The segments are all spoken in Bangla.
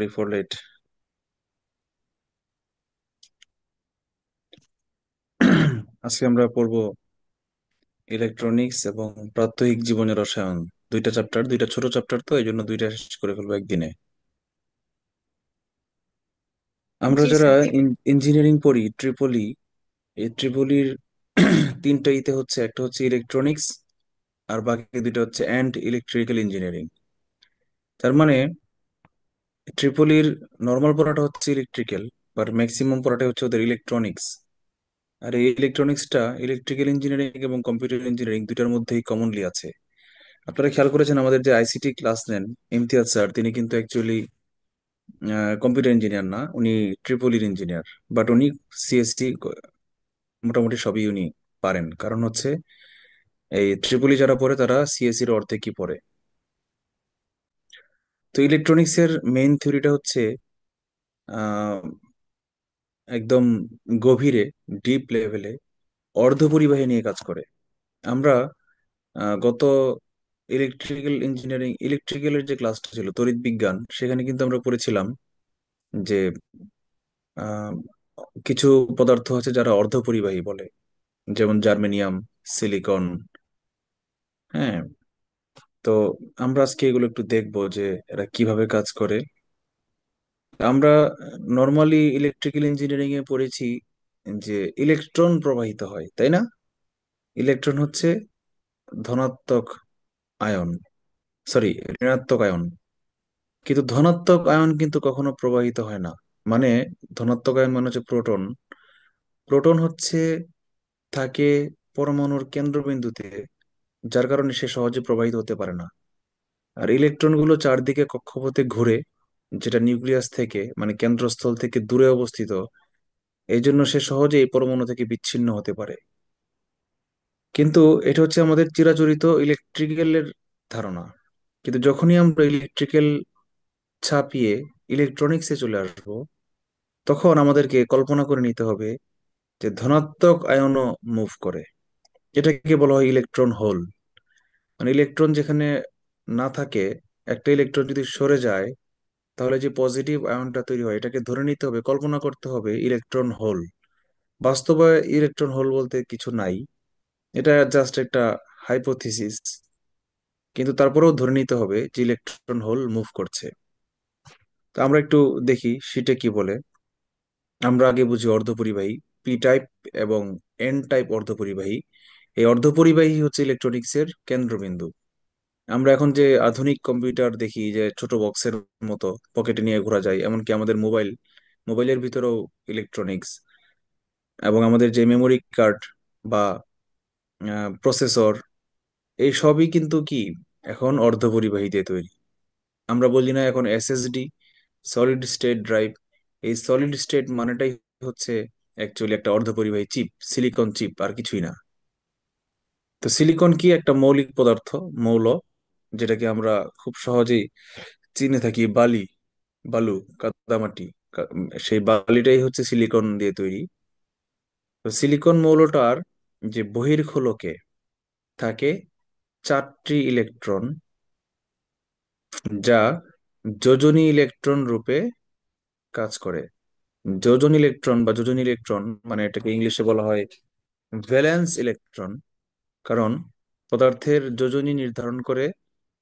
Sorry for late. আজকে আমরা পড়বো ইলেকট্রনিক্স এবং প্রাত্যহিক জীবনের রসায়ন। দুইটা চ্যাপ্টার, দুইটা ছোট চ্যাপ্টার, তো এই জন্য দুইটা শেষ করে ফেলবো একদিনে। আমরা জি যারা স্যার। ইঞ্জিনিয়ারিং পড়ি ট্রিপলি, এই ট্রিপলির তিনটা ইতে হচ্ছে, একটা হচ্ছে ইলেকট্রনিক্স আর বাকি দুইটা হচ্ছে অ্যান্ড ইলেকট্রিক্যাল ইঞ্জিনিয়ারিং। তার মানে ট্রিপলির নর্মাল পড়াটা হচ্ছে ইলেকট্রিক্যাল, বাট ম্যাক্সিমাম পড়াটা হচ্ছে ওদের ইলেকট্রনিক্স। আর এই ইলেকট্রনিক্সটা ইলেকট্রিক্যাল ইঞ্জিনিয়ারিং এবং কম্পিউটার ইঞ্জিনিয়ারিং দুটার মধ্যেই কমনলি আছে। আপনারা খেয়াল করেছেন আমাদের যে আইসিটি ক্লাস নেন ইমতিয়াজ স্যার, তিনি কিন্তু অ্যাকচুয়ালি কম্পিউটার ইঞ্জিনিয়ার না, উনি ট্রিপলির ইঞ্জিনিয়ার। বাট উনি সিএসটি মোটামুটি সবই উনি পারেন, কারণ হচ্ছে এই ট্রিপলি যারা পড়ে তারা সিএসসির অর্ধেক কি পড়ে। তো ইলেকট্রনিক্স এর মেইন থিওরিটা হচ্ছে আহ, একদম গভীরে, ডিপ লেভেলে অর্ধপরিবাহী নিয়ে কাজ করে। আমরা গত ইলেকট্রিক্যালের যে ক্লাসটা ছিল তড়িৎ বিজ্ঞান, সেখানে কিন্তু আমরা পড়েছিলাম যে আহ, কিছু পদার্থ আছে যারা অর্ধপরিবাহী বলে, যেমন জার্মেনিয়াম, সিলিকন। হ্যাঁ, তো আমরা আজকে এগুলো একটু দেখবো যে এরা কিভাবে কাজ করে। আমরা নর্মালি ইলেকট্রিক্যাল ইঞ্জিনিয়ারিং এ পড়েছি যে ইলেকট্রন প্রবাহিত হয়, তাই না? ইলেকট্রন হচ্ছে ধনাত্মক আয়ন, সরি, ঋণাত্মক আয়ন। কিন্তু ধনাত্মক আয়ন কিন্তু কখনো প্রবাহিত হয় না। মানে ধনাত্মক আয়ন মানে হচ্ছে প্রোটন। প্রোটন হচ্ছে থাকে পরমাণুর কেন্দ্রবিন্দুতে, যার কারণে সে সহজে প্রবাহিত হতে পারে না। আর ইলেকট্রনগুলো চারদিকে কক্ষপথে ঘুরে, যেটা নিউক্লিয়াস থেকে মানে কেন্দ্রস্থল থেকে দূরে অবস্থিত। এই জন্য সে সহজে এই পরমাণু থেকে বিচ্ছিন্ন হতে পারে। কিন্তু এটা হচ্ছে আমাদের চিরাচরিত ইলেকট্রিক্যালের ধারণা। কিন্তু যখনই আমরা ইলেকট্রিক্যাল ছাপিয়ে ইলেকট্রনিক্সে চলে আসব, তখন আমাদেরকে কল্পনা করে নিতে হবে যে ধনাত্মক আয়নও মুভ করে। এটাকে বলা হয় ইলেকট্রন হোল। মানে ইলেকট্রন যেখানে না থাকে, একটা ইলেকট্রন যদি সরে যায়, তাহলে যে পজিটিভ আয়নটা তৈরি হয় এটাকে ধরে নিতে হবে, কল্পনা করতে হবে ইলেকট্রন হোল। বাস্তবে ইলেকট্রন হোল বলতে কিছু নাই, এটা জাস্ট একটা হাইপোথিসিস। কিন্তু তারপরেও ধরে নিতে হবে যে ইলেকট্রন হোল মুভ করছে। তো আমরা একটু দেখি সেটা কি বলে। আমরা আগে বুঝি অর্ধপরিবাহী, পি টাইপ এবং এন টাইপ অর্ধপরিবাহী। এই অর্ধপরিবাহী হচ্ছে ইলেকট্রনিক্স এর কেন্দ্রবিন্দু। আমরা এখন যে আধুনিক কম্পিউটার দেখি যে ছোট বক্সের মতো পকেটে নিয়ে ঘোরা যায়, এমনকি আমাদের মোবাইলের ভিতরেও ইলেকট্রনিক্স, এবং আমাদের যে মেমোরি কার্ড বা প্রসেসর, এই সবই কিন্তু কি এখন অর্ধপরিবাহী দিয়ে তৈরি। আমরা বলি না এখন এসএসডি, সলিড স্টেট ড্রাইভ? এই সলিড স্টেট মানেটাই হচ্ছে অ্যাকচুয়ালি একটা অর্ধপরিবাহী চিপ, সিলিকন চিপ, আর কিছুই না। তো সিলিকন কি একটা মৌলিক পদার্থ, মৌল, যেটাকে আমরা খুব সহজেই চিনে থাকি বালি, বালু, কাদামাটি। সেই বালিটাই হচ্ছে সিলিকন দিয়ে তৈরি। তো সিলিকন মৌলটার যে বহির্খোলকে থাকে চারটি ইলেকট্রন, যা যোজনী ইলেকট্রন রূপে কাজ করে। যোজনী ইলেকট্রন মানে এটাকে ইংলিশে বলা হয় ভ্যালেন্স ইলেকট্রন। কারণ পদার্থের যোজনী নির্ধারণ করে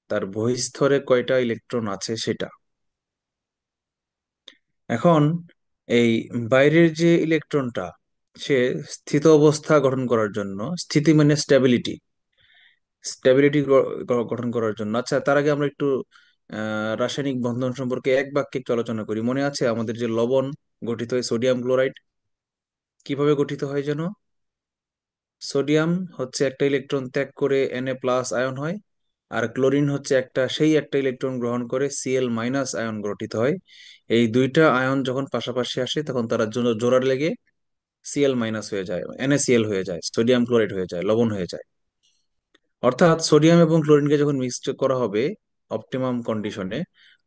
তার বহিঃস্থরে কয়টা ইলেকট্রন আছে সেটা। এখন এই বাইরের যে ইলেকট্রনটা, সে স্থিত অবস্থা গঠন করার জন্য, স্থিতি মানে স্ট্যাবিলিটি, স্ট্যাবিলিটি গঠন করার জন্য। আচ্ছা, তার আগে আমরা একটু রাসায়নিক বন্ধন সম্পর্কে এক বাক্যে একটু আলোচনা করি। মনে আছে আমাদের যে লবণ গঠিত হয় সোডিয়াম ক্লোরাইড, কিভাবে গঠিত হয় যেন? সোডিয়াম হচ্ছে একটা ইলেকট্রন ত্যাগ করে Na+ আয়ন হয়, আর ক্লোরিন হচ্ছে একটা ইলেকট্রন গ্রহণ করে Cl- আয়ন গঠিত হয়। এই দুইটা আয়ন যখন পাশাপাশি আসে তখন তারা জোড়া লেগে Cl- হয়ে যায়, NaCl হয়ে যায়, সোডিয়াম ক্লোরাইড হয়ে যায়, লবণ হয়ে যায়। অর্থাৎ সোডিয়াম এবং ক্লোরিনকে যখন মিক্সড করা হবে অপটিমাম কন্ডিশনে,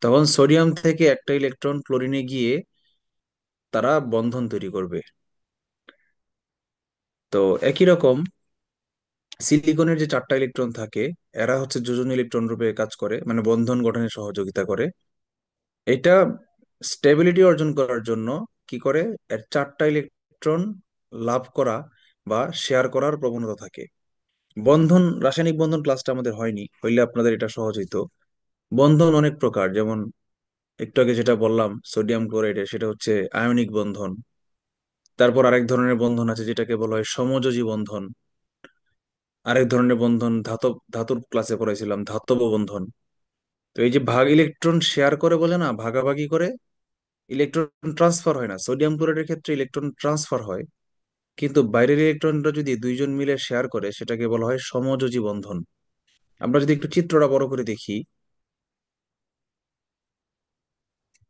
তখন সোডিয়াম থেকে একটা ইলেকট্রন ক্লোরিনে গিয়ে তারা বন্ধন তৈরি করবে। তো একই রকম সিলিকনের যে চারটা ইলেকট্রন থাকে, এরা হচ্ছে যোজনী ইলেকট্রন রূপে কাজ করে, মানে বন্ধন গঠনে সহযোগিতা করে। এটা স্টেবিলিটি অর্জন করার জন্য কি করে, এর চারটা ইলেকট্রন লাভ করা বা শেয়ার করার প্রবণতা থাকে। বন্ধন, রাসায়নিক বন্ধন ক্লাসটা আমাদের হয়নি, হইলে আপনাদের এটা সহজ হইতো। বন্ধন অনেক প্রকার, যেমন একটু আগে যেটা বললাম সোডিয়াম ক্লোরাইডের, সেটা হচ্ছে আয়নিক বন্ধন। তারপর আরেক ধরনের বন্ধন আছে যেটাকে বলা হয় সমযোজী বন্ধন। আরেক ধরনের বন্ধন ধাতুর ক্লাসে পড়াইছিলাম ধাতব বন্ধন। তো এই যে ভাগ ইলেকট্রন শেয়ার করে বলে না, ভাগাভাগি করে, ইলেকট্রন ট্রান্সফার হয় না। সোডিয়াম ক্লোরাইডের ক্ষেত্রে ইলেকট্রন ট্রান্সফার হয়, কিন্তু বাইরের ইলেকট্রনটা যদি দুইজন মিলে শেয়ার করে সেটাকে বলা হয় সমযোজী বন্ধন। আমরা যদি একটু চিত্রটা বড় করে দেখি,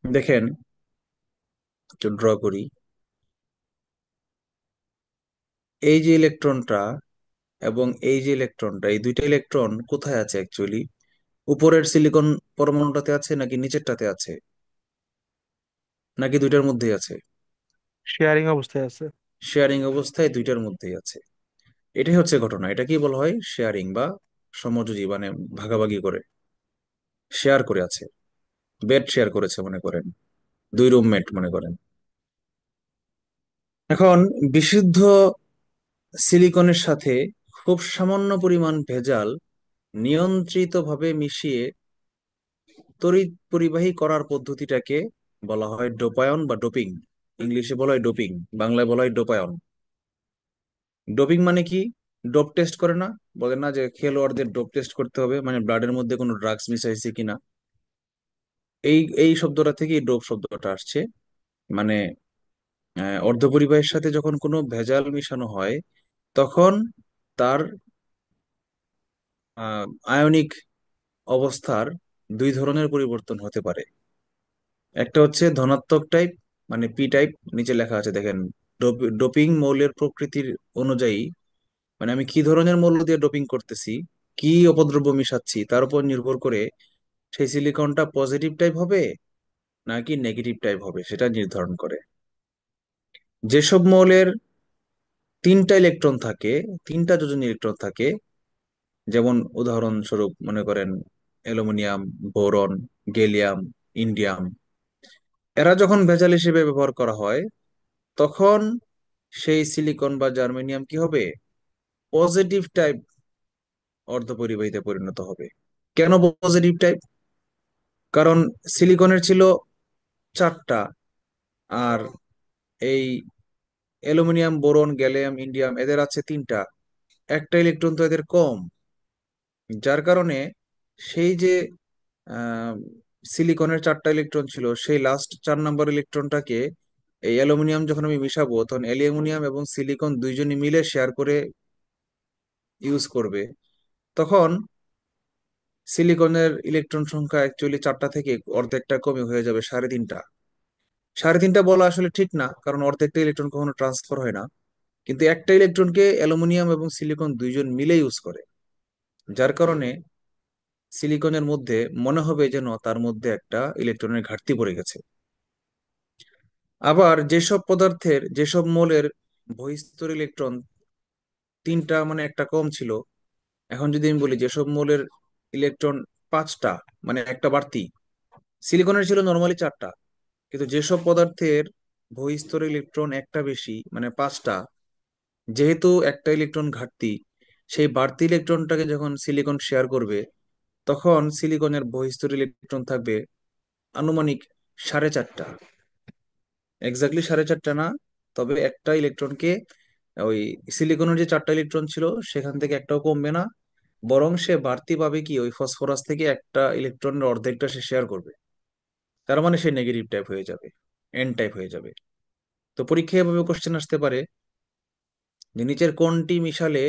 দেখেন, একটু ড্র করি। এই যে ইলেকট্রনটা এবং এই যে ইলেকট্রনটা, এই দুইটা ইলেকট্রন কোথায় আছে অ্যাকচুয়ালি? উপরের সিলিকন পরমাণুটাতে আছে নাকি নিচেরটাতে আছে, নাকি দুইটার মধ্যেই আছে? শেয়ারিং অবস্থায় আছে। শেয়ারিং অবস্থায় দুইটার মধ্যেই আছে। এটাই হচ্ছে ঘটনা, এটা কি বলা হয় শেয়ারিং বা সমযোজী, মানে ভাগাভাগি করে, শেয়ার করে আছে। বেড শেয়ার করেছে মনে করেন, দুই রুমমেট মনে করেন। এখন বিশুদ্ধ সিলিকনের সাথে খুব সামান্য পরিমাণ ভেজাল নিয়ন্ত্রিতভাবে মিশিয়ে তড়িৎ পরিবাহী করার পদ্ধতিটাকে বলা হয় ডোপায়ন বা ডোপিং। ইংলিশে বলা হয় ডোপিং, বাংলায় বলা হয় ডোপায়ন। ডোপিং মানে কি? ডোপ টেস্ট করে না, বলে না যে খেলোয়াড়দের ডোপ টেস্ট করতে হবে, মানে ব্লাডের মধ্যে কোনো ড্রাগস মিশাইছে কিনা। এই শব্দটা থেকেই ডোপ শব্দটা আসছে। মানে অর্ধপরিবাহীর সাথে যখন কোনো ভেজাল মিশানো হয়, তখন তার আয়নিক অবস্থার দুই ধরনের পরিবর্তন হতে পারে। একটা হচ্ছে ধনাত্মক টাইপ, মানে পি টাইপ, নিচে লেখা আছে দেখেন। ডোপিং মৌলের প্রকৃতির অনুযায়ী, মানে আমি কি ধরনের মৌল দিয়ে ডোপিং করতেছি, কি অপদ্রব্য মিশাচ্ছি, তার উপর নির্ভর করে সেই সিলিকনটা পজিটিভ টাইপ হবে নাকি নেগেটিভ টাইপ হবে সেটা নির্ধারণ করে। যেসব মৌলের তিনটা ইলেকট্রন থাকে, তিনটা যোজন ইলেকট্রন থাকে, যেমন উদাহরণস্বরূপ মনে করেন অ্যালুমিনিয়াম, বোরন, গেলিয়াম, ইন্ডিয়াম, এরা যখন ভেজাল হিসেবে ব্যবহার করা হয়, তখন সেই সিলিকন বা জার্মেনিয়াম কি হবে, পজিটিভ টাইপ অর্ধপরিবাহীতে পরিণত হবে। কেন পজিটিভ টাইপ? কারণ সিলিকনের ছিল চারটা, আর এই অ্যালুমিনিয়াম, বোরন, গ্যালিয়াম, ইন্ডিয়াম এদের আছে তিনটা। একটা ইলেকট্রন তো এদের কম, যার কারণে সেই যে আহ, সিলিকনের চারটা ইলেকট্রন ছিল, সেই লাস্ট 4 নম্বর ইলেকট্রনটাকে এই অ্যালুমিনিয়াম যখন আমি মিশাবো, তখন অ্যালুমিনিয়াম এবং সিলিকন দুইজনই মিলে শেয়ার করে ইউজ করবে। তখন সিলিকনের ইলেকট্রন সংখ্যা অ্যাকচুয়ালি চারটা থেকে অর্ধেকটা কমে হয়ে যাবে 3.5টা। 3.5টা বলা আসলে ঠিক না, কারণ অর্ধেকটা ইলেকট্রন কখনো ট্রান্সফার হয় না। কিন্তু একটা ইলেকট্রনকে অ্যালুমিনিয়াম এবং সিলিকন দুইজন মিলে ইউজ করে, যার কারণে সিলিকনের মধ্যে মনে হবে যেন তার মধ্যে একটা ইলেকট্রনের ঘাটতি পড়ে গেছে। আবার যেসব মৌলের বহিঃস্তর ইলেকট্রন তিনটা, মানে একটা কম ছিল, এখন যদি আমি বলি যেসব মৌলের ইলেকট্রন 5টা, মানে একটা বাড়তি, সিলিকনের ছিল নর্মালি 4টা, কিন্তু যেসব পদার্থের বহিঃস্তর ইলেকট্রন একটা বেশি, মানে 5টা, যেহেতু একটা ইলেকট্রন ঘাটতি, সেই বাড়তি ইলেকট্রনটাকে যখন সিলিকন শেয়ার করবে, তখন সিলিকনের বহিঃস্তর ইলেকট্রন থাকবে আনুমানিক 4.5টা। এক্স্যাক্টলি 4.5টা না, তবে একটা ইলেকট্রনকে, ওই সিলিকনের যে 4টা ইলেকট্রন ছিল সেখান থেকে একটাও কমবে না, বরং সে বাড়তি পাবে কি, ওই ফসফরাস থেকে একটা ইলেকট্রনের অর্ধেকটা সে শেয়ার করবে। তার মানে সে নেগেটিভ টাইপ হয়ে যাবে, এন টাইপ হয়ে যাবে। তো পরীক্ষায় এভাবে কোশ্চেন আসতে পারে যে নিচের কোনটি মিশালে,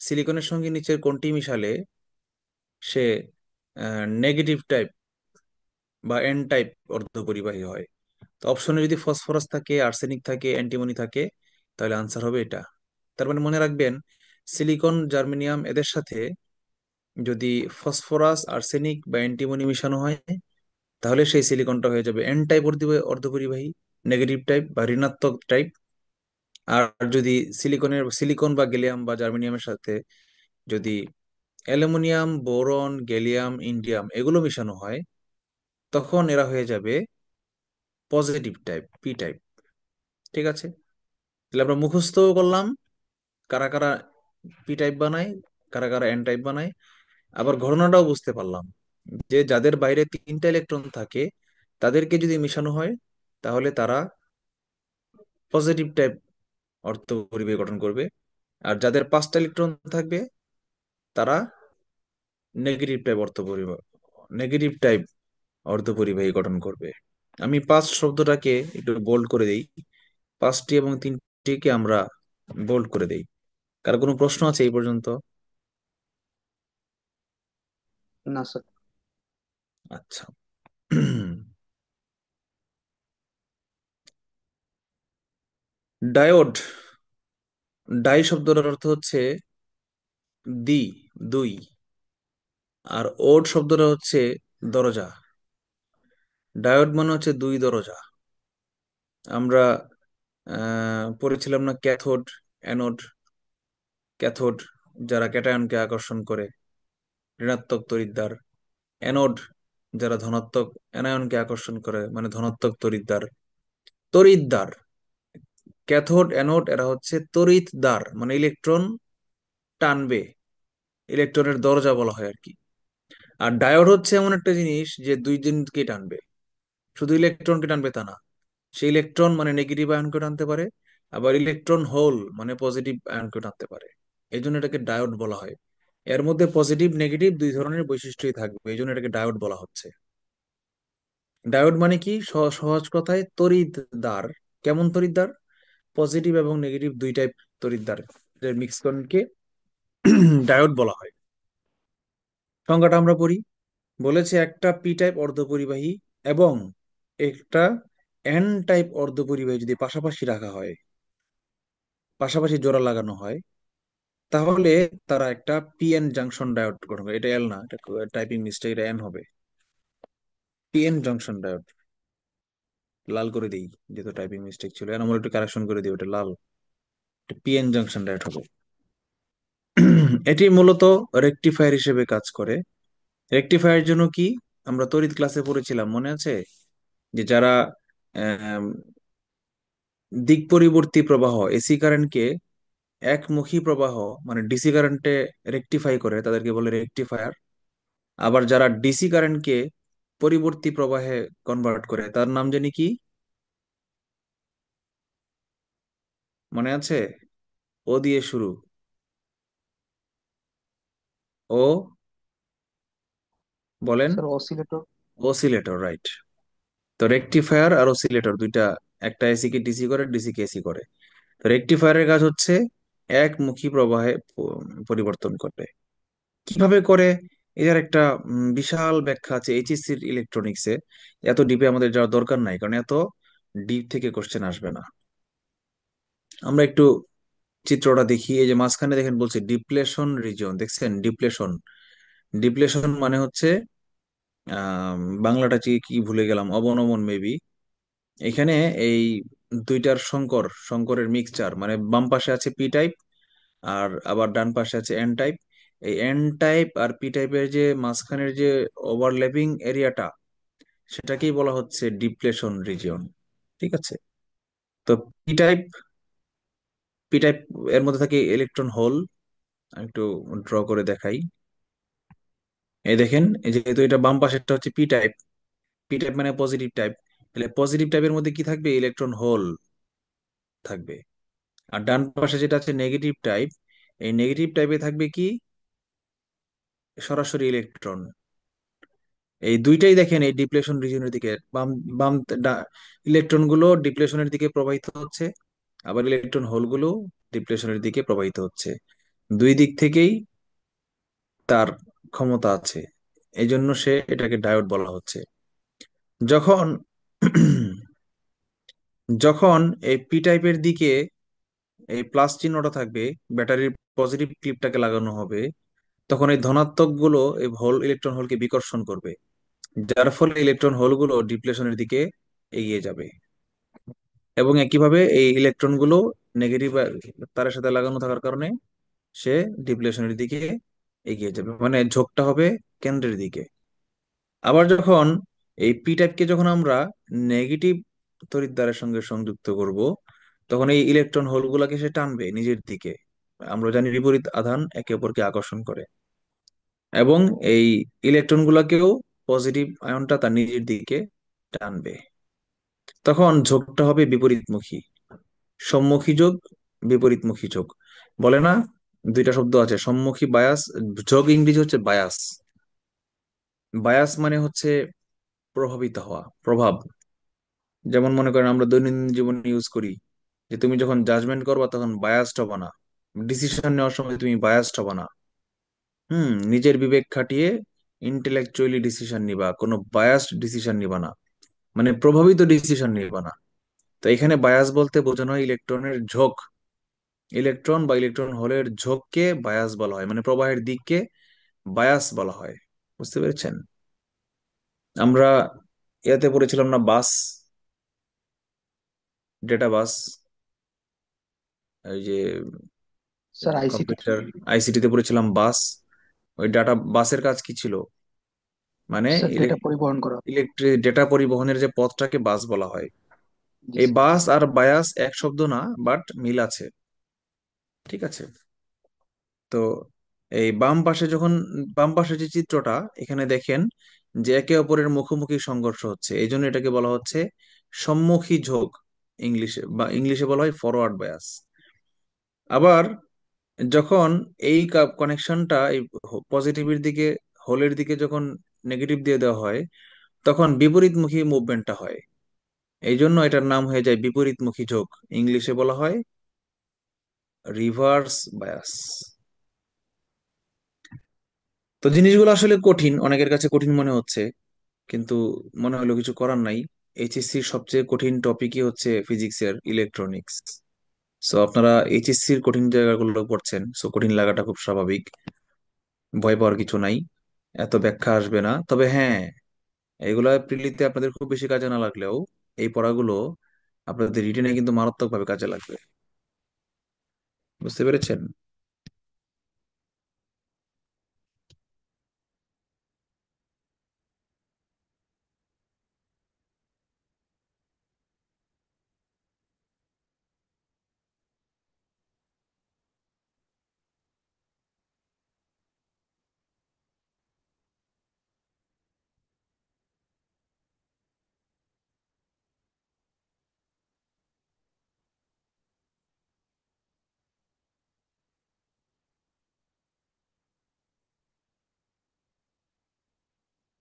সিলিকনের সঙ্গে নিচের কোনটি মিশালে সে নেগেটিভ টাইপ বা এন টাইপ অর্ধপরিবাহী হয়। তো অপশনে যদি ফসফরাস থাকে, আর্সেনিক থাকে, অ্যান্টিমনি থাকে, তাহলে আনসার হবে এটা। তার মানে মনে রাখবেন, সিলিকন, জার্মেনিয়াম এদের সাথে যদি ফসফরাস, আর্সেনিক বা অ্যান্টিমনি মিশানো হয়, তাহলে সেই সিলিকনটা হয়ে যাবে এন টাইপ অর্ধপরিবাহী, নেগেটিভ টাইপ বা ঋণাত্মক টাইপ। আর যদি সিলিকন বা গ্যালিয়াম বা জার্মেনিয়ামের সাথে যদি অ্যালুমিনিয়াম, বোরন, গ্যালিয়াম, ইন্ডিয়াম এগুলো মিশানো হয়, তখন এরা হয়ে যাবে পজিটিভ টাইপ, পি টাইপ। ঠিক আছে, তাহলে আমরা মুখস্থ করলাম কারা কারা পি টাইপ বানায়, কারা কারা এন টাইপ বানায়। আবার ঘটনাটাও বুঝতে পারলাম যে যাদের বাইরে তিনটা ইলেকট্রন থাকে তাদেরকে যদি মিশানো হয় তাহলে তারা পজিটিভ টাইপ অর্ধপরিবাহী গঠন করবে। আর যাদের পাঁচটা ইলেকট্রন থাকবে তারা নেগেটিভ টাইপ অর্ধপরিবাহী গঠন করবে। আমি পাঁচ শব্দটাকে একটু বোল্ড করে দেই, পাঁচটি এবং তিনটিকে আমরা বোল্ড করে দেই। কার কোনো প্রশ্ন আছে এই পর্যন্ত? না স্যার। আচ্ছা। ডায়োড, ডাই শব্দটার অর্থ হচ্ছে দ্বি, দুই। আর ওড শব্দটা হচ্ছে দরজা। ডায়োড মানে হচ্ছে দুই দরজা। আমরা পড়েছিলাম না ক্যাথোড, অ্যানোড। ক্যাথোড যারা ক্যাটায়নকে আকর্ষণ করে, ঋণাত্মক তড়িৎদ্বার। অ্যানোড যারা ধনাত্মক অ্যানায়নকে আকর্ষণ করে, মানে ধনাত্মক তড়িৎদ্বার। তড়িৎদ্বার, ক্যাথোড অ্যানোড এরা হচ্ছে তড়িৎদ্বার, মানে ইলেকট্রন টানবে, ইলেকট্রনের দরজা বলা হয় আর কি। আর ডায়োড হচ্ছে এমন একটা জিনিস যে দুই জিনিসকে টানবে, শুধু ইলেকট্রনকে টানবে তা না, সে ইলেকট্রন মানে নেগেটিভ আয়নকে টানতে পারে, আবার ইলেকট্রন হোল মানে পজিটিভ আয়নকে টানতে পারে। এই জন্য এটাকে ডায়োড বলা হয়। এর মধ্যে পজিটিভ নেগেটিভ দুই ধরনের বৈশিষ্ট্যই থাকবে, এই জন্য এটাকে ডায়োড বলা হচ্ছে। ডায়োড মানে কি, সহজ কথায় তড়িৎদ্বার। কেমন তড়িৎদ্বার? পজিটিভ এবং নেগেটিভ দুই টাইপ তড়িৎদ্বার মিক্সকরণকে ডায়োড বলা হয়। সংজ্ঞাটা আমরা পড়ি। বলেছে একটা পি টাইপ অর্ধপরিবাহী এবং একটা এন টাইপ অর্ধপরিবাহী যদি পাশাপাশি রাখা হয়, পাশাপাশি জোড়া লাগানো হয়, তাহলে তারা একটা পিএন জাংশন ডায়োড গঠন করে। এটা এল না, এটা টাইপিং মিস্টেক, এটা এন হবে। পিএন জাংশন ডায়োড, লাল করে দিই, যেহেতু টাইপিং মিস্টেক ছিল, এর আমরা একটু কারেকশন করে দিই, ওটা লাল। পিএন জাংশন ডায়োড হবে। এটি মূলত রেকটিফায়ার হিসেবে কাজ করে। রেকটিফায়ার জন্য কি, আমরা তড়িৎ ক্লাসে পড়েছিলাম মনে আছে, যে যারা আম, দিক পরিবর্তী প্রবাহ এসি কারেন্টকে একমুখী প্রবাহ মানে ডিসি কারেন্টে রেকটিফাই করে তাদেরকে বলে রেকটিফায়ার। আবার যারা ডিসি কারেন্টকে পরিবর্তী প্রবাহে কনভার্ট করে তার নাম জানি কি, মনে আছে? ও দিয়ে শুরু, ও, বলেন। Sir oscillator. Oscillator, right. তো রেকটিফায়ার আর অসিলেটর দুইটা, একটা এসি কে ডিসি করে, ডিসি কে এসি করে। তো রেকটিফায়ারের কাজ হচ্ছে একমুখী প্রবাহে পরিবর্তন করে। কিভাবে করে, এর একটা বিশাল ব্যাখ্যা আছে এইচএসসি ইলেকট্রনিক্সে। এত ডিপে আমাদের যাওয়ার দরকার নাই, কারণ এত ডিপ থেকে কোশ্চেন আসবে না। আমরা একটু চিত্রটা দেখি। এই যে মাঝখানে দেখেন বলছে ডিপ্লেশন রিজিয়ন, দেখছেন? ডিপ্লেশন, ডিপ্লেশন মানে হচ্ছে বাংলাটা কি কি ভুলে গেলাম, অবনমন মেবি। এখানে এই দুইটার সংকরের মিক্সচার, মানে বাম পাশে আছে পি টাইপ আর আবার ডান পাশে আছে এন টাইপ। এই এন টাইপ আর পি টাইপের যে মাঝখানের যে ওভারল্যাপিং এরিয়াটা, সেটাকেই বলা হচ্ছে ডিপ্লেশন রিজিয়ন। ঠিক আছে, তো পি টাইপ, পি টাইপ এর মধ্যে থাকে ইলেকট্রন হোল। আমি একটু ড্র করে দেখাই। এই দেখেন, এই যেহেতু এটা বাম পাশেরটা হচ্ছে পি টাইপ, পি টাইপ মানে পজিটিভ টাইপ, তাহলে পজিটিভ টাইপের মধ্যে কি থাকবে? ইলেকট্রন হোল থাকবে। আর ডান পাশে যেটা আছে নেগেটিভ টাইপ, এই নেগেটিভ টাইপে থাকবে কি? সরাসরি ইলেকট্রন। এই দুইটাই দেখেন এই ডিপ্লেশন রিজিয়নের দিকে, বাম বাম ইলেকট্রন গুলো ডিপ্লেশনের দিকে প্রবাহিত হচ্ছে, আবার ইলেকট্রন হোল গুলো ডিপ্লেশনের দিকে প্রবাহিত হচ্ছে। দুই দিক থেকেই তার ক্ষমতা আছে, এই জন্য সে এটাকে ডায়োড বলা হচ্ছে। যখন যখন এই পি টাইপের দিকে এই প্লাস চিহ্নটা থাকবে, ব্যাটারির পজিটিভ ক্লিপটাকে লাগানো হবে, তখন এই ধনাত্মক গুলো এই ইলেকট্রন হোলকে বিকর্ষণ করবে, যার ফলে ইলেকট্রন হোলগুলো ডিপ্লেশনের দিকে এগিয়ে যাবে। এবং একইভাবে এই ইলেকট্রন গুলো নেগেটিভ তারের সাথে লাগানো থাকার কারণে সে ডিপ্লেশনের দিকে এগিয়ে যাবে, মানে ঝোঁকটা হবে কেন্দ্রের দিকে। আবার যখন এই পি টাইপকে যখন আমরা নেগেটিভ তড়িৎদ্বারের সঙ্গে সংযুক্ত করব, তখন এই ইলেকট্রন হোলগুলোকে সে টানবে নিজের দিকে। আমরা জানি বিপরীত আধান একে অপরকে আকর্ষণ করে, এবং এই ইলেকট্রন গুলাকেও পজিটিভ আয়নটা তার নিজের দিকে টানবে। তখন ঝোঁকটা হবে বিপরীতমুখী। সম্মুখী যোগ, বিপরীতমুখী যোগ বলে না, দুইটা শব্দ আছে, সম্মুখী বায়াস, যোগ ইংরেজি হচ্ছে বায়াস। বায়াস মানে হচ্ছে প্রভাবিত হওয়া, প্রভাব। যেমন মনে করেন আমরা দৈনন্দিন জীবনে ইউজ করি যে তুমি যখন জাজমেন্ট করবা তখন বায়াসড হবা না, ডিসিশন নেওয়ার সময় তুমি বায়াসড হবা না। নিজের বিবেক খাটিয়ে ইন্টেলেকচুয়ালি ডিসিশন নিবা, কোনো বায়াসড ডিসিশন নিবা না, মানে প্রভাবিত ডিসিশন নিবা না। তো এখানে বায়াস বলতে বোঝানো হয় ইলেকট্রনের ঝোঁক। ইলেকট্রন বা ইলেকট্রন হোলের ঝোঁককে বায়াস বলা হয়, মানে প্রবাহের দিককে বায়াস বলা হয়। বুঝতে পেরেছেন? আমরা ইয়াতে পড়েছিলাম না, বাস, ডেটা বাস, এই যে স্যার আইসিটি। কম্পিউটার আইসিটি তে পড়েছিলাম বাস। ওই ডাটা বাসের কাজ কি ছিল? মানে স্যার ডেটা পরিবহন করা। ইলেকট্রিক ডেটা পরিবহনের যে পথটাকে বাস বলা হয়। জি এই স্যার। বাস আর বায়াস এক শব্দ না, বাট মিল আছে। ঠিক আছে। তো এই বাম পাশে যে চিত্রটা এখানে দেখেন, যে একে অপরের মুখোমুখি সংঘর্ষ হচ্ছে, এই জন্য এটাকে বলা হচ্ছে সম্মুখী ঝোঁক। ইংলিশে বলা হয় ফরওয়ার্ড বায়াস। আবার যখন এই কানেকশনটা এই পজিটিভের দিকে, হোলের দিকে যখন নেগেটিভ দিয়ে দেওয়া হয়, তখন বিপরীতমুখী মুভমেন্টটা হয়। এই জন্য এটার নাম হয়ে যায় বিপরীতমুখী ঝোঁক। ইংলিশে বলা হয় রিভার্স বায়াস। তো জিনিসগুলো আসলে কঠিন, অনেকের কাছে কঠিন মনে হচ্ছে, কিন্তু মনে হলো কিছু করার নাই। এইচএসসির সবচেয়ে কঠিন টপিকই হচ্ছে ফিজিক্সের ইলেকট্রনিক্স। সো আপনারা এইচএসসির কঠিন জায়গাগুলো পড়ছেন, সো কঠিন লাগাটা খুব স্বাভাবিক, ভয় পাওয়ার কিছু নাই। এত ব্যাখ্যা আসবে না, তবে হ্যাঁ, এগুলা প্রিলিতে আপনাদের খুব বেশি কাজে না লাগলেও এই পড়াগুলো আপনাদের রিটেনে কিন্তু মারাত্মকভাবে কাজে লাগবে। বুঝতে পেরেছেন?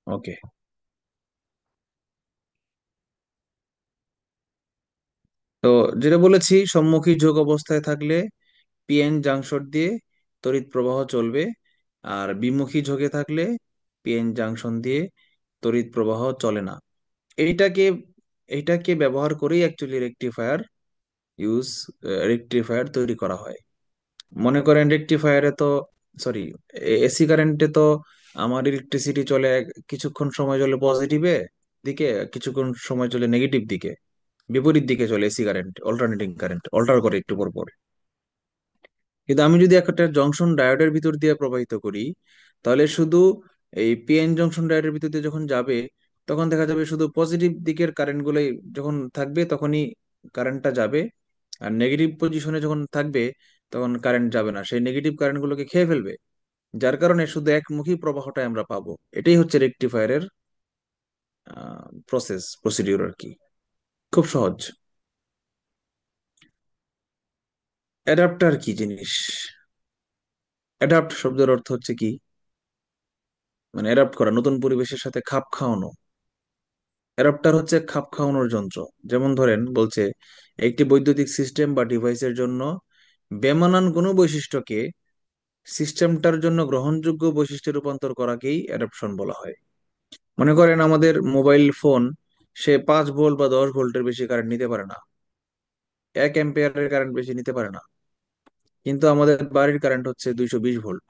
ওকে। তো যেটা বলেছি, সম্মুখী যোগ অবস্থায় থাকলে পিএন জাংশন দিয়ে তড়িৎ প্রবাহ চলবে, আর বিমুখী যোগে থাকলে পিএন জাংশন দিয়ে তড়িৎ প্রবাহ চলে না। এইটাকে এইটাকে ব্যবহার করেই অ্যাকচুয়ালি ইউজ রেকটিফায়ার তৈরি করা হয়। মনে করেন রেকটিফায়ারে তো, সরি, এসি কারেন্টে তো আমার ইলেকট্রিসিটি চলে কিছুক্ষণ সময় চলে পজিটিভে দিকে, কিছুক্ষণ সময় চলে নেগেটিভ দিকে, বিপরীত দিকে চলে AC current, alternating current alter করে একটু পর পর। কিন্তু আমি যদি একটা জংশন ডায়োডের ভিতর দিয়ে প্রবাহিত করি, তাহলে শুধু এই পিএন জংশন ডায়োডের ভিতর দিয়ে যখন যাবে, তখন দেখা যাবে শুধু পজিটিভ দিকের কারেন্ট গুলোই যখন থাকবে তখনই কারেন্টটা যাবে, আর নেগেটিভ পজিশনে যখন থাকবে তখন কারেন্ট যাবে না, সেই নেগেটিভ কারেন্ট গুলোকে খেয়ে ফেলবে। যার কারণে শুধু একমুখী প্রবাহটাই আমরা পাবো। এটাই হচ্ছে রেকটিফায়ারের প্রসিডিউর আর কি। খুব সহজ। অ্যাডাপ্টার কি জিনিস? অ্যাডাপ্ট শব্দের অর্থ হচ্ছে কি, মানে অ্যাডাপ্ট করা, নতুন পরিবেশের সাথে খাপ খাওয়ানো। অ্যাডাপ্টার হচ্ছে খাপ খাওয়ানোর যন্ত্র। যেমন ধরেন বলছে, একটি বৈদ্যুতিক সিস্টেম বা ডিভাইসের জন্য বেমানান কোনো বৈশিষ্ট্যকে সিস্টেমটার জন্য গ্রহণযোগ্য বৈশিষ্ট্যে রূপান্তর করাকেই অ্যাডাপশন বলা হয়। মনে করেন আমাদের মোবাইল ফোন, সে 5 ভোল্ট বা 10 ভোল্টের বেশি কারেন্ট নিতে পারে না, 1 অ্যাম্পিয়ারের কারেন্ট বেশি নিতে পারে না, কিন্তু আমাদের বাড়ির কারেন্ট হচ্ছে 220 ভোল্ট।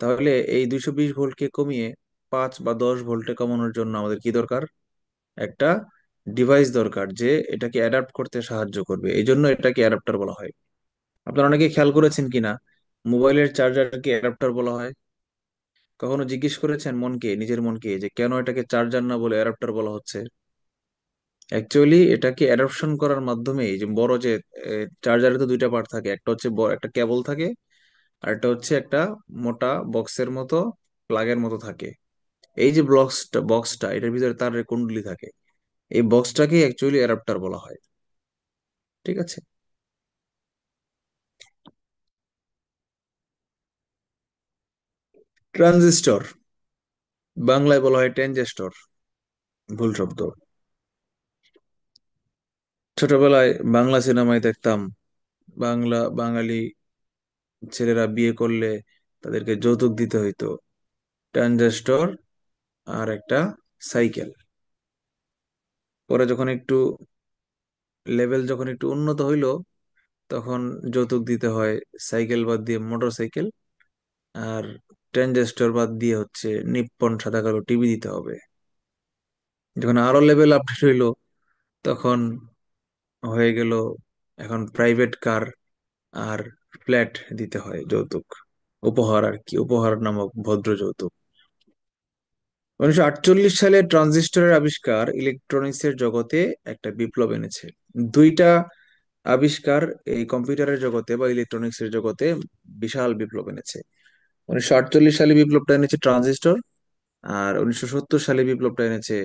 তাহলে এই 220 ভোল্টকে কমিয়ে 5 বা 10 ভোল্টে কমানোর জন্য আমাদের কি দরকার? একটা ডিভাইস দরকার, যে এটাকে অ্যাডাপ্ট করতে সাহায্য করবে। এই জন্য এটাকে অ্যাডাপ্টার বলা হয়। আপনারা অনেকে খেয়াল করেছেন কিনা, মোবাইলের চার্জারকে অ্যাডাপ্টার বলা হয়। কখনো জিজ্ঞেস করেছেন নিজের মনকে, যে কেন এটাকে চার্জার না বলে অ্যাডাপ্টার বলা হচ্ছে? অ্যাকচুয়ালি এটাকে অ্যাডাপশন করার মাধ্যমে এই যে বড় যে চার্জারে তো দুইটা পার্ট থাকে, একটা হচ্ছে বড় একটা কেবল থাকে, আর একটা হচ্ছে একটা মোটা বক্সের মতো, প্লাগের মতো থাকে। এই যে বক্সটা এটার ভিতরে তারের কুণ্ডলি থাকে, এই বক্সটাকে অ্যাকচুয়ালি অ্যাডাপ্টার বলা হয়। ঠিক আছে। ট্রানজিস্টর, বাংলায় বলা হয় ট্রানজিস্টর, ভুল শব্দ। ছোটবেলায় বাংলা সিনেমায় দেখতাম, বাঙালি ছেলেরা বিয়ে করলে তাদেরকে যৌতুক দিতে হইতো, ট্রানজিস্টর আর একটা সাইকেল। পরে যখন একটু লেভেল যখন একটু উন্নত হইলো, তখন যৌতুক দিতে হয় সাইকেল বাদ দিয়ে মোটর সাইকেল, আর ট্রানজিস্টর বাদ দিয়ে হচ্ছে নিপ্পন সাদা কালো টিভি দিতে হবে। যখন আরো লেভেল আপডেট হইলো, তখন হয়ে গেল এখন প্রাইভেট কার আর ফ্ল্যাট দিতে হয় যৌতুক, উপহার আর কি, উপহার নামক ভদ্র যৌতুক। 1948 সালে ট্রানজিস্টরের আবিষ্কার ইলেকট্রনিক্সের জগতে একটা বিপ্লব এনেছে। দুইটা আবিষ্কার এই কম্পিউটারের জগতে বা ইলেকট্রনিক্সের জগতে বিশাল বিপ্লব এনেছে। 1948 সালে বিপ্লবটা এনেছে ট্রানজিস্টর, আর 1970 সালে বিপ্লবটা এনেছে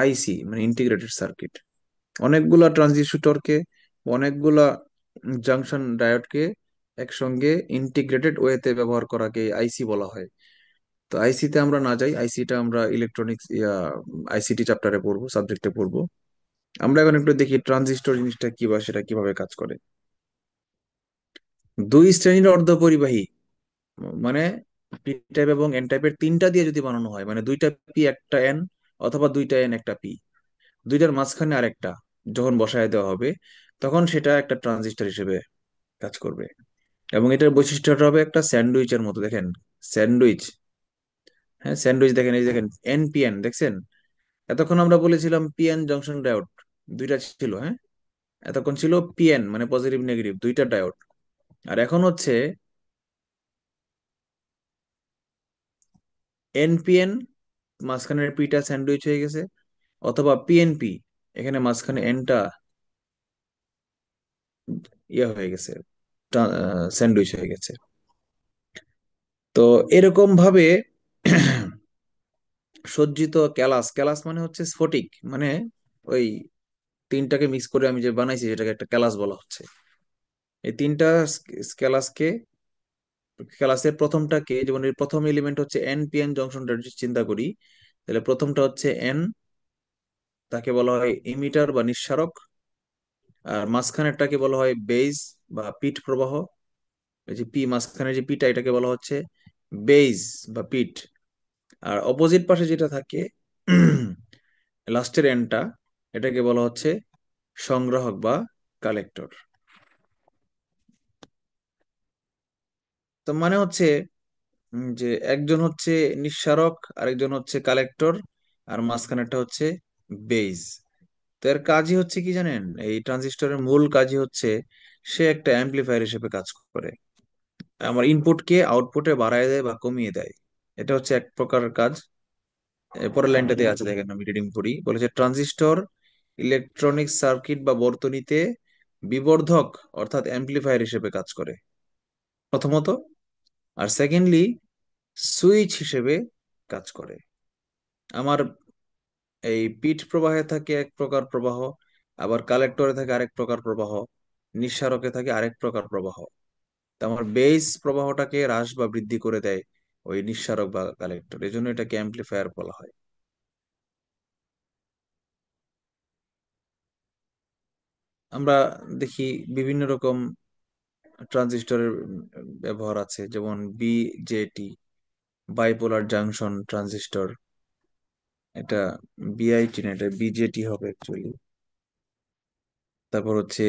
আইসি, মানে ইন্টিগ্রেটেড সার্কিট। অনেকগুলা ট্রানজিস্টরকে, অনেকগুলা জাংশন ডায়োডকে একসঙ্গে ইন্টিগ্রেটেড ওয়েতে ব্যবহার করাকে আইসি বলা হয়। তো আইসিতে আমরা না যাই, আইসিটা আমরা ইলেকট্রনিক্স আইসিটি চ্যাপ্টারে পড়বো, সাবজেক্টে পড়বো। আমরা এখন একটু দেখি ট্রানজিস্টর জিনিসটা কি বা সেটা কিভাবে কাজ করে। দুই শ্রেণীর অর্ধপরিবাহী, মানে পি টাইপ এবং এন টাইপের তিনটা দিয়ে যদি বানানো হয়, মানে দুইটা পি একটা এন, অথবা দুইটা এন একটা পি, দুইটার মাঝখানে আরেকটা যখন বসায় দেওয়া হবে, তখন সেটা একটা ট্রানজিস্টর হিসেবে কাজ করবে। এবং এটার বৈশিষ্ট্যটা হবে একটা স্যান্ডউইচের মতো, দেখেন স্যান্ডউইচ। হ্যাঁ স্যান্ডউইচ দেখেন, এই যে দেখেন এন পি এন দেখছেন। এতক্ষণ আমরা বলেছিলাম পিএন জংশন ডায়োড দুইটা ছিল, হ্যাঁ। এতক্ষণ ছিল পিএন মানে পজিটিভ নেগেটিভ দুইটা ডায়োড, আর এখন হচ্ছে এনপিএন, মাঝখানের পিটা স্যান্ডউইচ হয়ে গেছে, অথবা পিএনপি, এখানে মাঝখানে এনটা ইয়ে হয়ে গেছে, স্যান্ডউইচ হয়ে গেছে। তো এরকম ভাবে সজ্জিত ক্যালাস, ক্যালাস মানে হচ্ছে স্ফটিক, মানে ওই তিনটাকে মিক্স করে আমি যে বানাইছি যেটাকে একটা ক্যালাস বলা হচ্ছে। এই তিনটা ক্যালাসকে, ক্লাসের প্রথমটাকে, যেমন এর প্রথম এলিমেন্ট হচ্ছে এন পি এন জংশনটা যদি চিন্তা করি, তাহলে প্রথমটা হচ্ছে এন, তাকে বলা হয় ইমিটার বা নিঃসারক। আর মাঝখানেরটাকে বলা হয় বেইজ বা পিট প্রবাহ। এই যে পি মাঝখানে যে পিটা, এটাকে বলা হচ্ছে বেইজ বা পিট। আর অপোজিট পাশে যেটা থাকে লাস্টের এনটা, এটাকে বলা হচ্ছে সংগ্রাহক বা কালেক্টর। তো মানে হচ্ছে যে একজন হচ্ছে নিঃসারক, আরেকজন হচ্ছে কালেক্টর, আর মাঝখানেরটা হচ্ছে বেইজ। তো এর কাজই হচ্ছে কি জানেন, এই ট্রানজিস্টরের মূল কাজই হচ্ছে সে একটা অ্যাম্পলিফায়ার হিসেবে কাজ করে, আমার ইনপুটকে আউটপুটে বাড়ায় দেয় বা কমিয়ে দেয়। এটা হচ্ছে এক প্রকার কাজ। পরের লাইনটাতে আছে দেখেন, আমি রিডিং পড়ি, বলেছে ট্রানজিস্টর ইলেকট্রনিক সার্কিট বা বর্তনীতে বিবর্ধক অর্থাৎ অ্যাম্পলিফায়ার হিসেবে কাজ করে প্রথমত, আর সেকেন্ডলি সুইচ হিসেবে কাজ করে। আমার এই পিঠ প্রবাহে থাকে এক প্রকার প্রবাহ, আবার কালেক্টরে থাকে আরেক প্রকার প্রবাহ, নিঃসারকে থাকে আরেক প্রকার প্রবাহ। তো আমার বেস প্রবাহটাকে হ্রাস বা বৃদ্ধি করে দেয় ওই নিঃসারক বা কালেক্টর, এই জন্য এটাকে অ্যাম্পলিফায়ার বলা হয়। আমরা দেখি বিভিন্ন রকম ট্রানজিস্টরের ব্যবহার আছে, যেমন বিজেটি, বাইপোলার জাংশন ট্রানজিস্টর। এটা বিআইটি না, এটা বিজেটি হবে অ্যাকচুয়ালি। তারপর হচ্ছে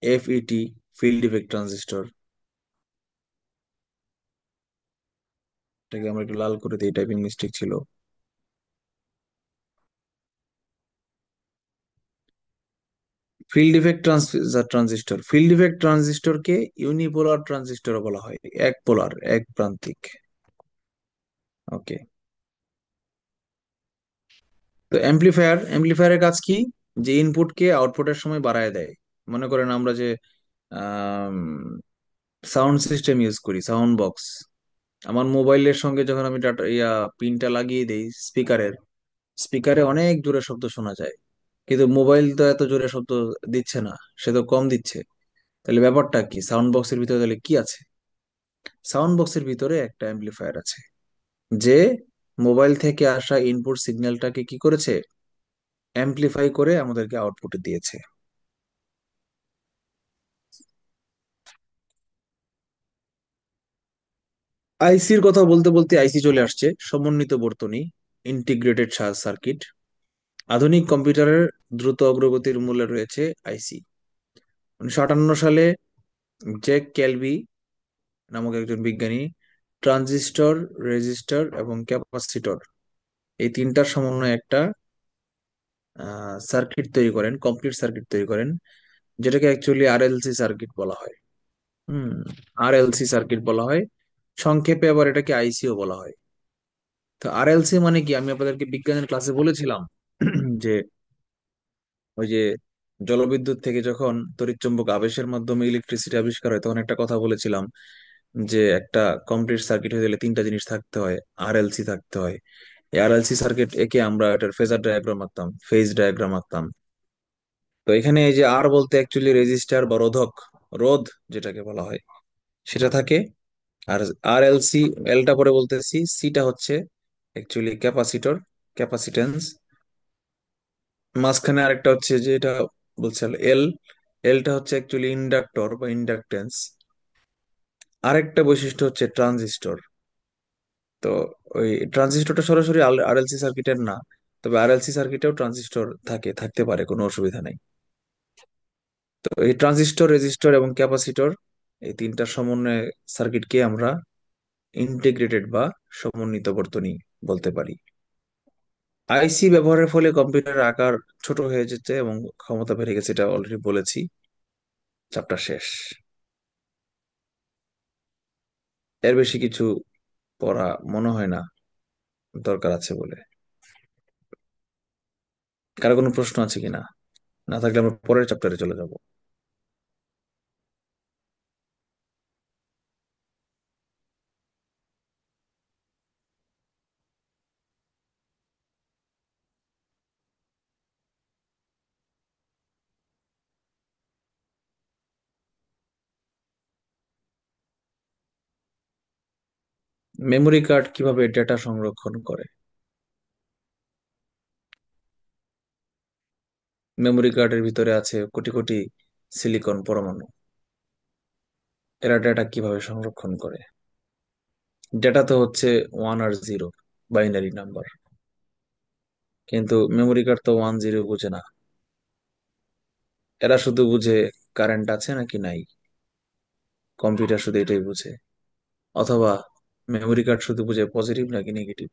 এফইটি, ফিল্ড ইফেক্ট ট্রানজিস্টর। এটাকে আমরা একটু লাল করে দিই, টাইপিং মিস্টেক ছিল। Field effect transistor, field effect ট্রানজিস্টরকে ইউনিপোলার ট্রানজিস্টর বলা হয়, এক পোলার, এক প্রান্তিক। ওকে। তো অ্যাম্পলিফায়ারের কাজ কি? যে ইনপুটকে আউটপুটের সময় বাড়ায় দেয়। মনে করেন আমরা যে সাউন্ড সিস্টেম ইউজ করি, সাউন্ড বক্স, আমার মোবাইলের সঙ্গে যখন আমি ডাটা পিনটা লাগিয়ে দেই স্পিকারের, স্পিকারে অনেক জোরে শব্দ শোনা যায়, কিন্তু মোবাইল তো এত জোরে শব্দ দিচ্ছে না, সে তো কম দিচ্ছে। তাহলে ব্যাপারটা কি, সাউন্ড বক্সের ভিতরে তাহলে কি আছে? সাউন্ড বক্সের ভিতরে একটা অ্যাম্পলিফায়ার আছে, যে মোবাইল থেকে আসা ইনপুট সিগন্যালটাকে কি করেছে, অ্যাম্পলিফাই করে আমাদেরকে আউটপুটে দিয়েছে। আইসির কথা বলতে বলতে আইসি চলে আসছে, সমন্বিত বর্তনী, ইন্টিগ্রেটেড সার্কিট। আধুনিক কম্পিউটারের দ্রুত অগ্রগতির মূলে রয়েছে আইসি। 1958 সালে জ্যাক ক্যালবি নামক একজন বিজ্ঞানী ট্রানজিস্টর, রেজিস্টর এবং ক্যাপাসিটর, এই তিনটার সমন্বয়ে একটা সার্কিট তৈরি করেন, কমপ্লিট সার্কিট তৈরি করেন, যেটাকে অ্যাকচুয়ালি আরএলসি সার্কিট বলা হয়। হুম, আরএলসি সার্কিট বলা হয়, সংক্ষেপে আবার এটাকে আইসিও বলা হয়। তো আরএলসি মানে কি, আমি আপনাদেরকে বিজ্ঞানের ক্লাসে বলেছিলাম যে ওই যে জলবিদ্যুৎ থেকে যখন তড়িৎচুম্বক আবেশের মাধ্যমে ইলেকট্রিসিটি আবিষ্কার হয়, তখন একটা কথা বলেছিলাম যে একটা কমপ্লিট সার্কিট হয়ে গেলে তিনটা জিনিস থাকতে হয়, আরএলসি থাকতে হয়। এই আরএলসি সার্কিট একে আমরা এটার ফেজার ডায়াগ্রাম আঁকতাম, ফেজ ডায়াগ্রাম আঁকতাম। তো এখানে এই যে আর বলতে অ্যাকচুয়ালি রেজিস্টার বা রোধক, রোধ যেটাকে বলা হয় সেটা থাকে। আর আর এল সি, এলটা পরে বলতেছি, সিটা হচ্ছে অ্যাকচুয়ালি ক্যাপাসিটর, ক্যাপাসিটেন্স। মাঝখানে আরেকটা হচ্ছে যে এটা বলছে এল, এলটা হচ্ছে অ্যাকচুয়ালি ইন্ডাক্টর বা ইন্ডাকটেন্স। আরেকটা বৈশিষ্ট্য হচ্ছে ট্রানজিস্টর। তো ওই ট্রানজিস্টরটা সরাসরি আরএলসি সার্কিটের না, তবে আরএলসি সার্কিটেও ট্রানজিস্টর থাকে, থাকতে পারে, কোনো অসুবিধা নেই। তো এই ট্রানজিস্টর, রেজিস্টর এবং ক্যাপাসিটর, এই তিনটার সমন্বয়ে সার্কিটকে আমরা ইন্টিগ্রেটেড বা সমন্বিত বর্তনী বলতে পারি। আইসি ব্যবহারের ফলে কম্পিউটারের আকার ছোট হয়ে যেতে এবং ক্ষমতা বেড়ে গেছে, এটা অলরেডি বলেছি। চ্যাপ্টার শেষ। এর বেশি কিছু পড়া মনে হয় না দরকার আছে বলে। কারো কোনো প্রশ্ন আছে কিনা? না থাকলে আমরা পরের চ্যাপ্টারে চলে যাব। মেমোরি কার্ড কিভাবে ডেটা সংরক্ষণ করে? মেমোরি কার্ডের ভিতরে আছে কোটি কোটি সিলিকন পরমাণু। এরা ডেটা কিভাবে সংরক্ষণ করে? ডেটা তো হচ্ছে ওয়ান আর জিরো, বাইনারি নাম্বার, কিন্তু মেমোরি কার্ড তো ওয়ান জিরো বুঝে না। এরা শুধু বুঝে কারেন্ট আছে নাকি নাই, কম্পিউটার শুধু এটাই বুঝে। অথবা মেমোরি কার্ড শুধু বুঝে পজিটিভ নাকি নেগেটিভ।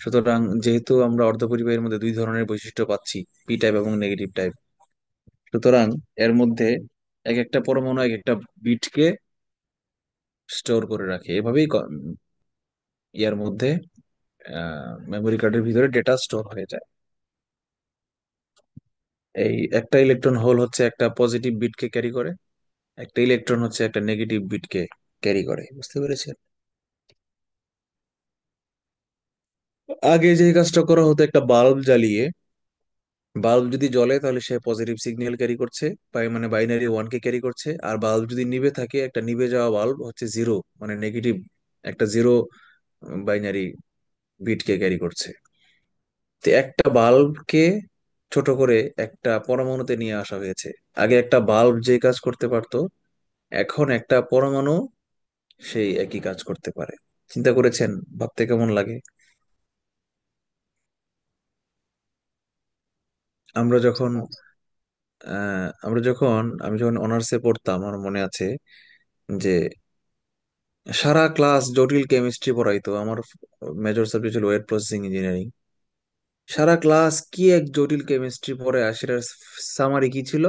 সুতরাং যেহেতু আমরা অর্ধপরিবাহীর মধ্যে দুই ধরনের বৈশিষ্ট্য পাচ্ছি, পি টাইপ এবং নেগেটিভ টাইপ, সুতরাং এর মধ্যে এক একটা পরমাণু এক একটা বিটকে স্টোর করে রাখে, এভাবেই ইয়ার মধ্যে মেমোরি কার্ডের ভিতরে ডেটা স্টোর হয়ে যায়। এই একটা ইলেকট্রন হোল হচ্ছে একটা পজিটিভ বিটকে ক্যারি করে, একটা ইলেকট্রন হচ্ছে একটা নেগেটিভ বিটকে ক্যারি করে, বুঝতে পেরেছেন? আগে যে কাজটা করা হতো, একটা বাল্ব জ্বালিয়ে, বাল্ব যদি জ্বলে তাহলে সে পজিটিভ সিগন্যাল ক্যারি করছে, মানে বাইনারি ওয়ান কে ক্যারি করছে। আর বাল্ব যদি নিভে থাকে, একটা নিভে যাওয়া বাল্ব হচ্ছে জিরো, মানে নেগেটিভ, একটা জিরো বাইনারি বিট কে ক্যারি করছে। তো একটা বাল্বকে ছোট করে একটা পরমাণুতে নিয়ে আসা হয়েছে। আগে একটা বাল্ব যে কাজ করতে পারতো, এখন একটা পরমাণু সেই একই কাজ করতে পারে। চিন্তা করেছেন? ভাবতে কেমন লাগে? আমরা যখন আমি যখন অনার্সে পড়তাম, আমার মনে আছে যে সারা ক্লাস জটিল কেমিস্ট্রি পড়াইতো। আমার মেজর সাবজেক্ট ছিল ওয়েট প্রসেসিং ইঞ্জিনিয়ারিং। সারা ক্লাস কি এক জটিল কেমিস্ট্রি পড়ে, আর সেটার সামারি কি ছিল?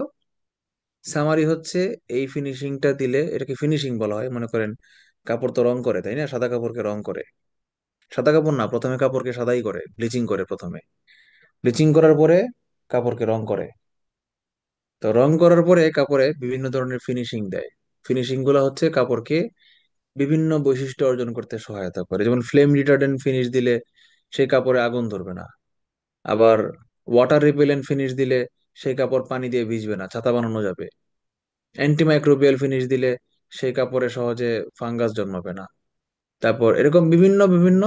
সামারি হচ্ছে এই ফিনিশিংটা দিলে, এটাকে ফিনিশিং বলা হয়। মনে করেন কাপড় তো রং করে, তাই না? সাদা কাপড়কে রং করে, সাদা কাপড় না, প্রথমে কাপড়কে সাদাই করে, ব্লিচিং করে প্রথমে। ব্লিচিং করার পরে কাপড়কে রং করে। তো রং করার পরে কাপড়ে বিভিন্ন ধরনের ফিনিশিং দেয়। ফিনিশিং গুলো হচ্ছে কাপড়কে বিভিন্ন বৈশিষ্ট্য অর্জন করতে সহায়তা করে। যেমন ফ্লেম রিটার্ডেন্ট ফিনিশ দিলে সেই কাপড়ে আগুন ধরবে না। আবার ওয়াটার রিপেলেন্ট ফিনিশ দিলে সেই কাপড় পানি দিয়ে ভিজবে না, ছাতা বানানো যাবে। অ্যান্টিমাইক্রোবিয়াল ফিনিশ দিলে সেই কাপড়ে সহজে ফাঙ্গাস জন্মাবে না। তারপর এরকম বিভিন্ন বিভিন্ন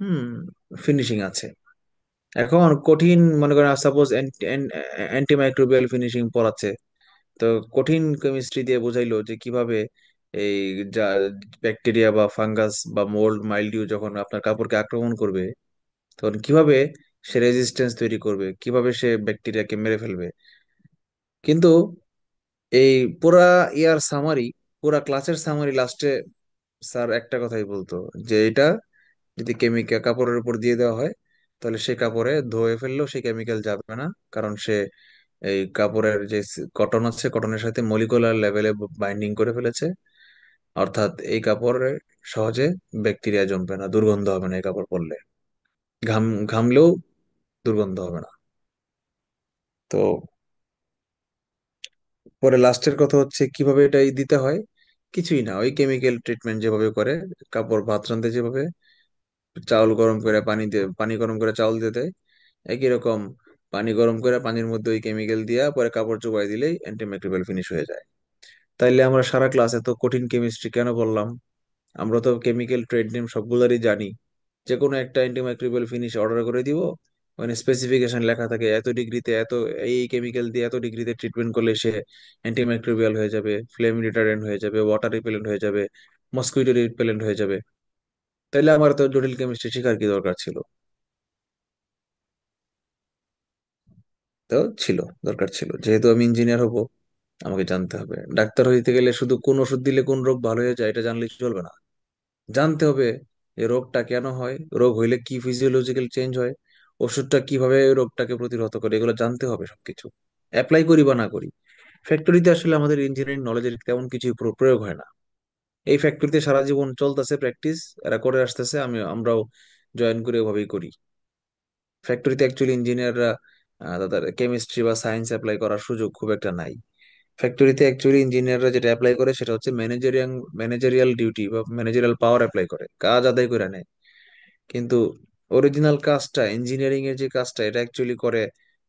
হুম ফিনিশিং আছে। এখন কঠিন, মনে করেন সাপোজ অ্যান্টিমাইক্রোবিয়াল ফিনিশিং পড়াচ্ছে, তো কঠিন কেমিস্ট্রি দিয়ে বোঝাইলো যে কিভাবে এই যা ব্যাকটেরিয়া বা ফাঙ্গাস বা মোল্ড মাইলডিউ যখন আপনার কাপড়কে আক্রমণ করবে, তখন কিভাবে সে রেজিস্ট্যান্স তৈরি করবে, কিভাবে সে ব্যাকটেরিয়াকে মেরে ফেলবে। কিন্তু এই পুরা ইয়ার সামারি, পুরা ক্লাসের সামারি লাস্টে স্যার একটা কথাই বলতো, যে এটা যদি কেমিক্যাল কাপড়ের উপর দিয়ে দেওয়া হয়, তাহলে সে কাপড়ে ধুয়ে ফেললেও সেই কেমিক্যাল যাবে না। কারণ সে এই কাপড়ের যে কটন আছে, কটনের সাথে মলিকুলার লেভেলে বাইন্ডিং করে ফেলেছে। অর্থাৎ এই কাপড়ে সহজে ব্যাকটেরিয়া জমবে না, দুর্গন্ধ হবে না এই কাপড় পরলে, ঘাম ঘামলেও দুর্গন্ধ হবে না। তো পরে লাস্টের কথা হচ্ছে কিভাবে এটাই দিতে হয়। কিছুই না, ওই কেমিক্যাল ট্রিটমেন্ট যেভাবে করে, কাপড় ভাত রাঁধতে যেভাবে চাউল গরম করে পানি দিয়ে, পানি গরম করে চাউল দিয়ে দেয়, একই রকম পানি গরম করে পানির মধ্যে ওই কেমিক্যাল দিয়া পরে কাপড় চোবাই দিলেই অ্যান্টিমাইক্রোবিয়াল ফিনিশ হয়ে যায়। তাইলে আমরা সারা ক্লাসে তো কঠিন কেমিস্ট্রি কেন বললাম? আমরা তো কেমিক্যাল ট্রেড নেম সবগুলারই জানি। যে কোনো একটা অ্যান্টিমাইক্রোবিয়াল ফিনিশ অর্ডার করে দিব, মানে স্পেসিফিকেশন লেখা থাকে এত ডিগ্রিতে এত, এই কেমিক্যাল দিয়ে এত ডিগ্রিতে ট্রিটমেন্ট করলে সে অ্যান্টিমাইক্রোবিয়াল হয়ে যাবে, ফ্লেম রিটার্ডেন্ট হয়ে যাবে, ওয়াটার রিপেলেন্ট হয়ে যাবে, মসকুইটো রিপেলেন্ট হয়ে যাবে। তাইলে আমার তো জটিল কেমিস্ট্রি শেখার কি দরকার ছিল? তো ছিল, দরকার ছিল। যেহেতু আমি ইঞ্জিনিয়ার হব, আমাকে জানতে হবে। ডাক্তার হইতে গেলে শুধু কোন ওষুধ দিলে কোন রোগ ভালো হয়ে যায় এটা জানলে চলবে না। জানতে হবে যে রোগটা কেন হয়, রোগ হইলে কি ফিজিওলজিক্যাল চেঞ্জ হয়, ওষুধটা কিভাবে ওই রোগটাকে প্রতিহত করে, এগুলো জানতে হবে সবকিছু। অ্যাপ্লাই করি বা না করি, ফ্যাক্টরিতে আসলে আমাদের ইঞ্জিনিয়ারিং নলেজের তেমন কিছু প্রয়োগ হয় না। এই ফ্যাক্টরিতে সারা জীবন চলতেছে প্র্যাকটিস, এরা করে আসতেছে, আমরাও জয়েন করে ওভাবেই করি। ফ্যাক্টরিতে অ্যাকচুয়ালি ইঞ্জিনিয়াররা তাদের কেমিস্ট্রি বা সায়েন্স অ্যাপ্লাই করার সুযোগ খুব একটা নাই। ফ্যাক্টরিতে অ্যাকচুয়ালি ইঞ্জিনিয়াররা যেটা অ্যাপ্লাই করে সেটা হচ্ছে ম্যানেজারিয়াল ডিউটি বা ম্যানেজারিয়াল পাওয়ার অ্যাপ্লাই করে, কাজ আদায় করে নেয়। কিন্তু অরিজিনাল কাজটা, ইঞ্জিনিয়ারিং এর যে কাজটা, এটা অ্যাকচুয়ালি করে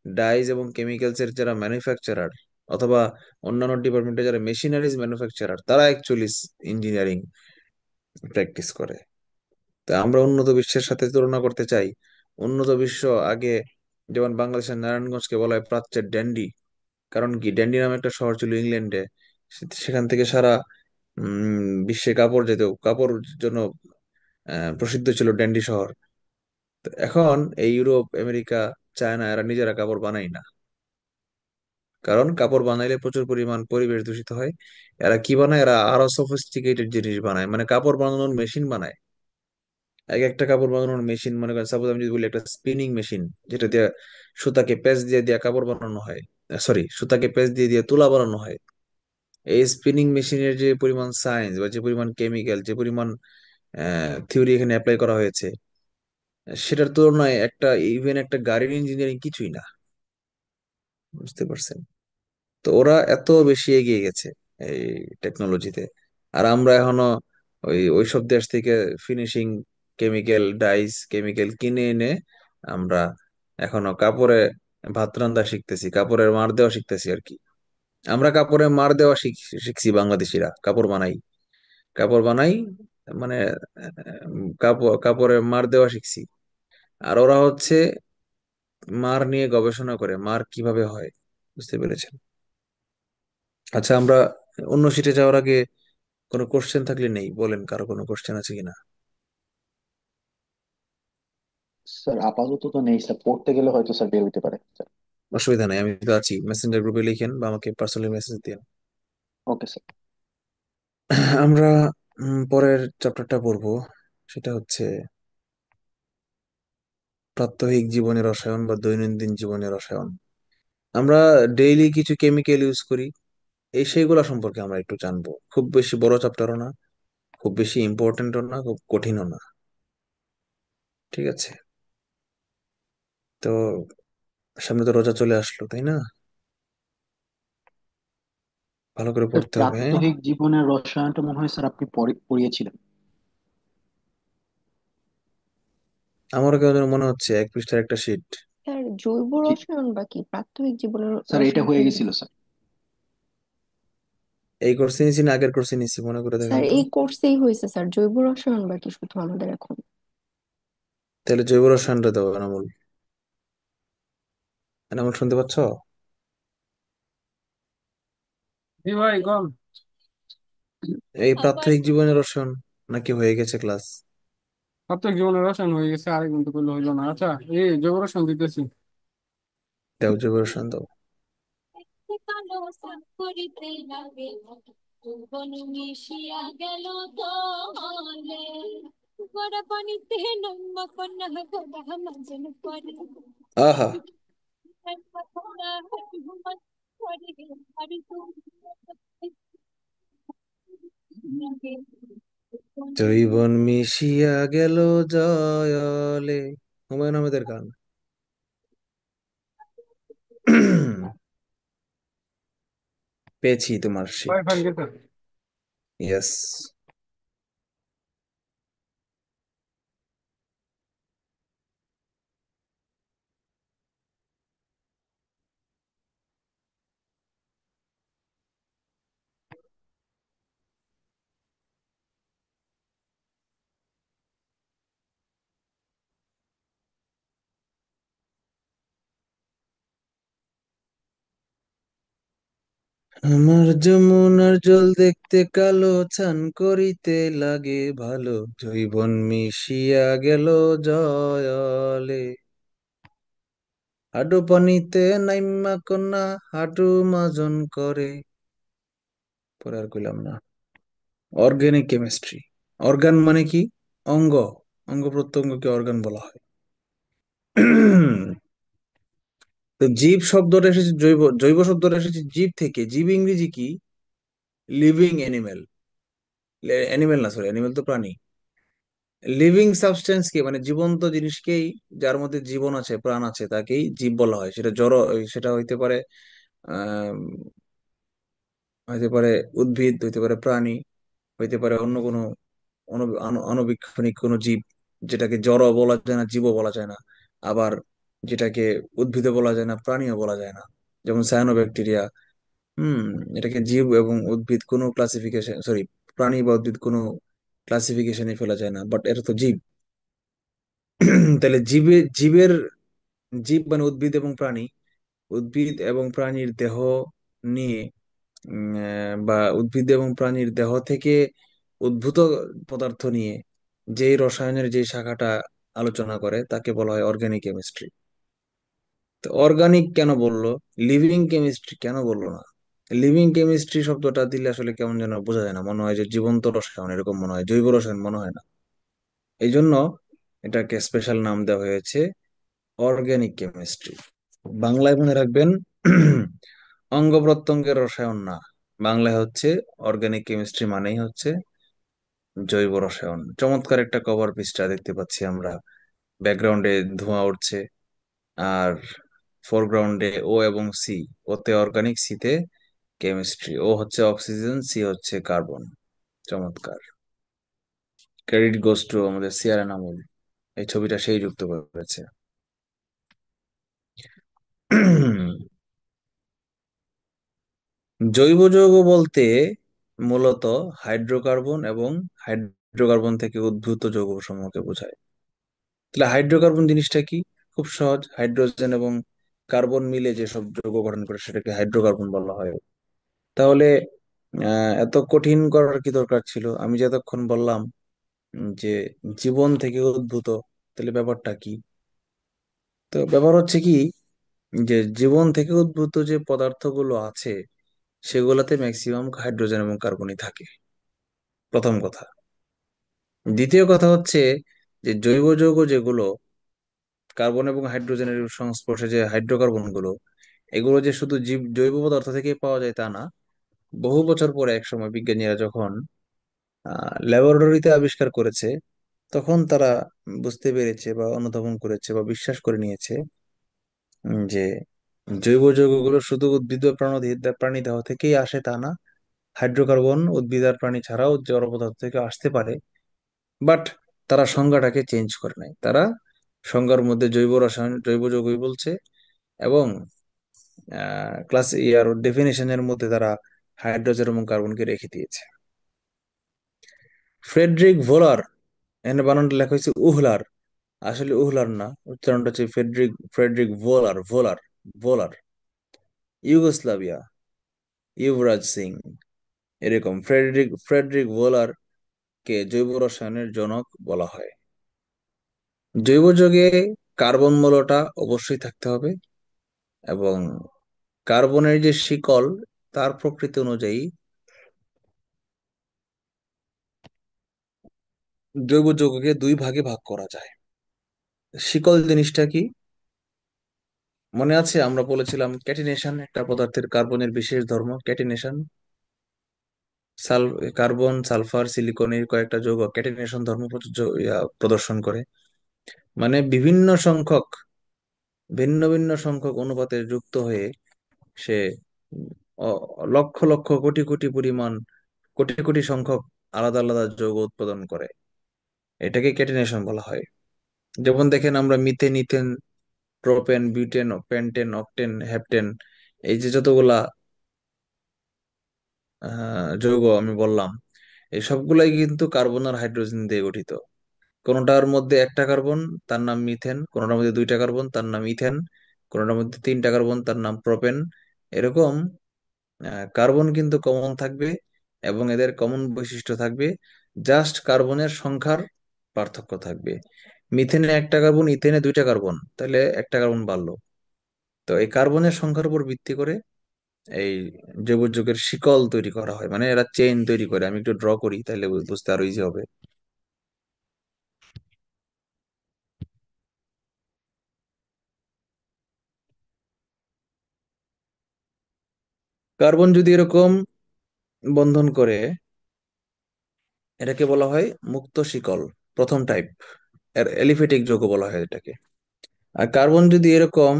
ডাইজ এবং কেমিক্যালস এর যারা ম্যানুফ্যাকচারার, অথবা অন্যান্য ডিপার্টমেন্টে যারা মেশিনারিজ ম্যানুফ্যাকচারার, তারা অ্যাকচুয়ালি ইঞ্জিনিয়ারিং প্র্যাকটিস করে। তা আমরা উন্নত বিশ্বের সাথে তুলনা করতে চাই। উন্নত বিশ্ব আগে, যেমন বাংলাদেশের নারায়ণগঞ্জকে বলা হয় প্রাচ্যের ড্যান্ডি। কারণ কি, ড্যান্ডি নামে একটা শহর ছিল ইংল্যান্ডে। সেখান থেকে সারা বিশ্বে কাপড় যেত, কাপড় জন্য প্রসিদ্ধ ছিল ড্যান্ডি শহর। তো এখন এই ইউরোপ, আমেরিকা, চায়না এরা নিজেরা কাপড় বানায় না। কারণ কাপড় বানাইলে প্রচুর পরিমাণ পরিবেশ দূষিত হয়। এরা কি বানায়, এরা আরো সফিস্টিকেটেড জিনিস বানায়, মানে কাপড় বানানোর মেশিন বানায়। এক একটা কাপড় বানানোর মেশিন, মনে করেন সাপোজ আমি যদি বলি একটা স্পিনিং মেশিন, যেটা দিয়ে সুতাকে পেঁচ দিয়ে দিয়ে কাপড় বানানো হয়, সরি, সুতাকে পেঁচ দিয়ে দিয়ে তুলা বানানো হয়। এই স্পিনিং মেশিনের যে পরিমাণ সায়েন্স বা যে পরিমাণ কেমিক্যাল, যে পরিমাণ থিওরি এখানে অ্যাপ্লাই করা হয়েছে, সেটার তুলনায় একটা, ইভেন একটা গাড়ির ইঞ্জিনিয়ারিং কিছুই না। বুঝতে পারছেন? তো ওরা এত বেশি এগিয়ে গেছে এই টেকনোলজিতে। আর আমরা এখনো ওইসব দেশ থেকে ফিনিশিং কেমিক্যাল, ডাইস কেমিক্যাল কিনে এনে আমরা এখনো কাপড়ে ভাত রান্দা শিখতেছি, কাপড়ের মার দেওয়া শিখতেছি আর কি। আমরা কাপড়ে মার দেওয়া শিখছি, বাংলাদেশিরা কাপড় বানাই, কাপড় বানাই, মানে কাপড় কাপড়ে মার দেওয়া শিখছি। আর ওরা হচ্ছে মার নিয়ে গবেষণা করে, মার কিভাবে হয়। বুঝতে পেরেছেন? আচ্ছা, আমরা অন্য সিটে যাওয়ার আগে কোনো কোশ্চেন থাকলে নেই বলেন, কারো কোনো কোশ্চেন আছে কিনা? স্যার আপাতত তো নেই স্যার, পড়তে গেলে হয়তো স্যার বের হইতে পারে স্যার। অসুবিধা নেই, আমি তো আছি। মেসেঞ্জার গ্রুপে লিখেন বা আমাকে পার্সোনালি মেসেজ দিন। Okay sir. আমরা পরের চ্যাপ্টারটা পড়বো, সেটা হচ্ছে প্রাত্যহিক জীবনের রসায়ন বা দৈনন্দিন জীবনের রসায়ন। আমরা ডেইলি কিছু কেমিক্যাল ইউজ করি, এই সেইগুলা সম্পর্কে আমরা একটু জানবো। খুব বেশি বড় চ্যাপ্টারও না, খুব বেশি ইম্পর্টেন্টও না, খুব কঠিনও না। ঠিক আছে? তো সামনে তো রোজা চলে আসলো, তাই না? ভালো করে স্যার পড়তে হবে, হ্যাঁ। প্রাত্যহিক জীবনের রসায়নটা মনে হয় স্যার আপনি পড়িয়েছিলেন। আমারও কেন যেন মনে হচ্ছে 1 পৃষ্ঠার একটা শীট। স্যার জৈব জি রসায়ন বা কি প্রাত্যহিক জীবনের স্যার, এটা রসায়ন হয়ে হয়ে গেছিল গেছে? স্যার। এই কোর্সে নিছি না আগের কোর্সে নিছি, মনে করে দেখান স্যার তো। এই কোর্সেই হয়েছে স্যার, জৈব রসায়ন বা কি শুধু আমাদের এখন। তাহলে জৈব রসায়নটা দাও এনামুল। এনামুল শুনতে পাচ্ছ? জি ভাই কম। এই প্রাত্যহিক জীবনের রসায়ন নাকি হয়ে গেছে ক্লাস? প্রত্যেক জীবনের রসায়ন হয়ে গেছে, আরেক কিন্তু করলে হইলো না। আচ্ছা, এই জৈব রসায়ন দিতেছি। দাও, জৈব রসায়ন দাও। কালো সাপ করিতে লাগে, যৌবন মিশিয়া গেল তলে, গড়া পানিতে নম্মা কন্যা গড়া মাঝন পরে, আহা। জৈবন মিশিয়া গেল জয়লে, হুমায়ুন আহমেদের গান। পেয়েছি তোমার ভাই শীট। ফাইল গেছে। ইয়েস। আমার যমুনার জল দেখতে কালো, ছান করিতে লাগে ভালো, জৈবন মিশিয়া গেল জয়লে, হাঁটু পানিতে নাইম্যা কন্যা হাঁটু মাজন করে। পরে আর কইলাম না। Organic chemistry. অর্গান মানে কি? অঙ্গ। অঙ্গ প্রত্যঙ্গকে অর্গান বলা হয়। তো জীব শব্দটা এসেছে জৈব, জৈব শব্দটা এসেছে জীব থেকে। জীব ইংরেজি কি? Living animal. অ্যানিমেল না, সরি, অ্যানিমেল তো প্রাণী। লিভিং সাবস্টেন্স কে মানে জীবন্ত জিনিসকেই, যার মধ্যে জীবন আছে, প্রাণ আছে, তাকেই জীব বলা হয়। সেটা জড়, সেটা হইতে পারে আহ হইতে পারে উদ্ভিদ, হইতে পারে প্রাণী, হইতে পারে অন্য কোনো অণুবীক্ষণিক কোনো জীব, যেটাকে জড় বলা যায় না, জীবও বলা যায় না। আবার যেটাকে উদ্ভিদও বলা যায় না, প্রাণীও বলা যায় না। যেমন সায়ানোব্যাকটেরিয়া। হুম। এটাকে জীব এবং উদ্ভিদ কোনো ক্লাসিফিকেশন, সরি, প্রাণী বা উদ্ভিদ কোনো ক্লাসিফিকেশনে ফেলা যায় না, বাট এটা তো জীব। তাহলে জীবের, জীব মানে উদ্ভিদ এবং প্রাণী। উদ্ভিদ এবং প্রাণীর দেহ নিয়ে বা উদ্ভিদ এবং প্রাণীর দেহ থেকে উদ্ভূত পদার্থ নিয়ে যেই রসায়নের যে শাখাটা আলোচনা করে তাকে বলা হয় অর্গানিক কেমিস্ট্রি। তো অর্গানিক কেন বললো, লিভিং কেমিস্ট্রি কেন বললো না? লিভিং কেমিস্ট্রি শব্দটা দিলে আসলে কেমন যেন বোঝা যায় না, মনে হয় যে জীবন্ত রসায়ন, এরকম মনে হয়, জৈব রসায়ন মনে হয় না। এই জন্য এটাকে স্পেশাল নাম দেওয়া হয়েছে অর্গানিক কেমিস্ট্রি। বাংলায় মনে রাখবেন, অঙ্গ প্রত্যঙ্গের রসায়ন না, বাংলায় হচ্ছে অর্গানিক কেমিস্ট্রি মানেই হচ্ছে জৈব রসায়ন। চমৎকার একটা কভার পৃষ্ঠা দেখতে পাচ্ছি আমরা। ব্যাকগ্রাউন্ডে ধোঁয়া উঠছে, আর ফোরগ্রাউন্ডে ও এবং সি। ওতে অর্গানিক, সিতে কেমিস্ট্রি। ও হচ্ছে অক্সিজেন, সি হচ্ছে কার্বন। চমৎকার। ক্রেডিট গোস টু আমাদের সিয়ারা নামুল। এই ছবিটা সেই যুক্ত করেছে। জৈব যৌগ বলতে মূলত হাইড্রোকার্বন এবং হাইড্রোকার্বন থেকে উদ্ভূত যৌগ সমূহকে বোঝায়। তাহলে হাইড্রোকার্বন জিনিসটা কি? খুব সহজ, হাইড্রোজেন এবং কার্বন মিলে যেসব যৌগ গঠন করে সেটাকে হাইড্রোকার্বন বলা হয়। তাহলে এত কঠিন করার কি দরকার ছিল? আমি যে এতক্ষণ বললাম যে জীবন থেকে উদ্ভূত, তাহলে ব্যাপারটা কি? তো ব্যাপার হচ্ছে কি, যে জীবন থেকে উদ্ভূত যে পদার্থগুলো আছে সেগুলোতে ম্যাক্সিমাম হাইড্রোজেন এবং কার্বনই থাকে, প্রথম কথা। দ্বিতীয় কথা হচ্ছে যে জৈব যৌগ যেগুলো, কার্বন এবং হাইড্রোজেনের সংস্পর্শে যে হাইড্রোকার্বন গুলো, এগুলো যে শুধু জৈব পদার্থ থেকে পাওয়া যায় তা না। বহু বছর পরে এক সময় বিজ্ঞানীরা যখন ল্যাবরেটরিতে আবিষ্কার করেছে, তখন তারা বুঝতে পেরেছে বা অনুধাবন করেছে বা বিশ্বাস করে নিয়েছে যে জৈব যৌগগুলো শুধু উদ্ভিদ ও প্রাণী দেহ থেকেই আসে তা না, হাইড্রোকার্বন উদ্ভিদ আর প্রাণী ছাড়াও জড় পদার্থ থেকে আসতে পারে। বাট তারা সংজ্ঞাটাকে চেঞ্জ করে নাই, তারা সংজ্ঞার মধ্যে জৈব রসায়ন জৈব যৌগই বলছে, এবং ক্লাস ইয়ার ডেফিনেশনের মধ্যে তারা হাইড্রোজেন এবং কার্বনকে রেখে দিয়েছে। ফ্রেডরিক ভোলার, এখানে বানানটা লেখা হয়েছে উহলার, আসলে উহলার না, উচ্চারণটা হচ্ছে ফ্রেডরিক ফ্রেডরিক ভোলার ভোলার ভোলার। ইউগোস্লাভিয়া, ইউবরাজ সিং, এরকম ফ্রেডরিক ফ্রেডরিক ভোলার কে জৈব রসায়নের জনক বলা হয়। জৈব যৌগে কার্বন মৌলটা অবশ্যই থাকতে হবে, এবং কার্বনের যে শিকল, তার প্রকৃতি অনুযায়ী জৈব যৌগকে দুই ভাগে ভাগ করা যায়। শিকল জিনিসটা কি মনে আছে? আমরা বলেছিলাম ক্যাটিনেশন একটা পদার্থের কার্বনের বিশেষ ধর্ম, ক্যাটিনেশন। সাল কার্বন, সালফার, সিলিকনের কয়েকটা যৌগ ক্যাটিনেশন ধর্ম প্রদর্শন করে। মানে ভিন্ন ভিন্ন সংখ্যক অনুপাতে যুক্ত হয়ে সে লক্ষ লক্ষ কোটি কোটি পরিমাণ, কোটি কোটি সংখ্যক আলাদা আলাদা যৌগ উৎপাদন করে। এটাকে ক্যাটিনেশন বলা হয়। যেমন দেখেন আমরা methane, ethane, propane, butane, pentane, octane, heptane, এই যে যতগুলা যৌগ আমি বললাম, এই সবগুলাই কিন্তু কার্বন আর হাইড্রোজেন দিয়ে গঠিত। কোনোটার মধ্যে একটা কার্বন, তার নাম মিথেন; কোনোটার মধ্যে দুইটা কার্বন, তার নাম ইথেন; কোনোটার মধ্যে তিনটা কার্বন, তার নাম প্রোপেন। এরকম কার্বন কিন্তু কমন থাকবে, এবং এদের কমন বৈশিষ্ট্য থাকবে, জাস্ট কার্বনের সংখ্যার পার্থক্য থাকবে। মিথেনে একটা কার্বন, ইথেনে দুইটা কার্বন, তাহলে একটা কার্বন বাড়লো। তো এই কার্বনের সংখ্যার উপর ভিত্তি করে এই জৈব যৌগের শিকল তৈরি করা হয়, মানে এরা চেইন তৈরি করে। আমি একটু ড্র করি, তাহলে বুঝতে আরো ইজি হবে। কার্বন যদি এরকম বন্ধন করে, এটাকে বলা হয় মুক্ত শিকল, প্রথম টাইপ, এর এলিফেটিক যৌগ বলা হয় এটাকে। আর কার্বন যদি এরকম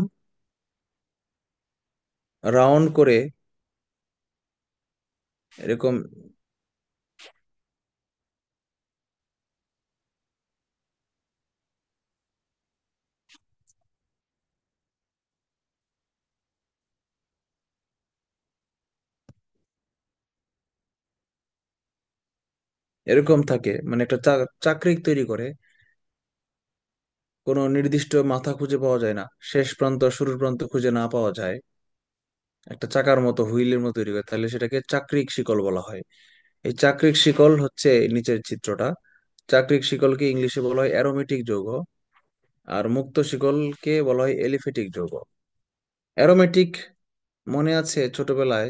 রাউন্ড করে, এরকম এরকম থাকে, মানে একটা চাকরিক তৈরি করে, কোনো নির্দিষ্ট মাথা খুঁজে পাওয়া যায় না, শেষ প্রান্ত শুরুর প্রান্ত খুঁজে না পাওয়া যায়, একটা চাকার মতো, হুইলের মতো তৈরি করে, তাহলে সেটাকে চাকরিক শিকল বলা হয়। এই চাকরিক শিকল হচ্ছে নিচের চিত্রটা। চাকরিক শিকলকে ইংলিশে বলা হয় অ্যারোমেটিক যৌগ, আর মুক্ত শিকলকে বলা হয় এলিফেটিক যৌগ। অ্যারোমেটিক, মনে আছে ছোটবেলায়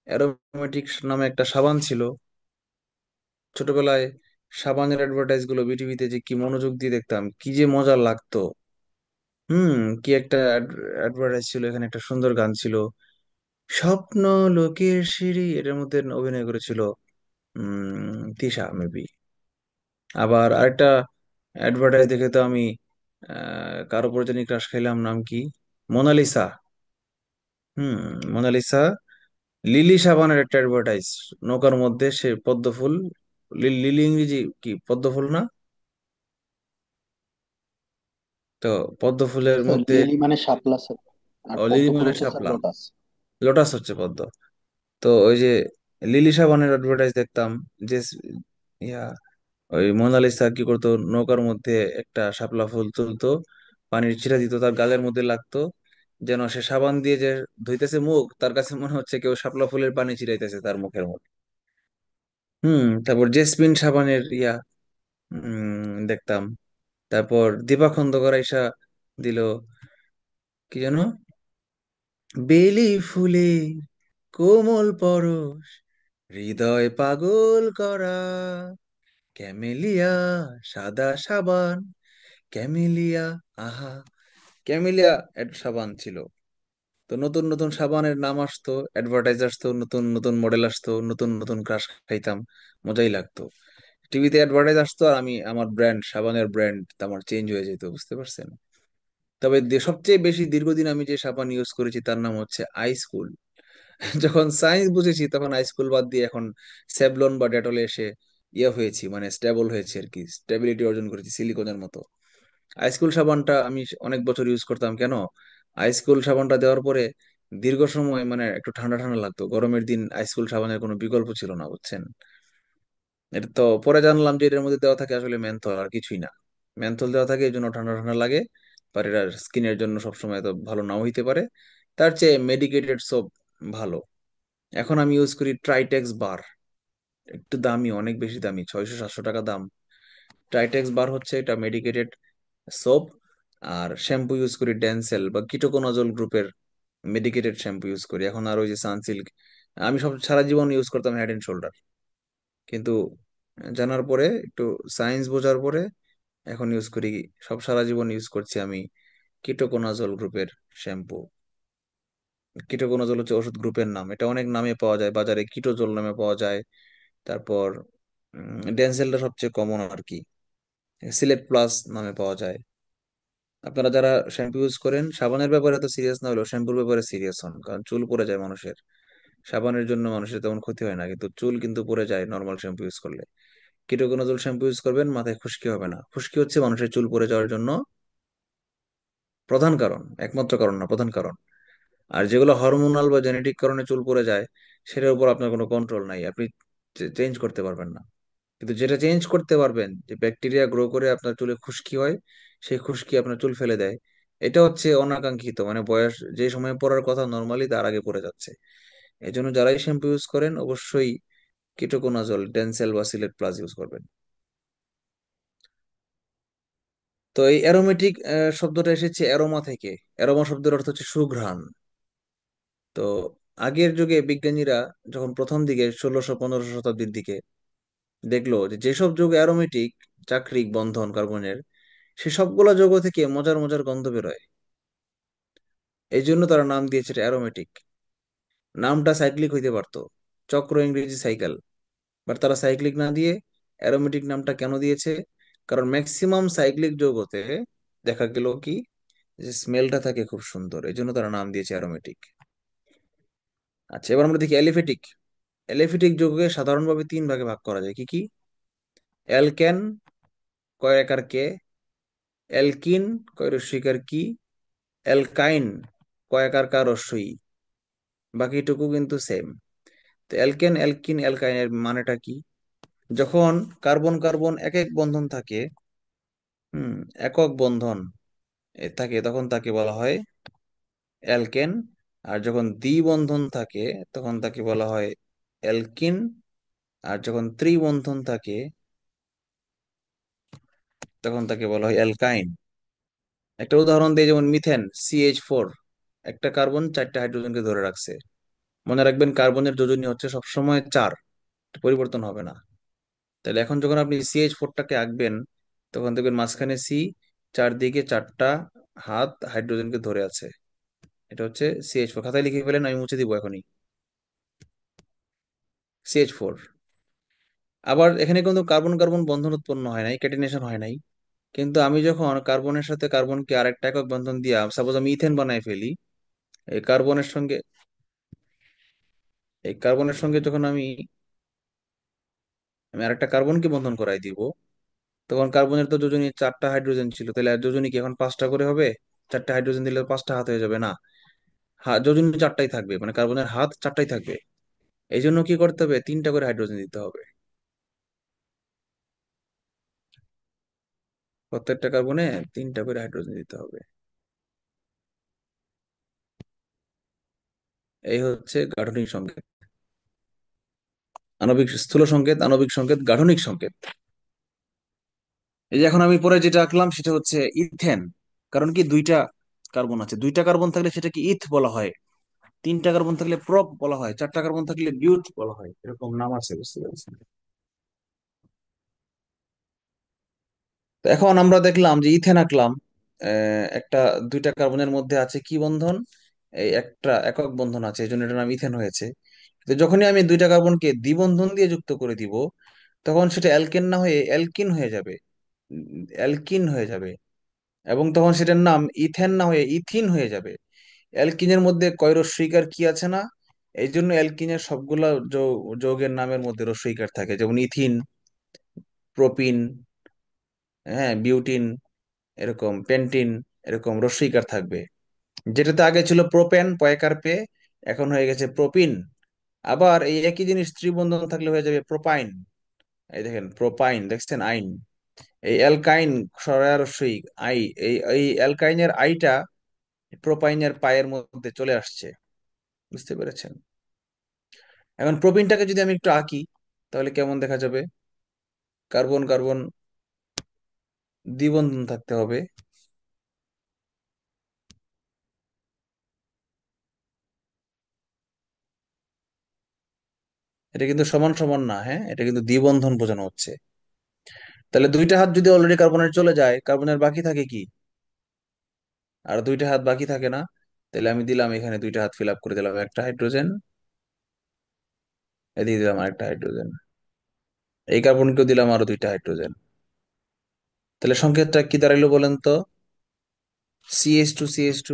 অ্যারোমেটিক নামে একটা সাবান ছিল? ছোটবেলায় সাবানের অ্যাডভার্টাইজ গুলো বিটিভিতে যে কি মনোযোগ দিয়ে দেখতাম, কি যে মজা লাগতো। কি একটা অ্যাডভার্টাইজ ছিল, এখানে একটা সুন্দর গান ছিল, স্বপ্ন লোকের সিঁড়ি, এটার মধ্যে অভিনয় করেছিল তিশা মেবি। আবার আরেকটা অ্যাডভার্টাইজ দেখে তো আমি কার উপর জানি ক্রাশ খাইলাম, নাম কি, মোনালিসা। হুম মোনালিসা। লিলি সাবানের একটা অ্যাডভার্টাইজ, নৌকার মধ্যে সে পদ্ম ফুল, লিলি ইংরেজি কি পদ্ম ফুল না? তো পদ্ম ফুলের স্যার মধ্যে, লিলি মানে শাপলা স্যার, আর পদ্ম লিলি ফুল মানে হচ্ছে স্যার শাপলা, লোটাস। লোটাস হচ্ছে পদ্ম। তো ওই যে লিলি সাবানের অ্যাডভার্টাইজ দেখতাম, যে ইয়া ওই মোনালিসা কি করতো, নৌকার মধ্যে একটা শাপলা ফুল তুলতো, পানির ছিটা দিত, তার গালের মধ্যে লাগতো, যেন সে সাবান দিয়ে যে ধুইতেছে মুখ, তার কাছে মনে হচ্ছে কেউ শাপলা ফুলের পানি ছিটাইতেছে তার মুখের মধ্যে। তারপর জেসমিন সাবানের দেখতাম। তারপর দীপা খন্দকার আইসা দিল, কি যেন, বেলি ফুলে কোমল পরশ, হৃদয় পাগল করা, ক্যামেলিয়া, সাদা সাবান, ক্যামেলিয়া, আহা। ক্যামেলিয়া সাবান ছিল। তো নতুন নতুন সাবানের নাম আসতো, অ্যাডভার্টাইজ আসতো, নতুন নতুন মডেল আসতো, নতুন নতুন ক্রাশ খাইতাম, মজাই লাগতো। টিভিতে অ্যাডভার্টাইজ আসতো, আর আমি আমার ব্র্যান্ড, সাবানের ব্র্যান্ড আমার চেঞ্জ হয়ে যেত, বুঝতে পারছেন? তবে সবচেয়ে বেশি দীর্ঘদিন আমি যে সাবান ইউজ করেছি তার নাম হচ্ছে আইসকুল। যখন সায়েন্স বুঝেছি তখন আইসকুল বাদ দিয়ে এখন স্যাভলন বা ডেটলে এসে ইয়ে হয়েছি, মানে স্টেবল হয়েছে আর কি, স্টেবিলিটি অর্জন করেছি সিলিকনের মতো। আইসকুল সাবানটা আমি অনেক বছর ইউজ করতাম। কেন? আইসকুল সাবানটা দেওয়ার পরে দীর্ঘ সময় মানে একটু ঠান্ডা ঠান্ডা লাগতো। গরমের দিন আইসকুল সাবানের কোনো বিকল্প ছিল না, বুঝছেন? এটা তো পরে জানলাম যে এটার মধ্যে দেওয়া থাকে আসলে মেন্থল, আর কিছুই না। মেন্থল দেওয়া থাকে এই জন্য ঠান্ডা ঠান্ডা লাগে, আর এটা স্কিনের জন্য সবসময় তো ভালো নাও হইতে পারে। তার চেয়ে মেডিকেটেড সোপ ভালো। এখন আমি ইউজ করি ট্রাইটেক্স বার। একটু দামি, অনেক বেশি দামি, 600-700 টাকা দাম। ট্রাইটেক্স বার হচ্ছে এটা মেডিকেটেড সোপ। আর শ্যাম্পু ইউজ করি ডেনসেল বা কিটোকোনাজল গ্রুপের মেডিকেটেড শ্যাম্পু ইউজ করি এখন। আর ওই যে সানসিল্ক, আমি সব সারা জীবন ইউজ করতাম হেড এন্ড শোল্ডার, কিন্তু জানার পরে একটু সায়েন্স বোঝার পরে এখন ইউজ করি, সব সারা জীবন ইউজ করছি আমি কিটোকোনাজল গ্রুপের শ্যাম্পু। কিটোকোনাজল হচ্ছে ওষুধ গ্রুপের নাম, এটা অনেক নামে পাওয়া যায় বাজারে, কিটোজল নামে পাওয়া যায়। তারপর ডেনসেলটা সবচেয়ে কমন আর কি, সিলেট প্লাস নামে পাওয়া যায়। আপনারা যারা শ্যাম্পু ইউজ করেন, সাবানের ব্যাপারে তো সিরিয়াস না হলেও শ্যাম্পুর ব্যাপারে সিরিয়াস হন, কারণ চুল পড়ে যায় মানুষের। সাবানের জন্য মানুষের তেমন ক্ষতি হয় না, কিন্তু চুল কিন্তু পড়ে যায় নর্মাল শ্যাম্পু ইউজ করলে। কিটোকোনাজল শ্যাম্পু ইউজ করবেন, মাথায় খুশকি হবে না। খুশকি হচ্ছে মানুষের চুল পড়ে যাওয়ার জন্য প্রধান কারণ, একমাত্র কারণ না, প্রধান কারণ। আর যেগুলো হরমোনাল বা জেনেটিক কারণে চুল পড়ে যায়, সেটার উপর আপনার কোনো কন্ট্রোল নাই, আপনি চেঞ্জ করতে পারবেন না। কিন্তু যেটা চেঞ্জ করতে পারবেন, যে ব্যাকটেরিয়া গ্রো করে আপনার চুলে খুশকি হয়, সেই খুশকি আপনার চুল ফেলে দেয়, এটা হচ্ছে অনাকাঙ্ক্ষিত, মানে বয়স যে সময় পড়ার কথা নর্মালি তার আগে পড়ে যাচ্ছে। এই জন্য যারাই শ্যাম্পু ইউজ করেন অবশ্যই কিটোকোনাজল, ডেনসেল বা সিলেট প্লাস ইউজ করবেন। তো এই অ্যারোমেটিক শব্দটা এসেছে অ্যারোমা থেকে। অ্যারোমা শব্দের অর্থ হচ্ছে সুঘ্রাণ। তো আগের যুগে বিজ্ঞানীরা যখন প্রথম দিকে 1600-1500 শতাব্দীর দিকে দেখলো যে যেসব যৌগ অ্যারোমেটিক, চাকরিক বন্ধন কার্বনের, সে সবগুলা যৌগ থেকে মজার মজার গন্ধ বেরোয়। এই জন্য তারা নাম দিয়েছে অ্যারোমেটিক। নামটা সাইক্লিক হইতে পারতো, চক্র ইংরেজি সাইকেল, বাট তারা সাইক্লিক না দিয়ে অ্যারোমেটিক নামটা কেন দিয়েছে? কারণ ম্যাক্সিমাম সাইক্লিক যৌগতে দেখা গেল কি, যে স্মেলটা থাকে খুব সুন্দর, এই জন্য তারা নাম দিয়েছে অ্যারোমেটিক। আচ্ছা, এবার আমরা দেখি অ্যালিফেটিক। অ্যালিফেটিক যৌগকে সাধারণভাবে তিন ভাগে ভাগ করা যায়। কি কি? অ্যালকেন, কয় একার কে, অ্যালকিন, কয় রস্যইকার কি, অ্যালকাইন, কয় একার কার রস্যই। বাকিটুকু কিন্তু সেম। তো অ্যালকেন, অ্যালকিন, অ্যালকাইনের মানেটা কি? যখন কার্বন কার্বন এক এক বন্ধন থাকে, হুম, একক বন্ধন থাকে, তখন তাকে বলা হয় অ্যালকেন। আর যখন দ্বিবন্ধন থাকে তখন তাকে বলা হয় অ্যালকিন। আর যখন ত্রিবন্ধন থাকে তখন তাকে বলা হয় অ্যালকাইন। একটা উদাহরণ দিই, যেমন মিথেন, CH4, একটা কার্বন চারটা হাইড্রোজেনকে ধরে রাখছে। মনে রাখবেন কার্বনের যোজনী হচ্ছে সবসময় 4, পরিবর্তন হবে না। তাহলে এখন যখন আপনি CH4টাকে আঁকবেন, তখন দেখবেন মাঝখানে সি, চারদিকে চারটা হাত হাইড্রোজেনকে ধরে আছে। এটা হচ্ছে CH4। খাতায় লিখে ফেলেন, আমি মুছে দিব এখনই। CH4। আবার এখানে কিন্তু কার্বন কার্বন বন্ধন উৎপন্ন হয় নাই, ক্যাটিনেশন হয় নাই। কিন্তু আমি যখন কার্বনের সাথে কার্বনকে আরেকটা একক বন্ধন দিয়া সাপোজ আমি ইথেন বানাই ফেলি, এই কার্বনের সঙ্গে এই কার্বনের সঙ্গে যখন আমি আমি আরেকটা কার্বনকে বন্ধন করাই দিব, তখন কার্বনের তো যোজনী চারটা হাইড্রোজেন ছিল, তাহলে আর যোজনী কি এখন পাঁচটা করে হবে? চারটা হাইড্রোজেন দিলে পাঁচটা হাত হয়ে যাবে না? যোজনী চারটাই থাকবে, মানে কার্বনের হাত চারটাই থাকবে। এই জন্য কি করতে হবে? তিনটা করে হাইড্রোজেন দিতে হবে। প্রত্যেকটা কার্বনে তিনটা করে হাইড্রোজেন দিতে হবে। এই হচ্ছে গাঠনিক সংকেত। আণবিক স্থূল সংকেত, আণবিক সংকেত, গাঠনিক সংকেত। এই যে এখন আমি পরে যেটা আঁকলাম সেটা হচ্ছে ইথেন। কারণ কি, দুইটা কার্বন আছে, দুইটা কার্বন থাকলে সেটাকে ইথ বলা হয়, তিনটা কার্বন থাকলে প্রপ বলা হয়, চারটা কার্বন থাকলে বিউট বলা হয়, এরকম নাম আছে, বুঝতে পারছেন? তো এখন আমরা দেখলাম যে ইথেন আঁকলাম, একটা দুইটা কার্বনের মধ্যে আছে কি বন্ধন? এই একটা একক বন্ধন আছে, এই জন্য এটার নাম ইথেন হয়েছে। তো যখনই আমি দুইটা কার্বনকে দ্বিবন্ধন দিয়ে যুক্ত করে দিব, তখন সেটা অ্যালকেন না হয়ে অ্যালকিন হয়ে যাবে। অ্যালকিন হয়ে যাবে। এবং তখন সেটার নাম ইথেন না হয়ে ইথিন হয়ে যাবে। অ্যালকিনের মধ্যে কয় রস্বইকার কি আছে না, এই জন্য অ্যালকিনের সবগুলা যৌগের নামের মধ্যে রস্বইকার থাকে, যেমন ইথিন, প্রোপিন, হ্যাঁ, বিউটিন, এরকম পেন্টিন, এরকম রস্বইকার থাকবে। যেটাতে আগে ছিল প্রোপেন, পয়কার পে, এখন হয়ে গেছে প্রোপিন। আবার এই একই জিনিস ত্রিবন্ধন থাকলে হয়ে যাবে প্রোপাইন। এই দেখেন প্রোপাইন, দেখছেন আইন। এই অ্যালকাইন, সরার রস্বই আই, এই এই অ্যালকাইনের আইটা প্রোপাইনের পায়ের মধ্যে চলে আসছে, বুঝতে পেরেছেন? এখন প্রোপিনটাকে যদি আমি একটু আঁকি, তাহলে কেমন দেখা যাবে? কার্বন কার্বন দ্বিবন্ধন থাকতে হবে। এটা কিন্তু সমান সমান না, হ্যাঁ, এটা কিন্তু দ্বিবন্ধন বোঝানো হচ্ছে। তাহলে দুইটা হাত যদি অলরেডি কার্বনের চলে যায়, কার্বনের বাকি থাকে কি? আর দুইটা হাত বাকি থাকে না। তাহলে আমি দিলাম এখানে দুইটা হাত ফিল আপ করে দিলাম, একটা হাইড্রোজেন, এদিকে দিলাম আরেকটা হাইড্রোজেন, এই কার্বনকেও দিলাম আরো দুইটা হাইড্রোজেন। তাহলে সংকেতটা কি দাঁড়াইলো বলেন তো? CH2 CH2,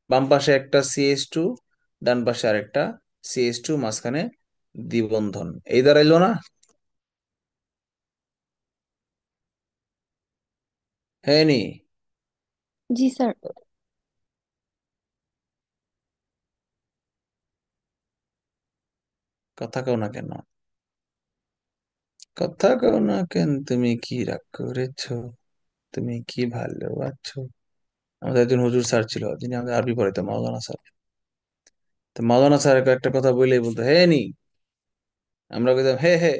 বাম পাশে একটা CH2, ডান পাশে আরেকটা CH2, মাঝখানে দ্বিবন্ধন, এই দাঁড়াইলো না? হ্যাঁ নি? জি স্যার। কথা কও না কেন? কথা কও না কেন? তুমি কি রাগ করেছো? তুমি কি ভালোবাসছো? আমাদের একজন হুজুর স্যার ছিল, যিনি আমাদের আরবি পড়াইতো, মাওলানা স্যার। তো মাওলানা স্যার একটা কথা বললেই বলতো হে নি, আমরা বলতাম হে হে,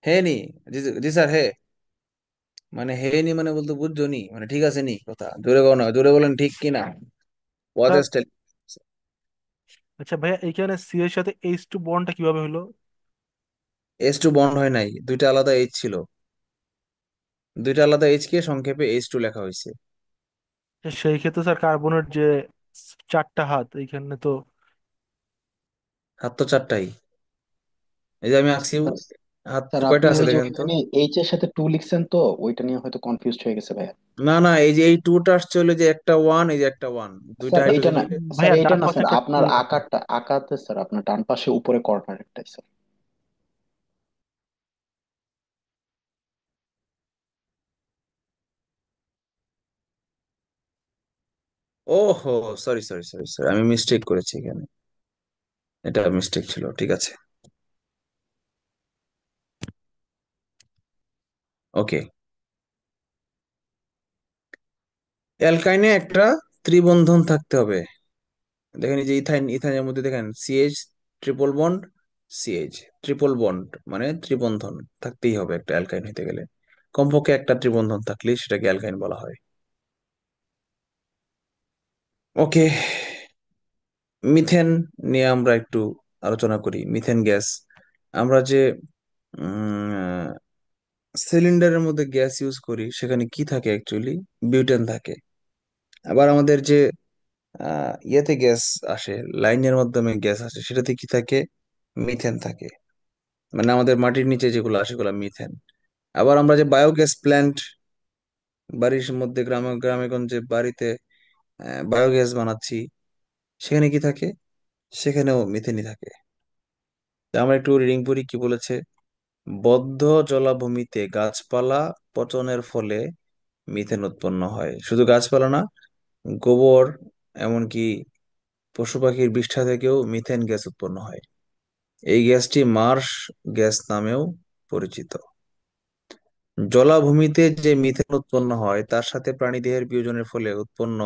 হে নি, জি জি স্যার হে, মানে হে নি মানে বলতো বুঝছো নি, মানে ঠিক আছে নি, কথা জোরে কও না, জোরে বলেন ঠিক কি না? ওয়াজ স্যার, স্টাইল। আচ্ছা ভাইয়া, এইখানে সি এর সাথে H2 বন্ডটা কিভাবে হলো? H2 বন্ড হয় নাই, দুইটা আলাদা এইচ ছিল, দুইটা আলাদা এইচ কে সংক্ষেপে H2 লেখা হয়েছে। সেই ক্ষেত্রে স্যার কার্বনের যে চারটা হাত এইখানে তো। হাত তো চারটাই, এই যে আমি আঁকছি, স্যার, হাত স্যার কয়টা আপনি আছে ওই যে দেখেন তো। ওইখানে এইচ এর সাথে টু লিখছেন তো, ওইটা নিয়ে হয়তো কনফিউজ হয়ে গেছে ভাইয়া। না না, এই যে এই টুটা আসছে হলো যে একটা ওয়ান, এই যে একটা ওয়ান, দুইটা স্যার এইটা হাইড্রোজেন না, মিলে। স্যার ভাইয়া এইটা ডান না পাশে স্যার, একটা টু আপনার লেখা আছে। আকারটা আকাতে স্যার, আপনার ডান পাশে উপরে কর্নার একটাই স্যার। ওহো, সরি সরি সরি সরি, আমি মিস্টেক করেছি এখানে, এটা মিস্টেক ছিল, ঠিক আছে। ওকে, অ্যালকাইনে একটা ত্রিবন্ধন থাকতে হবে। দেখেন এই যে ইথাইন, ইথাইনের মধ্যে দেখেন CH triple bond, CH triple bond, মানে ত্রিবন্ধন থাকতেই হবে একটা অ্যালকাইন হতে গেলে। কমপক্ষে একটা ত্রিবন্ধন থাকলেই সেটাকে অ্যালকাইন বলা হয়। ওকে, মিথেন নিয়ে আমরা একটু আলোচনা করি। মিথেন গ্যাস, আমরা যে সিলিন্ডারের মধ্যে গ্যাস ইউজ করি, সেখানে কি থাকে অ্যাকচুয়ালি? বিউটেন থাকে। আবার আমাদের যে ইয়েতে গ্যাস আসে, লাইনের মাধ্যমে গ্যাস আসে, সেটাতে কি থাকে? মিথেন থাকে। মানে আমাদের মাটির নিচে যেগুলো আসে সেগুলো মিথেন। আবার আমরা যে বায়োগ্যাস প্ল্যান্ট, বাড়ির মধ্যে গ্রামে গ্রামে গঞ্জে বাড়িতে বায়োগ্যাস বানাচ্ছি, সেখানে কি থাকে? সেখানেও মিথেনই থাকে। তা আমরা একটু রিডিং পড়ি কি বলেছে। বদ্ধ জলাভূমিতে গাছপালা পচনের ফলে মিথেন উৎপন্ন হয়। শুধু গাছপালা না, গোবর, এমনকি পশু পাখির বিষ্ঠা থেকেও মিথেন গ্যাস উৎপন্ন হয়। এই গ্যাসটি মার্শ গ্যাস নামেও পরিচিত। জলাভূমিতে যে মিথেন উৎপন্ন হয়, তার সাথে প্রাণীদেহের বিয়োজনের ফলে উৎপন্ন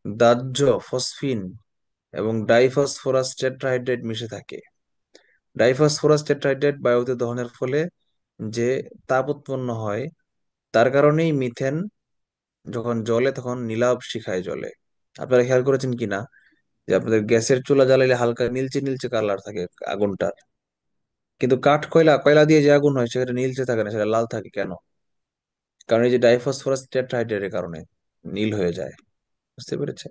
দাহ্য ফসফিন এবং ডাইফসফরাস টেট্রাহাইড্রেট মিশে থাকে। ডাইফসফরাস টেট্রাহাইড্রেট বায়ুতে দহনের ফলে যে তাপ উৎপন্ন হয়, তার কারণেই মিথেন যখন জ্বলে তখন নীলাভ শিখায় জ্বলে। আপনারা খেয়াল করেছেন কিনা যে আপনাদের গ্যাসের চুলা জ্বালাইলে হালকা নীলচে নীলচে কালার থাকে আগুনটা, কিন্তু কাঠ কয়লা, কয়লা দিয়ে যে আগুন হয় সেটা নীলচে থাকে না, সেটা লাল থাকে কেন? কারণ এই যে ডাইফসফরাস টেট্রাহাইড্রেটের কারণে নীল হয়ে যায়, বুঝতে পেরেছে?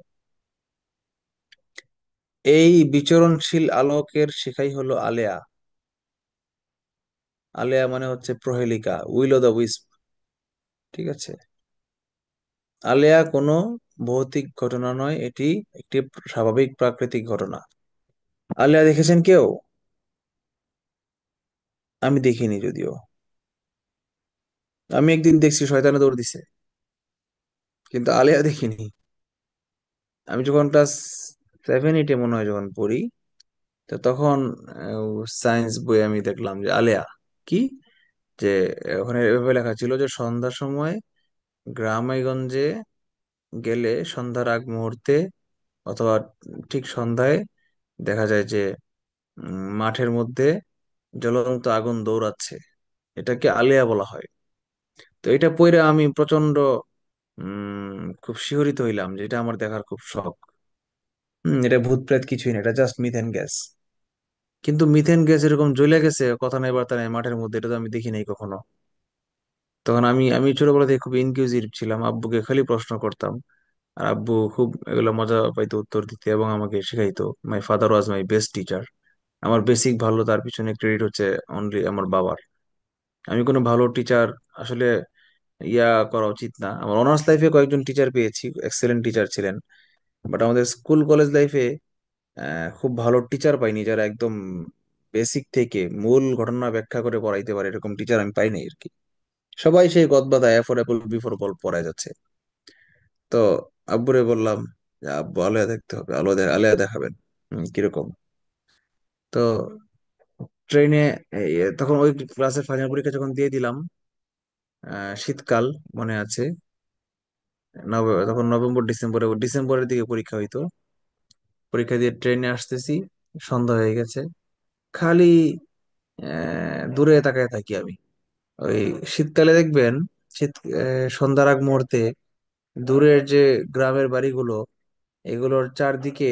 এই বিচরণশীল আলোকের শিখাই হলো আলেয়া। আলেয়া মানে হচ্ছে প্রহেলিকা, উইল ও দ্য উইস্প, ঠিক আছে? আলেয়া কোনো ভৌতিক ঘটনা নয়, এটি একটি স্বাভাবিক প্রাকৃতিক ঘটনা। আলেয়া দেখেছেন কেউ? আমি দেখিনি যদিও। আমি একদিন দেখছি শয়তানে দৌড় দিছে, কিন্তু আলেয়া দেখিনি। আমি যখন ক্লাস 7-8 মনে হয় যখন পড়ি, তো তখন সায়েন্স বই আমি দেখলাম যে আলেয়া কি, যে ওখানে এভাবে লেখা ছিল যে সন্ধ্যার সময় গ্রামেগঞ্জে গেলে সন্ধ্যার আগ মুহূর্তে অথবা ঠিক সন্ধ্যায় দেখা যায় যে মাঠের মধ্যে জ্বলন্ত আগুন দৌড়াচ্ছে, এটাকে আলেয়া বলা হয়। তো এটা পড়ে আমি প্রচন্ড খুব শিহরিত হইলাম যে এটা আমার দেখার খুব শখ। এটা ভূত প্রেত কিছুই না, এটা জাস্ট মিথেন গ্যাস। কিন্তু মিথেন গ্যাস এরকম জ্বলে গেছে কথা নাই বার্তা নাই মাঠের মধ্যে, এটা তো আমি দেখি নাই কখনো। তখন আমি আমি ছোটবেলা থেকে খুব ইনকিউজিটিভ ছিলাম, আব্বুকে খালি প্রশ্ন করতাম। আর আব্বু খুব এগুলো মজা পাইতো উত্তর দিতে এবং আমাকে শিখাইতো। My father was my best teacher. আমার বেসিক ভালো তার পিছনে ক্রেডিট হচ্ছে অনলি আমার বাবার। আমি কোনো ভালো টিচার আসলে ইয়া করা উচিত না। আমার অনার্স লাইফে কয়েকজন টিচার পেয়েছি, এক্সেলেন্ট টিচার ছিলেন। বাট আমাদের স্কুল কলেজ লাইফে খুব ভালো টিচার পাইনি, যারা একদম বেসিক থেকে মূল ঘটনা ব্যাখ্যা করে পড়াইতে পারে, এরকম টিচার আমি পাইনি আর কি। সবাই সেই গদবাদা A for apple B for ball পড়ায় যাচ্ছে। তো আব্বুরে বললাম যে আব্বু আলেয়া দেখতে হবে, আলেয়া দেখাবেন। কিরকম? তো ট্রেনে তখন ওই ক্লাসের ফাইনাল পরীক্ষা যখন দিয়ে দিলাম, শীতকাল মনে আছে, তখন নভেম্বর ডিসেম্বরের দিকে পরীক্ষা হইতো। পরীক্ষা দিয়ে ট্রেনে আসতেছি, সন্ধ্যা হয়ে গেছে। খালি দূরে তাকায় থাকি আমি। ওই শীতকালে দেখবেন, শীত সন্ধ্যার আগ মুহূর্তে দূরের যে গ্রামের বাড়িগুলো, এগুলোর চারদিকে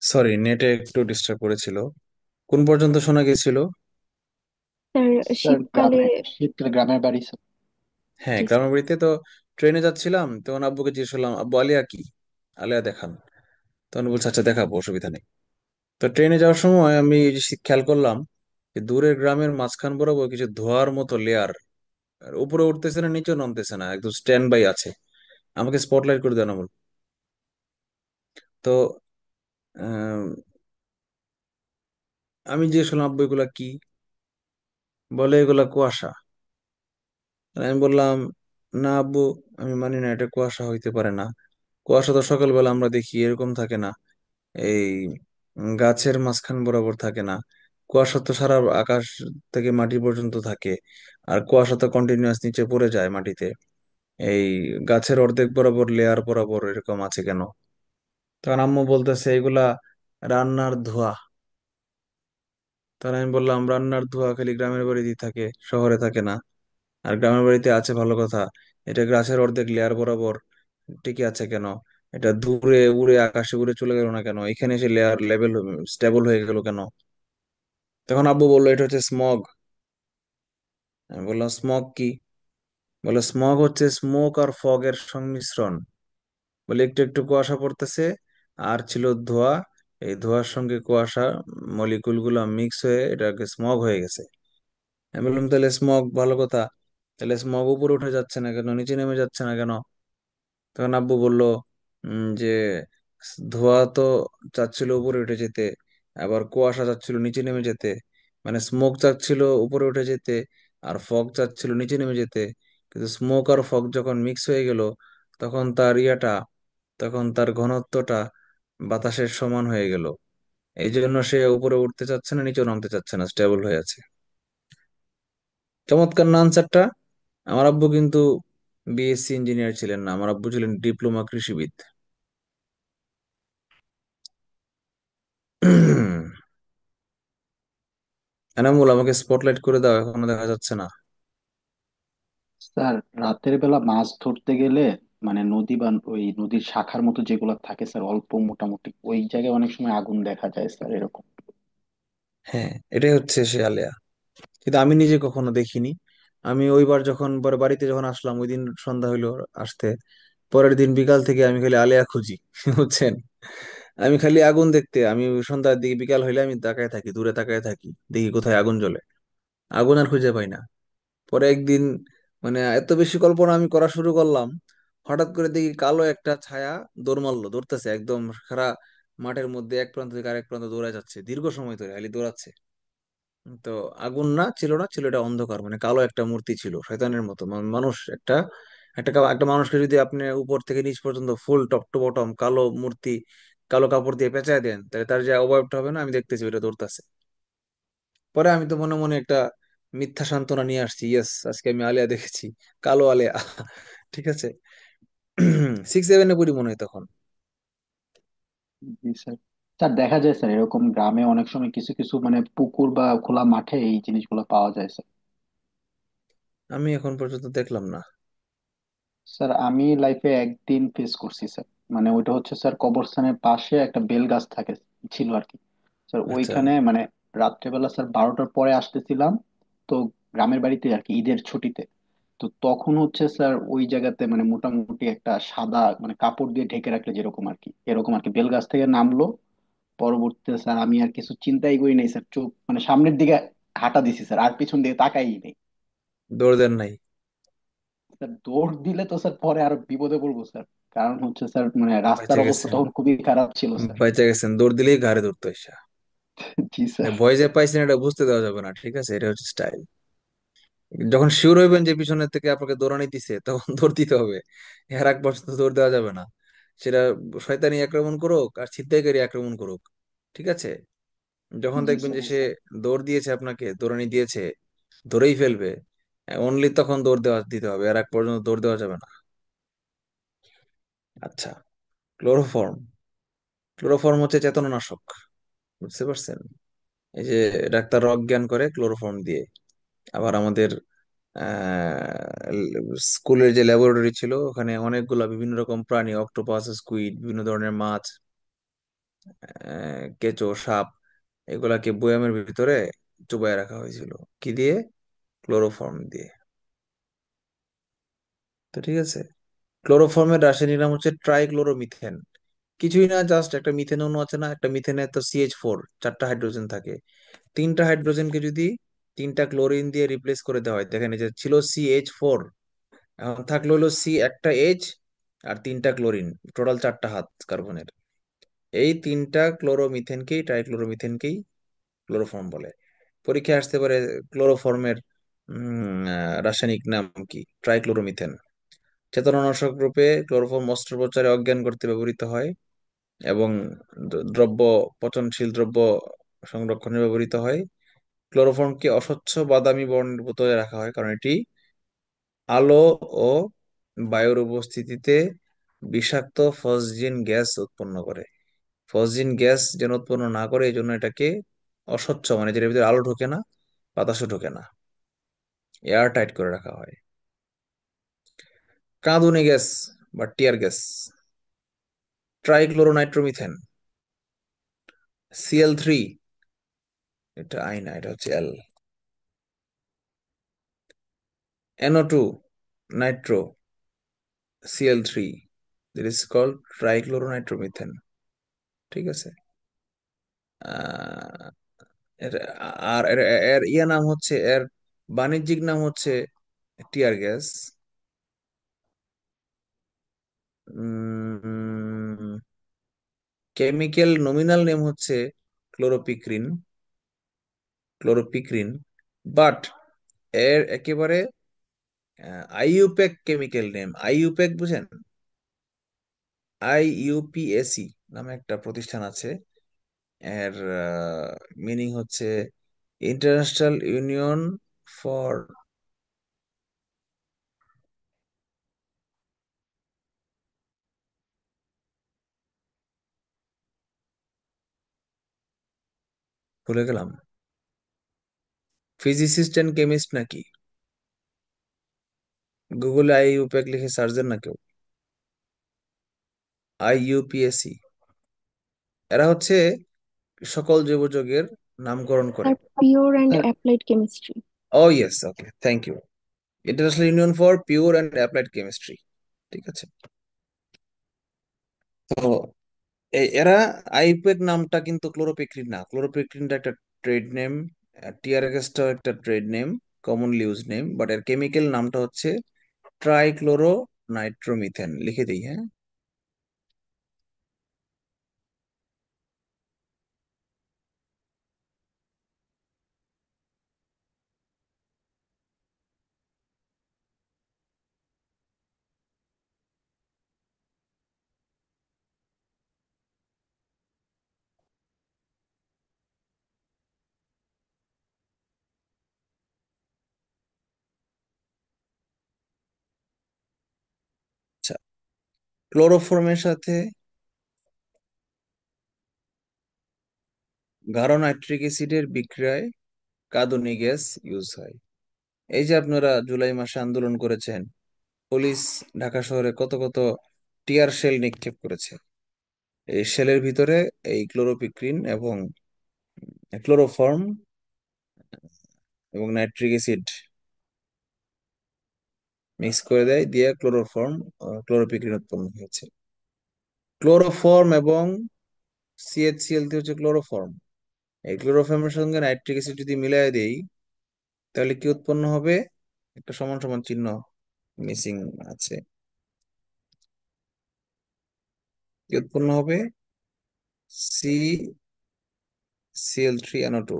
সরি, নেটে একটু ডিস্টার্ব করেছিল। কোন পর্যন্ত শোনা গেছিল? স্যার স্যার শীতকালে। গ্রামে, শীতকালে গ্রামের বাড়ি স্যার। হ্যাঁ, জি স্যার। গ্রামের বাড়িতে তো ট্রেনে যাচ্ছিলাম, তখন আব্বুকে জিজ্ঞেস করলাম, আব্বু আলিয়া কি, আলিয়া দেখান। তখন বলছে আচ্ছা দেখাবো, অসুবিধা নেই। তো ট্রেনে যাওয়ার সময় আমি এই যে খেয়াল করলাম যে দূরের গ্রামের মাঝখান বরাবর কিছু ধোঁয়ার মতো লেয়ার আর উপরে উঠতেছে না, নিচেও নামতেছে না, একদম স্ট্যান্ড বাই আছে। আমাকে স্পটলাইট করে দেন আমল। তো আহ, আমি জিজ্ঞেস করলাম, আব্বু এগুলা কি? বলে এগুলা কুয়াশা। আর আমি বললাম, না আব্বু, আমি মানি না, এটা কুয়াশা হইতে পারে না। কুয়াশা তো সকালবেলা আমরা দেখি এরকম থাকে না, এই গাছের মাঝখান বরাবর থাকে না। কুয়াশা তো সারা আকাশ থেকে মাটি পর্যন্ত থাকে। আর কুয়াশা তো কন্টিনিউয়াস নিচে পড়ে যায় মাটিতে। এই গাছের অর্ধেক বরাবর লেয়ার বরাবর এরকম আছে কেন? তখন আম্মু বলতেছে এগুলা রান্নার ধোঁয়া। তখন আমি বললাম, রান্নার ধোঁয়া খালি গ্রামের বাড়িতেই থাকে, শহরে থাকে না। আর গ্রামের বাড়িতে আছে ভালো কথা, এটা গাছের অর্ধেক লেয়ার বরাবর টিকে আছে কেন? এটা দূরে উড়ে আকাশে উড়ে চলে গেল না কেন? এখানে এসে লেয়ার লেভেল স্টেবল হয়ে গেল কেন? তখন আব্বু বললো এটা হচ্ছে স্মগ। আমি বললাম স্মগ কি? বলে স্মগ হচ্ছে স্মোক আর ফগ এর সংমিশ্রণ। বলে একটু একটু কুয়াশা পড়তেছে, আর ছিল ধোঁয়া। এই ধোঁয়ার সঙ্গে কুয়াশা মলিকুল গুলা মিক্স হয়ে এটাকে স্মগ হয়ে গেছে। আমি বললাম তাহলে স্মগ ভালো কথা, তাহলে স্মগ উপরে উঠে যাচ্ছে না কেন, নিচে নেমে যাচ্ছে না কেন? তখন আব্বু বলল যে ধোঁয়া তো চাচ্ছিল উপরে উঠে যেতে, আবার কুয়াশা চাচ্ছিল নিচে নেমে যেতে। মানে স্মোক চাচ্ছিল উপরে উঠে যেতে, আর ফগ চাচ্ছিল নিচে নেমে যেতে। কিন্তু স্মোক আর ফগ যখন মিক্স হয়ে গেল, তখন তার তখন তার ঘনত্বটা বাতাসের সমান হয়ে গেল। এই জন্য সে উপরে উঠতে চাচ্ছে না, নিচেও নামতে চাচ্ছে না, স্টেবল হয়ে আছে। চমৎকার না আনসারটা? আমার আব্বু কিন্তু বিএসসি ইঞ্জিনিয়ার ছিলেন না, আমার আব্বু ছিলেন ডিপ্লোমা কৃষিবিদ। এনামুল, আমাকে স্পটলাইট করে দাও, এখনো দেখা যাচ্ছে না। স্যার, রাতের বেলা মাছ ধরতে গেলে মানে নদী বা ওই নদীর শাখার মতো যেগুলো থাকে স্যার, অল্প মোটামুটি ওই জায়গায় অনেক সময় আগুন দেখা যায় স্যার, এরকম। হ্যাঁ, এটাই হচ্ছে সে আলেয়া। কিন্তু আমি নিজে কখনো দেখিনি। আমি ওইবার যখন পরে বাড়িতে যখন আসলাম, ওই দিন সন্ধ্যা হইলো আসতে, পরের দিন বিকাল থেকে আমি খালি আলেয়া খুঁজি। বুঝছেন? আমি খালি আগুন দেখতে, আমি সন্ধ্যার দিকে বিকাল হইলে আমি তাকায় থাকি, দূরে তাকায় থাকি, দেখি কোথায় আগুন জ্বলে। আগুন আর খুঁজে পাই না। পরে একদিন মানে এত বেশি কল্পনা আমি করা শুরু করলাম, হঠাৎ করে দেখি কালো একটা ছায়া দৌড় মারলো, দৌড়তেছে একদম সারা মাঠের মধ্যে এক প্রান্ত থেকে আরেক প্রান্ত দৌড়ে যাচ্ছে দীর্ঘ সময় ধরে, খালি দৌড়াচ্ছে। তো আগুন না ছিল, না ছিল, এটা অন্ধকার, মানে কালো একটা মূর্তি ছিল শয়তানের মতো মানুষ একটা। একটা মানুষকে যদি আপনি উপর থেকে নিচ পর্যন্ত ফুল টপ টু বটম কালো মূর্তি, কালো কাপড় দিয়ে পেঁচায় দেন, তাহলে তার যে অবয়বটা হবে না, আমি দেখতেছি ওটা দৌড়তাছে। পরে আমি তো মনে মনে একটা মিথ্যা সান্ত্বনা নিয়ে আসছি, ইয়েস আজকে আমি আলিয়া দেখেছি, কালো আলিয়া। ঠিক আছে। 6-7 পড়ি মনে হয় তখন। জি স্যার। স্যার, দেখা যায় স্যার এরকম গ্রামে অনেক সময় কিছু কিছু মানে পুকুর বা খোলা মাঠে এই জিনিসগুলো পাওয়া যায় স্যার। আমি এখন পর্যন্ত দেখলাম না। স্যার, আমি লাইফে একদিন ফেস করছি স্যার। মানে ওইটা হচ্ছে স্যার কবরস্থানের পাশে একটা বেল গাছ থাকে, ছিল আর কি স্যার। আচ্ছা। ওইখানে মানে রাত্রেবেলা স্যার 12টার পরে আসতেছিলাম, তো গ্রামের বাড়িতে আর কি ঈদের ছুটিতে। তো তখন হচ্ছে স্যার ওই জায়গাতে মানে মোটামুটি একটা সাদা মানে কাপড় দিয়ে ঢেকে রাখলে যেরকম আর কি, এরকম আর কি বেল গাছ থেকে নামলো। পরবর্তীতে স্যার আমি আর কিছু চিন্তাই করি নাই স্যার, চোখ মানে সামনের দিকে হাঁটা দিছি স্যার, আর পিছন দিকে তাকাই নেই। দৌড় দেন নাই? স্যার, দৌড় দিলে তো স্যার পরে আরো বিপদে পড়বো স্যার। কারণ হচ্ছে স্যার মানে বেঁচে রাস্তার অবস্থা গেছেন, তখন খুবই খারাপ ছিল স্যার। বেঁচে গেছেন, দৌড় দিলেই ঘাড়ে ধরতো এসা। জি স্যার। ভয় যে পাইছেন এটা বুঝতে দেওয়া যাবে না, ঠিক আছে? এটা হচ্ছে স্টাইল। যখন শিওর হইবেন যে পিছনের থেকে আপনাকে দৌড়ানি দিছে, তখন দৌড় দিতে হবে। এর আগ পর্যন্ত দৌড় দেওয়া যাবে না। সেটা শয়তানি আক্রমণ করুক আর ছিনতাইকারী আক্রমণ করুক, ঠিক আছে? যখন জি দেখবেন স্যার, যে সে বুঝলাম। দৌড় দিয়েছে, আপনাকে দৌড়ানি দিয়েছে, ধরেই ফেলবে, অনলি তখন দৌড় দেওয়া দিতে হবে, এর আগ পর্যন্ত দৌড় দেওয়া যাবে না। আচ্ছা, ক্লোরোফর্ম। ক্লোরোফর্ম হচ্ছে চেতনানাশক, বুঝতে পারছেন? এই যে ডাক্তার অজ্ঞান করে ক্লোরোফর্ম দিয়ে। আবার আমাদের স্কুলের যে ল্যাবরেটরি ছিল, ওখানে অনেকগুলা বিভিন্ন রকম প্রাণী, অক্টোপাস, স্কুইড, বিভিন্ন ধরনের মাছ, কেঁচো, সাপ, এগুলাকে বয়ামের ভিতরে চুবাই রাখা হয়েছিল। কি দিয়ে? ক্লোরোফর্ম দিয়ে। তো ঠিক আছে, ক্লোরোফর্মের রাসায়নিক নাম হচ্ছে ট্রাইক্লোরোমিথেন। কিছুই না, জাস্ট একটা মিথেন অণু আছে না, একটা মিথেনে তো CH4 4টা হাইড্রোজেন থাকে। 3টা হাইড্রোজেনকে যদি তিনটা ক্লোরিন দিয়ে রিপ্লেস করে দেওয়া হয়। দেখেন এই যে ছিল CH4, এখন থাকলো হলো সি একটা এইচ আর তিনটা ক্লোরিন, টোটাল 4টা হাত কার্বনের। এই তিনটা ক্লোরোমিথেনকেই ট্রাইক্লোরোমিথেনকেই ক্লোরোফর্ম বলে। পরীক্ষায় আসতে পারে ক্লোরোফর্মের রাসায়নিক নাম কি, ট্রাইক্লোরোমিথেন। চেতনানাশক রূপে ক্লোরোফর্ম অস্ত্রোপচারে অজ্ঞান করতে ব্যবহৃত হয় এবং দ্রব্য, পচনশীল দ্রব্য সংরক্ষণে ব্যবহৃত হয়। ক্লোরোফর্মকে অস্বচ্ছ বাদামি বর্ণের বোতলে রাখা হয় কারণ এটি আলো ও বায়ুর উপস্থিতিতে বিষাক্ত ফসজিন গ্যাস উৎপন্ন করে। ফসজিন গ্যাস যেন উৎপন্ন না করে এই জন্য এটাকে অস্বচ্ছ, মানে যেটার ভিতরে আলো ঢোকে না, বাতাসও ঢোকে না, এয়ার টাইট করে রাখা হয়। কাঁদুনি গ্যাস বা টিয়ার গ্যাস, ট্রাইক্লোরোনাইট্রোমিথেন, Cl3, এটা আই না, এটা হচ্ছে এল। NO2, nitro, Cl3, this is called trichloronitromethane. ঠিক আছে। আহ, এর আর এর এর ইয়া নাম হচ্ছে, এর বাণিজ্যিক নাম হচ্ছে tear gas. Chemical nominal name হচ্ছে ক্লোরোপিক্রিন, ক্লোরোপিক্রিন। বাট এর একেবারে আইইউপ্যাক কেমিক্যাল নেম, আইইউপ্যাক বুঝেন, IUPAC নামে একটা প্রতিষ্ঠান আছে। এর মিনিং হচ্ছে ইন্টারন্যাশনাল ইউনিয়ন ফর, ভুলে গেলাম, ফিজিসিস্ট এন্ড কেমিস্ট নাকি। গুগলে IUPAC লিখে সার্চ দেন না কেউ, IUPAC। এরা হচ্ছে সকল জৈব যৌগের নামকরণ করে। Sir, pure and sir applied chemistry. Oh yes, okay, thank you. International union for pure and applied chemistry. ঠিক আছে। তো এরা, আইউপ্যাক নামটা কিন্তু ক্লোরোপিক্রিন না, ক্লোরোপিক্রিনটা একটা ট্রেড নেম, টিআরএসটা একটা trade name, commonly use name, but এর কেমিক্যাল নামটা হচ্ছে ট্রাইক্লোরো নাইট্রোমিথেন। লিখে দিই, হ্যাঁ। আচ্ছা, ক্লোরোফর্মের সাথে গাঢ় নাইট্রিক অ্যাসিডের বিক্রিয়ায় কাঁদুনি গ্যাস ইউজ হয়। এই যে আপনারা জুলাই মাসে আন্দোলন করেছেন, পুলিশ ঢাকা শহরে কত কত টিয়ার শেল নিক্ষেপ করেছে, এই শেলের ভিতরে এই ক্লোরোপিক্রিন এবং ক্লোরোফর্ম এবং নাইট্রিক অ্যাসিড মিক্স করে দেয়, দিয়ে ক্লোরোফর্ম, ক্লোরোপিক্রিন উৎপন্ন হয়েছে। ক্লোরোফর্ম এবং CHCl হচ্ছে ক্লোরোফর্ম। এই ক্লোরোফর্মের সঙ্গে নাইট্রিক অ্যাসিড যদি মিলাই দেই তাহলে কি উৎপন্ন হবে, একটা সমান সমান চিহ্ন মিসিং আছে, কি উৎপন্ন হবে, CCl3NO2,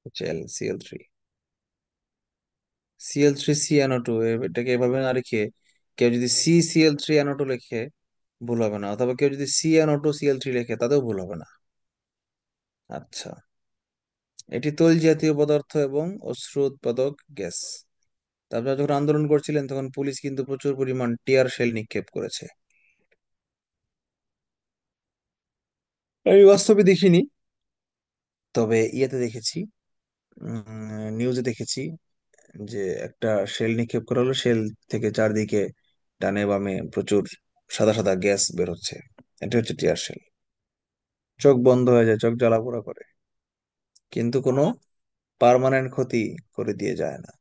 হচ্ছে Cl3, Cl3CNO2। এটাকে এভাবে না লিখে কেউ যদি CCl3NO2 লেখে ভুল হবে না, অথবা কেউ যদি CNO2Cl3 লেখে তাতেও ভুল হবে না। আচ্ছা, এটি তৈল জাতীয় পদার্থ এবং অশ্রু উৎপাদক গ্যাস। তারপরে যখন আন্দোলন করছিলেন তখন পুলিশ কিন্তু প্রচুর পরিমাণ টিয়ার শেল নিক্ষেপ করেছে। আমি বাস্তবে দেখিনি, তবে ইয়েতে দেখেছি, নিউজে দেখেছি যে একটা শেল নিক্ষেপ করা হলো, শেল থেকে চারদিকে ডানে বামে প্রচুর সাদা সাদা গ্যাস বের হচ্ছে। এটা হচ্ছে টিয়ার শেল। চোখ বন্ধ হয়ে যায়, চোখ জ্বালাপোড়া করে, কিন্তু কোনো পার্মানেন্ট ক্ষতি করে দিয়ে যায় না।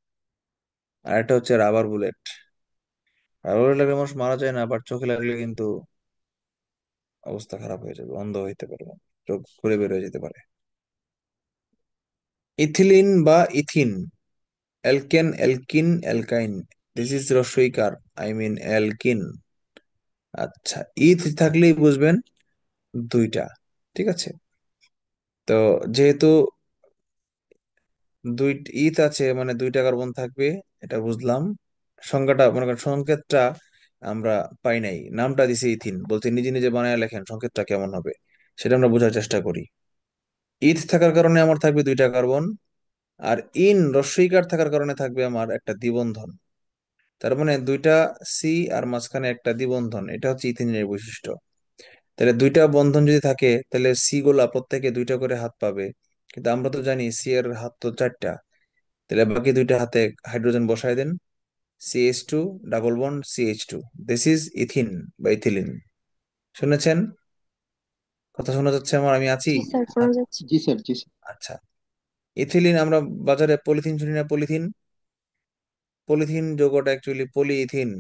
আর এটা হচ্ছে রাবার বুলেট। আর ওরে লাগলে মানুষ মারা যায় না, বাট চোখে লাগলে কিন্তু অবস্থা খারাপ হয়ে যাবে, অন্ধ হইতে পারবে, চোখ ঘুরে বের হয়ে যেতে পারে। ইথিলিন বা ethyne, alkane, alkene, alkyne, this is রস্বইকার, আই মিন অ্যালকিন। আচ্ছা, ইথ থাকলেই বুঝবেন দুইটা, ঠিক আছে। তো যেহেতু দুই ইথ আছে মানে দুইটা কার্বন থাকবে, এটা বুঝলাম। সংখ্যাটা মনে করেন সংকেতটা আমরা পাই নাই, নামটা দিছে ইথিন, বলছে নিজে নিজে বানায় লেখেন সংকেতটা কেমন হবে, সেটা আমরা বোঝার চেষ্টা করি। ইথ থাকার কারণে আমার থাকবে দুইটা কার্বন, আর ইন রস্বইকার থাকার কারণে থাকবে আমার একটা দ্বিবন্ধন। তার মানে দুইটা সি আর মাঝখানে একটা দ্বিবন্ধন, এটা হচ্ছে ইথিনের বৈশিষ্ট্য। তাহলে দুইটা বন্ধন যদি থাকে তাহলে সি গুলা প্রত্যেকে দুইটা করে হাত পাবে, কিন্তু আমরা তো জানি সি এর হাত তো চারটা। তাহলে বাকি দুইটা হাতে হাইড্রোজেন বসায় দেন, CH2, double bond CH2, this is ethene বা ইথিলিন। শুনেছেন? কথা শোনা যাচ্ছে আমার? আমি আছি? জি স্যার, শোনা যাচ্ছে। জি স্যার, জি স্যার। আচ্ছা, ইথিলিন আমরা বাজারে পলিথিন শুনি না, পলিথিন, পলিথিন যৌগটা অ্যাকচুয়ালি পলিইথিন।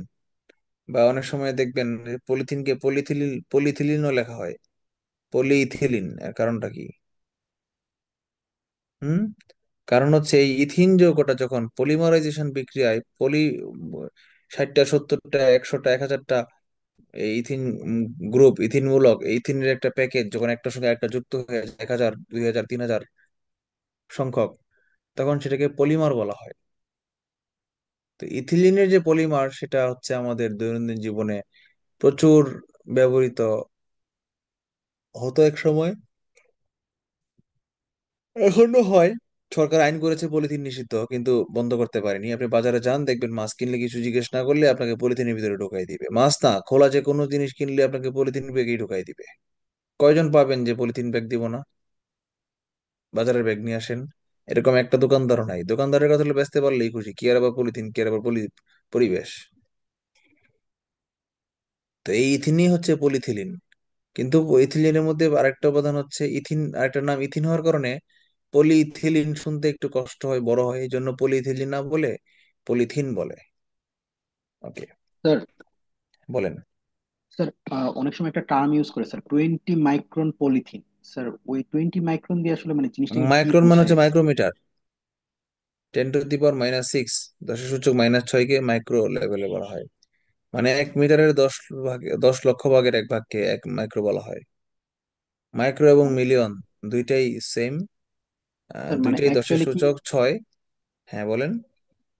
বা অনেক সময় দেখবেন পলিথিনকে পলিথিলিন, পলিথিলিনও লেখা হয়, পলিইথিলিন। এর কারণটা কি? হুম, কারণ হচ্ছে এই ইথিন যৌগটা যখন পলিমারাইজেশন বিক্রিয়ায় 60টা 70টা 100টা 1000টা এই ইথিন গ্রুপ, ইথিন মূলক, এই ইথিনের একটা প্যাকেজ যখন একটার সঙ্গে একটা যুক্ত হয়ে যায় 1000 2000 3000 সংখ্যক, তখন সেটাকে পলিমার বলা হয়। তো ইথিলিনের যে পলিমার সেটা হচ্ছে আমাদের দৈনন্দিন জীবনে প্রচুর ব্যবহৃত হতো এক সময়, এখনো হয়। সরকার আইন করেছে পলিথিন নিষিদ্ধ, কিন্তু বন্ধ করতে পারেনি। আপনি বাজারে যান, দেখবেন মাছ কিনলে কিছু জিজ্ঞেস না করলে আপনাকে পলিথিনের ভিতরে ঢুকাই দিবে। মাছ না, খোলা যে কোনো জিনিস কিনলে আপনাকে পলিথিন ব্যাগেই ঢুকাই দিবে। কয়জন পাবেন যে পলিথিন ব্যাগ দিব না, বাজারের ব্যাগ নিয়ে আসেন? এরকম একটা দোকানদারও নাই। দোকানদারের কথা হলে বেচতে পারলেই খুশি, কি আর আবার পলিথিন, কি আর আবার পরিবেশ। তো এই ইথিনই হচ্ছে পলিথিলিন। কিন্তু ইথিলিনের মধ্যে আরেকটা উপাদান হচ্ছে ইথিন, আরেকটা নাম ইথিন হওয়ার কারণে পলিইথিলিন শুনতে একটু কষ্ট হয়, বড় হয়, এই জন্য পলিইথিলিন না বলে পলিথিন বলে। ওকে, স্যার, বলেন। স্যার, অনেক সময় একটা টার্ম ইউজ করে স্যার, 20 মাইক্রন পলিথিন। স্যার, ওই 20 মাইক্রন দিয়ে আসলে মানে জিনিসটাকে কি মাইক্রন মানে বোঝায়? হচ্ছে মাইক্রোমিটার, 10⁻⁻6, 10^6-6কে মাইক্রো লেভেলে বলা হয়। মানে 1 মিটারের 10 ভাগে, 10 লক্ষ ভাগের 1 ভাগকে এক মাইক্রো বলা হয়। মাইক্রো এবং মিলিয়ন দুইটাই সেম, স্যার মানে দুইটাই দশের অ্যাকচুয়ালি কি, সূচক 6। হ্যাঁ বলেন।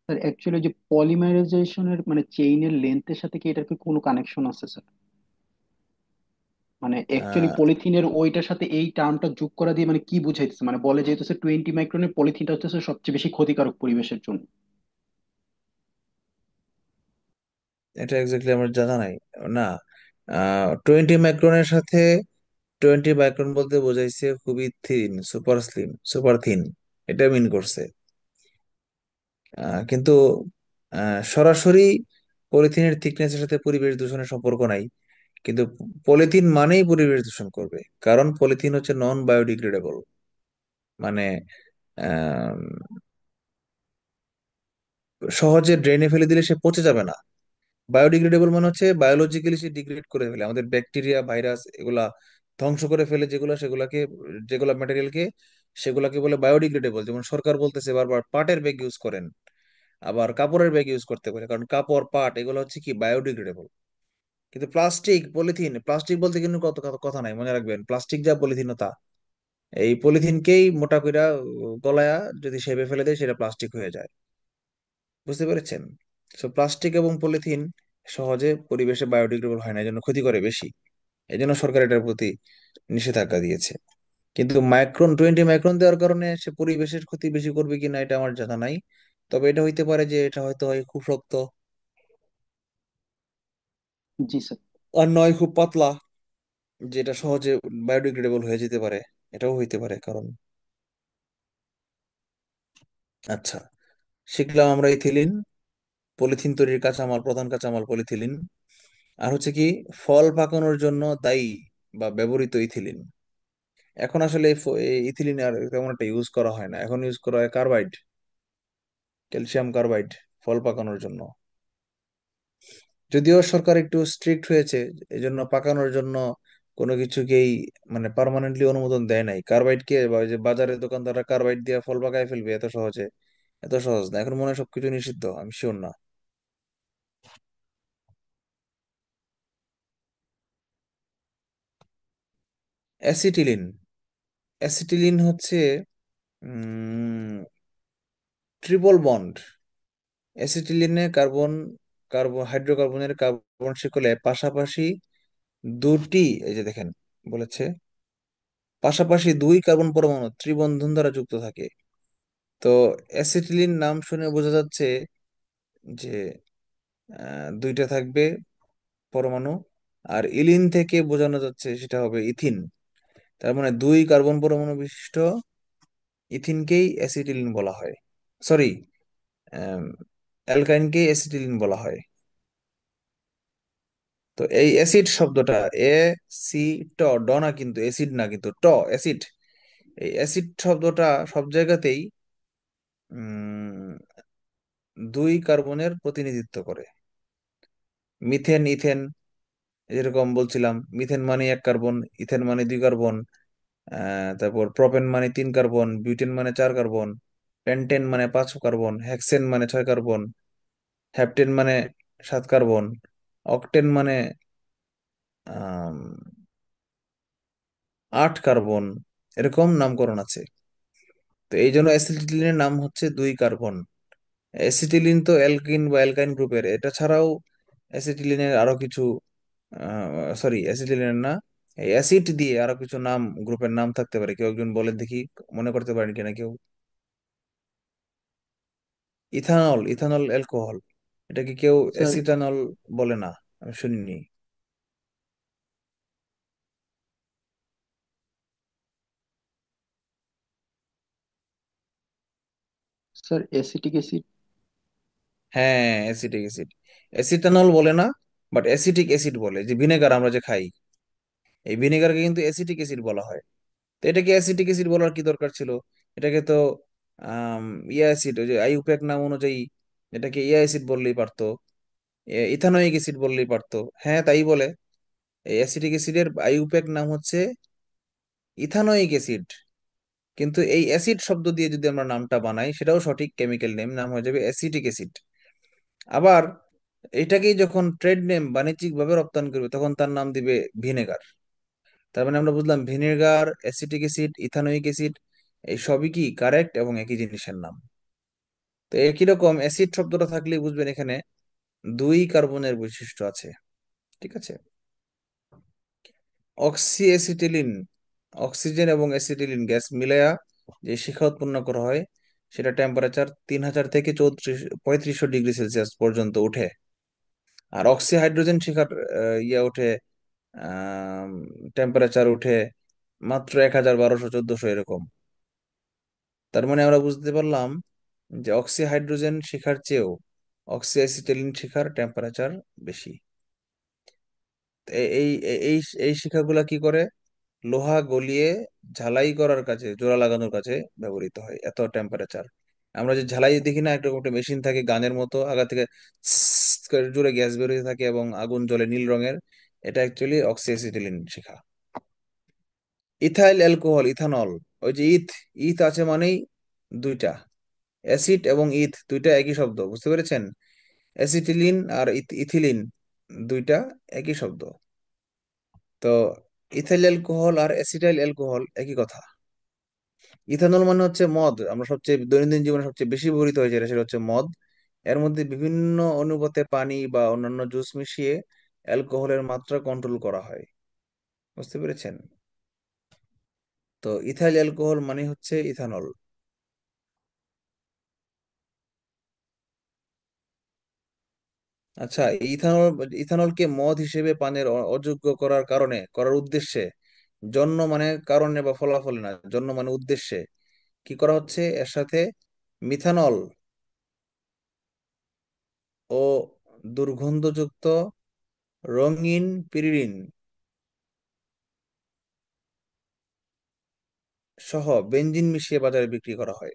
স্যার অ্যাকচুয়ালি যে পলিমারাইজেশনের মানে চেইনের লেন্থের সাথে কি এটার কি কোনো কানেকশন আছে স্যার? মানে অ্যাকচুয়ালি আহ, পলিথিনের ওইটার সাথে এই টার্মটা যোগ করা দিয়ে মানে কি বুঝাইতেছে, মানে বলে যেহেতু স্যার 20 মাইক্রনের পলিথিনটা হচ্ছে স্যার সবচেয়ে বেশি ক্ষতিকারক পরিবেশের জন্য। এটা এক্স্যাক্টলি আমার জানা নাই। না, 20 মাইক্রনের সাথে 20 মাইক্রন বলতে বোঝাইছে খুবই thin, super slim, super thin, এটা মিন করছে। কিন্তু সরাসরি পলিথিনের থিকনেসের সাথে পরিবেশ দূষণের সম্পর্ক নাই। কিন্তু পলিথিন মানেই পরিবেশ দূষণ করবে, কারণ পলিথিন হচ্ছে নন বায়োডিগ্রেডেবল। মানে আহ, সহজে ড্রেনে ফেলে দিলে সে পচে যাবে না। বায়োডিগ্রেডেবল মানে হচ্ছে বায়োলজিক্যালি সে ডিগ্রেড করে ফেলে, আমাদের ব্যাকটেরিয়া ভাইরাস এগুলা ধ্বংস করে ফেলে, যেগুলা সেগুলাকে, যেগুলা ম্যাটেরিয়ালকে, সেগুলাকে বলে বায়োডিগ্রেডেবল। যেমন সরকার বলতেছে বারবার পাটের ব্যাগ ইউজ করেন, আবার কাপড়ের ব্যাগ ইউজ করতে পারে, কারণ কাপড় পাট এগুলো হচ্ছে কি বায়োডিগ্রেডেবল। কিন্তু প্লাস্টিক পলিথিন, প্লাস্টিক বলতে কিন্তু কত কথা নাই, মনে রাখবেন প্লাস্টিক যা পলিথিন তা। এই পলিথিনকেই মোটা কইরা গলায়া যদি সেবে ফেলে দেয় সেটা প্লাস্টিক হয়ে যায়। বুঝতে পেরেছেন? সো প্লাস্টিক এবং পলিথিন সহজে পরিবেশে বায়োডিগ্রেডেবল হয় না, এই জন্য ক্ষতি করে বেশি। এই জন্য সরকার এটার প্রতি নিষেধাজ্ঞা দিয়েছে। কিন্তু 20 মাইক্রন দেওয়ার কারণে সে পরিবেশের ক্ষতি বেশি করবে কিনা এটা আমার জানা নাই। তবে এটা হইতে পারে যে এটা হয়তো হয় খুব শক্ত, জি স্যার। আর নয় খুব পাতলা, যেটা সহজে বায়োডিগ্রেডেবল হয়ে যেতে পারে। এটাও হইতে পারে কারণ। আচ্ছা, শিখলাম আমরা ইথিলিন, পলিথিন তৈরির কাঁচামাল, প্রধান কাঁচামাল পলিথিলিন। আর হচ্ছে কি ফল পাকানোর জন্য দায়ী বা ব্যবহৃত ইথিলিন। এখন আসলে এই ইথিলিন আর তেমন একটা ইউজ করা হয় না, এখন ইউজ করা হয় কার্বাইড, ক্যালসিয়াম কার্বাইড, ফল পাকানোর জন্য। যদিও সরকার একটু স্ট্রিক্ট হয়েছে, এই জন্য পাকানোর জন্য কোনো কিছুকেই মানে পার্মানেন্টলি অনুমোদন দেয় নাই। কার্বাইডকে বা ওই যে বাজারের দোকানদাররা কার্বাইড দিয়ে ফল পাকায় ফেলবে এত সহজে, এত সহজ না। এখন মনে হয় সবকিছু নিষিদ্ধ, আমি শিওর না। অ্যাসিটিলিন। অ্যাসিটিলিন হচ্ছে ট্রিপল বন্ড। অ্যাসিটিলিনে কার্বন কার্বন হাইড্রোকার্বনের কার্বন শিকলে পাশাপাশি দুটি, এই যে দেখেন বলেছে পাশাপাশি দুই কার্বন পরমাণু ত্রিবন্ধন দ্বারা যুক্ত থাকে। তো অ্যাসিটিলিন নাম শুনে বোঝা যাচ্ছে যে দুইটা থাকবে পরমাণু। আর ইলিন থেকে বোঝানো যাচ্ছে সেটা হবে ইথিন। তার মানে দুই কার্বন পরমাণু বিশিষ্ট ইথিনকেই অ্যাসিটিলিন বলা হয়। সরি, অ্যালকাইনকেই অ্যাসিটিলিন বলা হয়। তো এই অ্যাসিড শব্দটা এ সি ট, ড না কিন্তু, অ্যাসিড না কিন্তু, ট অ্যাসিড। এই অ্যাসিড শব্দটা সব জায়গাতেই উম, দুই কার্বনের প্রতিনিধিত্ব করে। মিথেন, ইথেন, যেরকম বলছিলাম, মিথেন মানে এক কার্বন, ইথেন মানে দুই কার্বন, তারপর প্রপেন মানে তিন কার্বন, বিউটেন মানে চার কার্বন, পেন্টেন মানে পাঁচ কার্বন, হেক্সেন মানে ছয় কার্বন, হ্যাপটেন মানে সাত কার্বন, অকটেন মানে আম, আট কার্বন। এরকম নামকরণ আছে। তো এই জন্য অ্যাসিটিলিনের নাম হচ্ছে দুই কার্বন। অ্যাসিটিলিন তো অ্যালকিন বা অ্যালকাইন গ্রুপের। এটা ছাড়াও অ্যাসিটিলিনের আরো কিছু, সরি অ্যাসিটিলিনের না, এই অ্যাসিড দিয়ে আরো কিছু নাম, গ্রুপের নাম থাকতে পারে। কেউ একজন বলেন দেখি, মনে করতে পারেন কিনা কেউ? ইথানল, ইথানল অ্যালকোহল, এটাকে কেউ স্যার অ্যাসিটানল বলে না, আমি শুনিনি। Sir acetic acid. হ্যাঁ, অ্যাসিটিক অ্যাসিড। অ্যাসিটানল বলে না, বাট অ্যাসিটিক অ্যাসিড বলে। যে ভিনেগার আমরা যে খাই, এই ভিনেগারকে কিন্তু অ্যাসিটিক অ্যাসিড বলা হয়। তো এটাকে অ্যাসিটিক অ্যাসিড বলার কি দরকার ছিল? এটাকে তো আম, ইয়া অ্যাসিড, ওই যে আইউপ্যাক নাম অনুযায়ী এটাকে ইয়া অ্যাসিড বললেই পারতো, ইথানোয়িক অ্যাসিড বললেই পারতো। হ্যাঁ, তাই বলে। এই অ্যাসিটিক অ্যাসিডের আইউপ্যাক নাম হচ্ছে ইথানোয়িক অ্যাসিড। কিন্তু এই অ্যাসিড শব্দ দিয়ে যদি আমরা নামটা বানাই, সেটাও সঠিক কেমিক্যাল নেম, নাম হয়ে যাবে অ্যাসিটিক অ্যাসিড। আবার এটাকেই যখন ট্রেড নেম বাণিজ্যিক ভাবে রপ্তানি করবে, তখন তার নাম দিবে ভিনেগার। তার মানে আমরা বুঝলাম vinegar, acetic acid, ethanoic acid, এই সবই কি কারেক্ট এবং একই জিনিসের নাম। তো একই রকম অ্যাসিড শব্দটা থাকলেই বুঝবেন এখানে দুই কার্বনের বৈশিষ্ট্য আছে। ঠিক আছে। অক্সি অ্যাসিটিলিন, অক্সিজেন এবং অ্যাসিটিলিন গ্যাস মিলায়া যে শিখা উৎপন্ন করা হয়, সেটা টেম্পারেচার 3000 থেকে 3500 ডিগ্রি সেলসিয়াস পর্যন্ত উঠে। আর অক্সি হাইড্রোজেন শিখার ইয়া উঠে, টেম্পারেচার উঠে মাত্র 1000, 1200, 1400 এরকম। তার মানে আমরা বুঝতে পারলাম যে অক্সি হাইড্রোজেন শিখার চেয়েও অক্সি অ্যাসিটিলিন শিখার টেম্পারেচার বেশি। এই এই এই এই শিখাগুলা কি করে? লোহা গলিয়ে ঝালাই করার কাজে, জোড়া লাগানোর কাজে ব্যবহৃত হয় এত টেম্পারেচার। আমরা যে ঝালাই দেখি না, একটা একটা মেশিন থাকে গানের মতো, আগা থেকে করে জোরে গ্যাস বেরোতে থাকে এবং আগুন জ্বলে নীল রঙের, এটা অ্যাকচুয়ালি অক্সিঅ্যাসিটিলিন শিখা। ইথাইল অ্যালকোহল, ইথানল, ওই যে ইথ, ইথ আছে মানেই দুইটা, অ্যাসিড এবং ইথ দুইটা একই শব্দ, বুঝতে পেরেছেন? অ্যাসিটিলিন আর ইথিলিন দুইটা একই শব্দ। তো ইথাইল অ্যালকোহল আর অ্যাসিটাইল অ্যালকোহল একই কথা। ইথানল মানে হচ্ছে মদ, আমরা সবচেয়ে দৈনন্দিন জীবনে সবচেয়ে বেশি ব্যবহৃত হয়েছে এটা, সেটা হচ্ছে মদ। এর মধ্যে বিভিন্ন অনুপাতে পানি বা অন্যান্য জুস মিশিয়ে অ্যালকোহলের মাত্রা কন্ট্রোল করা হয়। বুঝতে পেরেছেন? তো ইথাইল অ্যালকোহল মানে হচ্ছে ইথানল। আচ্ছা, এই ইথানলকে মদ হিসেবে পানের অযোগ্য করার কারণে, করার উদ্দেশ্যে, জন্য মানে কারণে বা ফলাফলে না, জন্য মানে উদ্দেশ্যে কি করা হচ্ছে? এর সাথে মিথানল ও দুর্গন্ধযুক্ত রঙিন পিরিডিন সহ বেনজিন মিশিয়ে বাজারে বিক্রি করা হয়।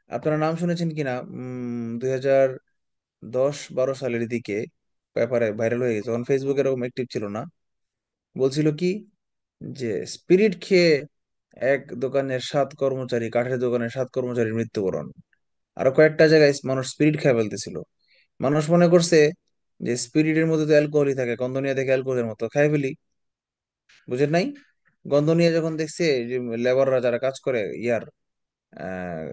আপনারা নাম শুনেছেন কিনা 2010-12 সালের দিকে পেপারে ভাইরাল হয়ে গেছে, তখন ফেসবুক এরকম অ্যাক্টিভ ছিল না। বলছিল কি যে স্পিরিট খেয়ে এক দোকানের 7 কর্মচারী, কাঠের দোকানের 7 কর্মচারীর মৃত্যুবরণ। আরো কয়েকটা জায়গায় মানুষ স্পিরিট খেয়ে ফেলতেছিল। মানুষ মনে করছে যে স্পিরিটের মধ্যে তো অ্যালকোহলই থাকে, গন্ধ নিয়ে দেখে অ্যালকোহলের মতো খাই ফেলি। বুঝেন নাই? গন্ধ নিয়ে যখন দেখছে যে লেবাররা যারা কাজ করে ইয়ার আহ,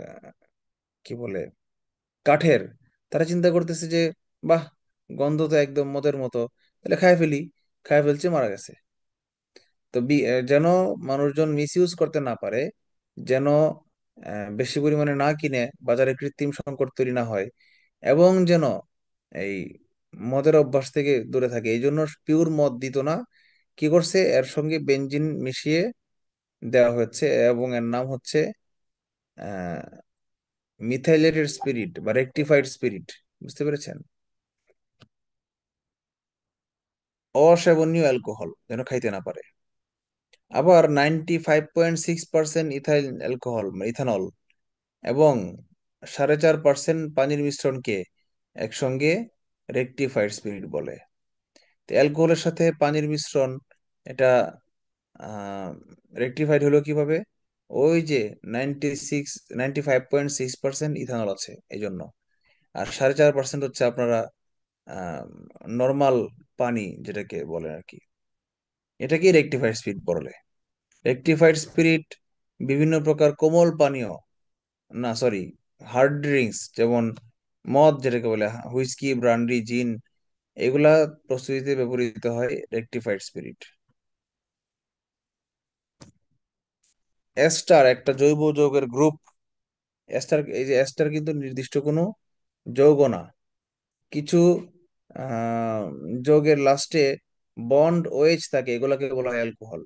কি বলে কাঠের, তারা চিন্তা করতেছে যে বাহ, গন্ধ তো একদম মদের মতো, তাহলে খাই ফেলি। খাই ফেলছে, মারা গেছে। তো যেন মানুষজন মিসইউজ করতে না পারে, যেন বেশি পরিমাণে না কিনে বাজারে কৃত্রিম সংকট তৈরি না হয়, এবং যেন এই মদের অভ্যাস থেকে দূরে থাকে, এই জন্য পিওর মদ দিত না। কি করছে, এর সঙ্গে বেনজিন মিশিয়ে দেওয়া হচ্ছে, এবং এর নাম হচ্ছে মিথাইলেটেড স্পিরিট বা রেকটিফাইড স্পিরিট। বুঝতে পেরেছেন? অসেবনীয় অ্যালকোহল যেন খাইতে না পারে। আবার 95.6% ইথাইল অ্যালকোহল, ইথানল, এবং 4.5% পানির মিশ্রণকে একসঙ্গে রেকটিফাইড স্পিরিট বলে। তো অ্যালকোহলের সাথে পানির মিশ্রণ, এটা রেকটিফাইড হলো কিভাবে? ওই যে 95.6% ইথানল আছে এই জন্য, আর 4.5% হচ্ছে আপনারা নর্মাল পানি যেটাকে বলে আর কি, এটাকে রেকটিফাইড স্পিরিট বলে। রেকটিফাইড স্পিরিট বিভিন্ন প্রকার কোমল পানীয়, না সরি, হার্ড ড্রিঙ্কস, যেমন মদ যেটাকে বলে হুইস্কি, ব্রান্ডি, জিন, এগুলা প্রস্তুতিতে ব্যবহৃত হয় রেকটিফাইড স্পিরিট। এস্টার একটা জৈব যৌগের গ্রুপ। এস্টার, এই যে এস্টার কিন্তু নির্দিষ্ট কোনো যৌগ না। কিছু আহ, যৌগের লাস্টে বন্ড ওএইচ থাকে, এগুলোকে বলা হয় অ্যালকোহল।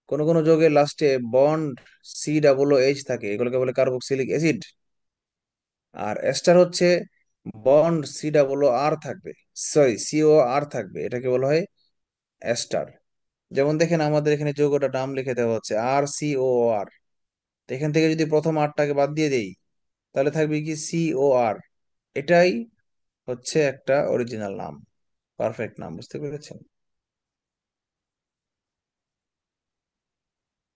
কোন কোন যৌগের লাস্টে বন্ড COOH থাকে, এগুলোকে বলে কার্বক্সিলিক অ্যাসিড। আর এস্টার হচ্ছে বন্ড COR থাকবে, সরি COR থাকবে, এটাকে বলা হয় এস্টার। যেমন দেখেন আমাদের এখানে যৌগটা নাম লিখে দেওয়া হচ্ছে RCOR। তো এখান থেকে যদি প্রথম আরটাকে বাদ দিয়ে দেই, তাহলে থাকবে কি COR। এটাই হচ্ছে একটা অরিজিনাল নাম, পারফেক্ট নাম। বুঝতে পেরেছেন?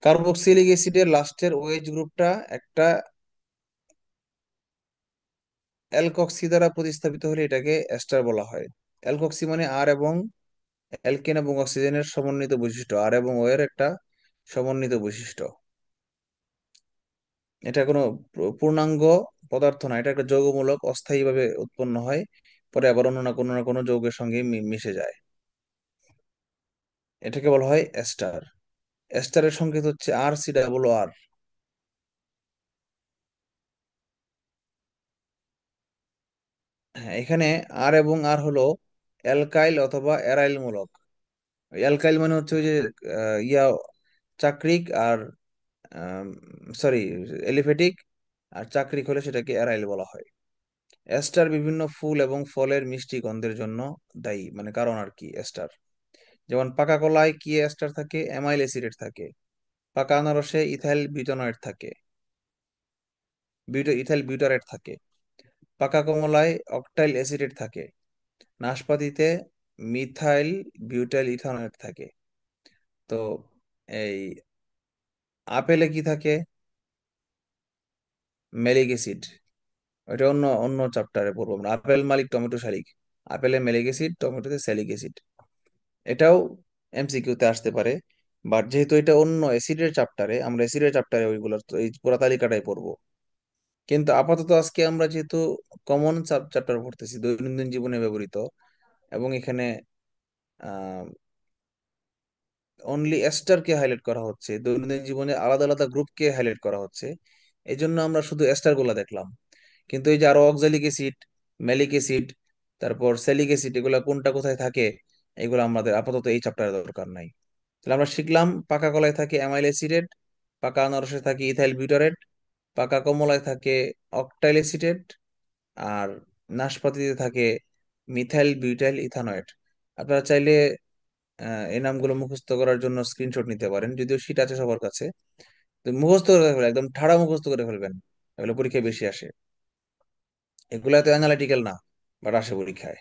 কার্বক্সিলিক অ্যাসিডের লাস্টের OH গ্রুপটা একটা অ্যালকক্সি দ্বারা প্রতিস্থাপিত হলে এটাকে এস্টার বলা হয়। অ্যালকক্সি মানে আর এবং অ্যালকেন এবং অক্সিজেনের সমন্বিত বৈশিষ্ট্য, আর এবং ও এর একটা সমন্বিত বৈশিষ্ট্য। এটা কোনো পূর্ণাঙ্গ পদার্থ না, এটা একটা যৌগমূলক, অস্থায়ীভাবে উৎপন্ন হয়, পরে আবার অন্য না কোনো যৌগের সঙ্গে মিশে যায়। এটাকে বলা হয় এস্টার। এস্টারের সংকেত হচ্ছে RCOR। হ্যাঁ, এখানে আর এবং আর হলো অ্যালকাইল অথবা অ্যারাইল মূলক। অ্যালকাইল মানে হচ্ছে ওই যে ইয়া চাক্রিক, আর সরি এলিফেটিক, আর চাক্রিক হলে সেটাকে অ্যারাইল বলা হয়। এস্টার বিভিন্ন ফুল এবং ফলের মিষ্টি গন্ধের জন্য দায়ী, মানে কারণ আর কি এস্টার। যেমন পাকা কলায় কি এস্টার থাকে? অ্যামাইল অ্যাসিডেট থাকে। পাকা আনারসে ইথাইল বিউটানয়েড থাকে, ইথাইল বিউটারেট থাকে। পাকা কমলায় অকটাইল অ্যাসিডেট থাকে। নাশপাতিতে মিথাইল বিউটাইল ইথানয়েড থাকে। তো এই আপেলে কি থাকে? Malic acid. ওইটা অন্য অন্য চ্যাপ্টারে পড়বো আমরা, আপেল মালিক টমেটো শালিক। আপেলে ম্যালিক অ্যাসিড, টমেটোতে স্যালিক অ্যাসিড। এটাও MCQতে আসতে পারে। বাট যেহেতু এটা অন্য অ্যাসিডের চ্যাপ্টারে, আমরা অ্যাসিডের চ্যাপ্টারে ওইগুলোর এই পুরো তালিকাটাই পড়বো। কিন্তু আপাতত আজকে আমরা যেহেতু কমন চ্যাপ্টার পড়তেছি, দৈনন্দিন জীবনে ব্যবহৃত, এবং এখানে অনলি এস্টারকে হাইলাইট করা হচ্ছে, দৈনন্দিন জীবনে আলাদা আলাদা গ্রুপকে হাইলাইট করা হচ্ছে, এই জন্য আমরা শুধু এস্টার গুলা দেখলাম। কিন্তু এই যে আরো অক্সালিক অ্যাসিড, ম্যালিক অ্যাসিড, তারপর স্যালিক অ্যাসিড, এগুলা কোনটা কোথায় থাকে, এগুলো আমাদের আপাতত এই চ্যাপ্টারে দরকার নাই। তাহলে আমরা শিখলাম পাকা কলায় থাকে অ্যামাইল অ্যাসিডেট, পাকা আনারসে থাকে ইথাইল বিউটারেট, পাকা কমলায় থাকে অকটাইল অ্যাসিডেট, আর নাশপাতিতে থাকে মিথাইল বিউটাইল ইথানয়েড। আপনারা চাইলে এই নামগুলো মুখস্থ করার জন্য স্ক্রিনশট নিতে পারেন, যদিও শীট আছে সবার কাছে। তো মুখস্থ করে ফেলবেন, একদম ঠাড়া মুখস্থ করে ফেলবেন, এগুলো পরীক্ষায় বেশি আসে। এগুলো এত অ্যানালিটিক্যাল না, বাট আসে পরীক্ষায়।